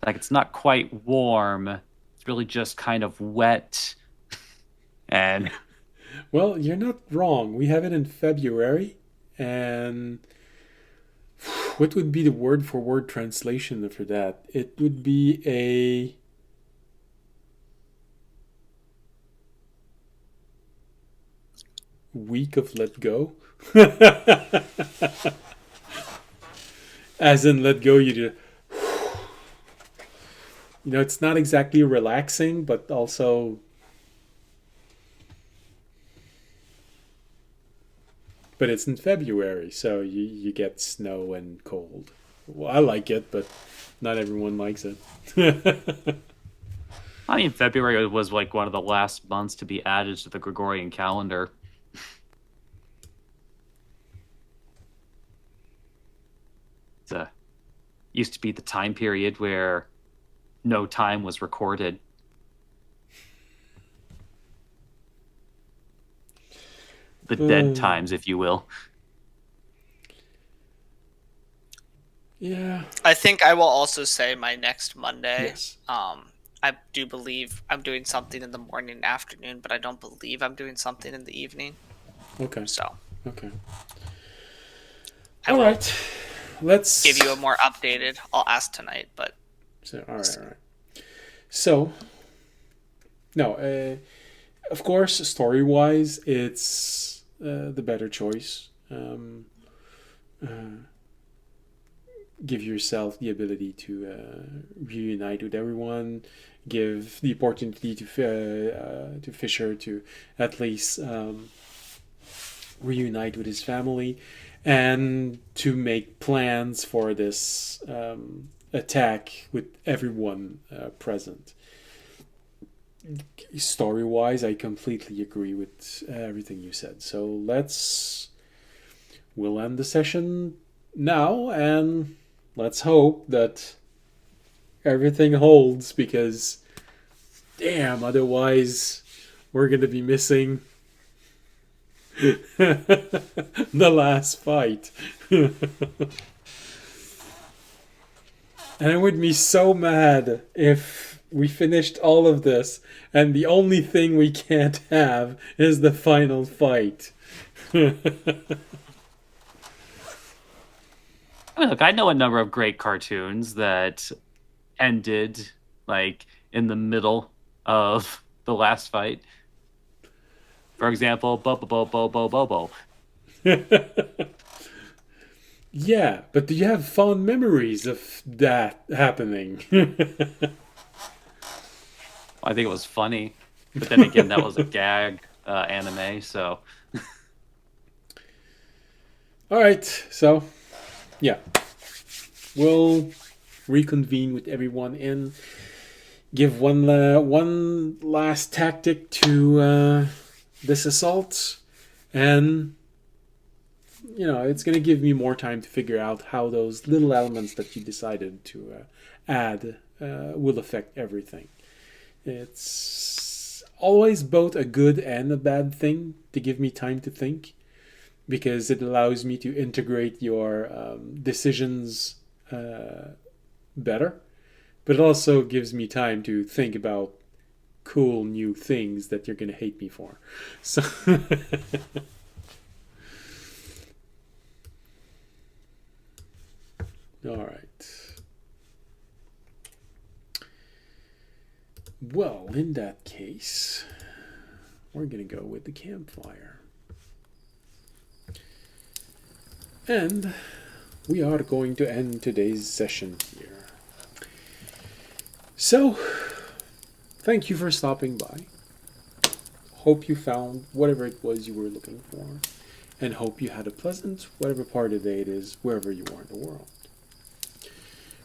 it's not quite warm. It's really just kind of wet. And well, you're not wrong. We have it in February, and what would be the word for word translation for that? It would be a week of let go. As in let go, you do. It's not exactly relaxing, but also. But it's in February, so you get snow and cold. Well, I like it, but not everyone likes it. I mean, February was like one of the last months to be added to the Gregorian calendar. It used to be the time period where no time was recorded. The dead times, if you will. Yeah. I think I will also say my next Monday. Yes. I do believe I'm doing something in the morning and afternoon, but I don't believe I'm doing something in the evening. Okay. So. Okay. I all will right. Let's give you a more updated. I'll ask tonight, but. So, all right. So, no, of course, story-wise, it's the better choice. Give yourself the ability to reunite with everyone. Give the opportunity to Fisher to at least reunite with his family, and to make plans for this attack with everyone present. Story-wise, I completely agree with everything you said. So we'll end the session now, and let's hope that everything holds, because damn, otherwise we're gonna be missing the last fight. And I would be so mad if we finished all of this and the only thing we can't have is the final fight. I mean, look, I know a number of great cartoons that ended like in the middle of the last fight. For example, Bobo Bobo Bobo Bobo. Yeah, but do you have fond memories of that happening? I think it was funny, but then again, that was a gag anime, so. All right, so yeah, we'll reconvene with everyone and give one last tactic to this assault, and it's going to give me more time to figure out how those little elements that you decided to add will affect everything. It's always both a good and a bad thing to give me time to think, because it allows me to integrate your decisions better, but it also gives me time to think about cool new things that you're going to hate me for. So all right. Well, in that case, we're going to go with the campfire. And we are going to end today's session here. So, thank you for stopping by. Hope you found whatever it was you were looking for, and hope you had a pleasant whatever part of the day it is, wherever you are in the world.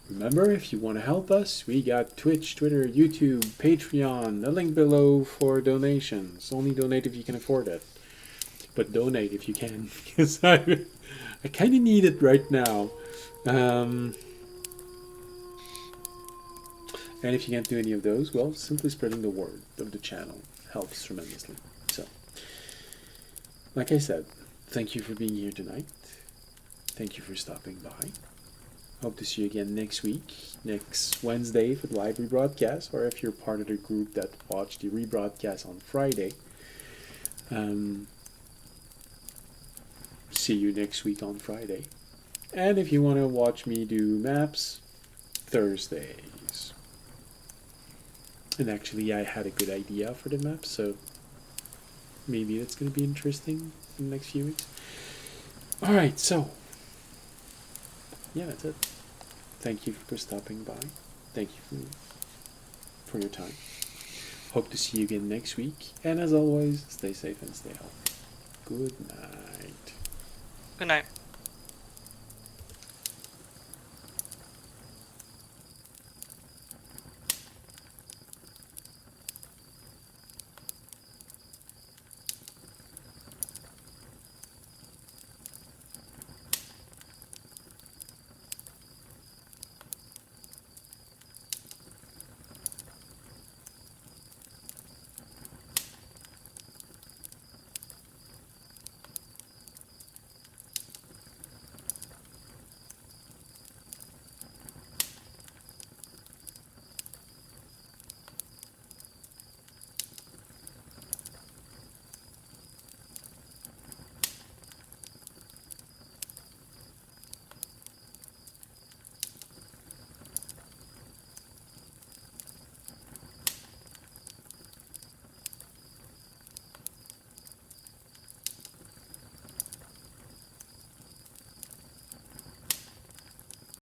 Remember, if you want to help us, we got Twitch, Twitter, YouTube, Patreon, a link below for donations. Only donate if you can afford it. But donate if you can, because I kind of need it right now. And if you can't do any of those, well, simply spreading the word of the channel helps tremendously. So, like I said, thank you for being here tonight. Thank you for stopping by. Hope to see you again next week, next Wednesday for the live rebroadcast, or if you're part of the group that watched the rebroadcast on Friday. See you next week on Friday. And if you want to watch me do maps, Thursdays. And actually, I had a good idea for the map, so maybe that's going to be interesting in the next few weeks. All right, so yeah, that's it. Thank you for stopping by. Thank you for your time. Hope to see you again next week. And as always, stay safe and stay healthy. Good night. Good night.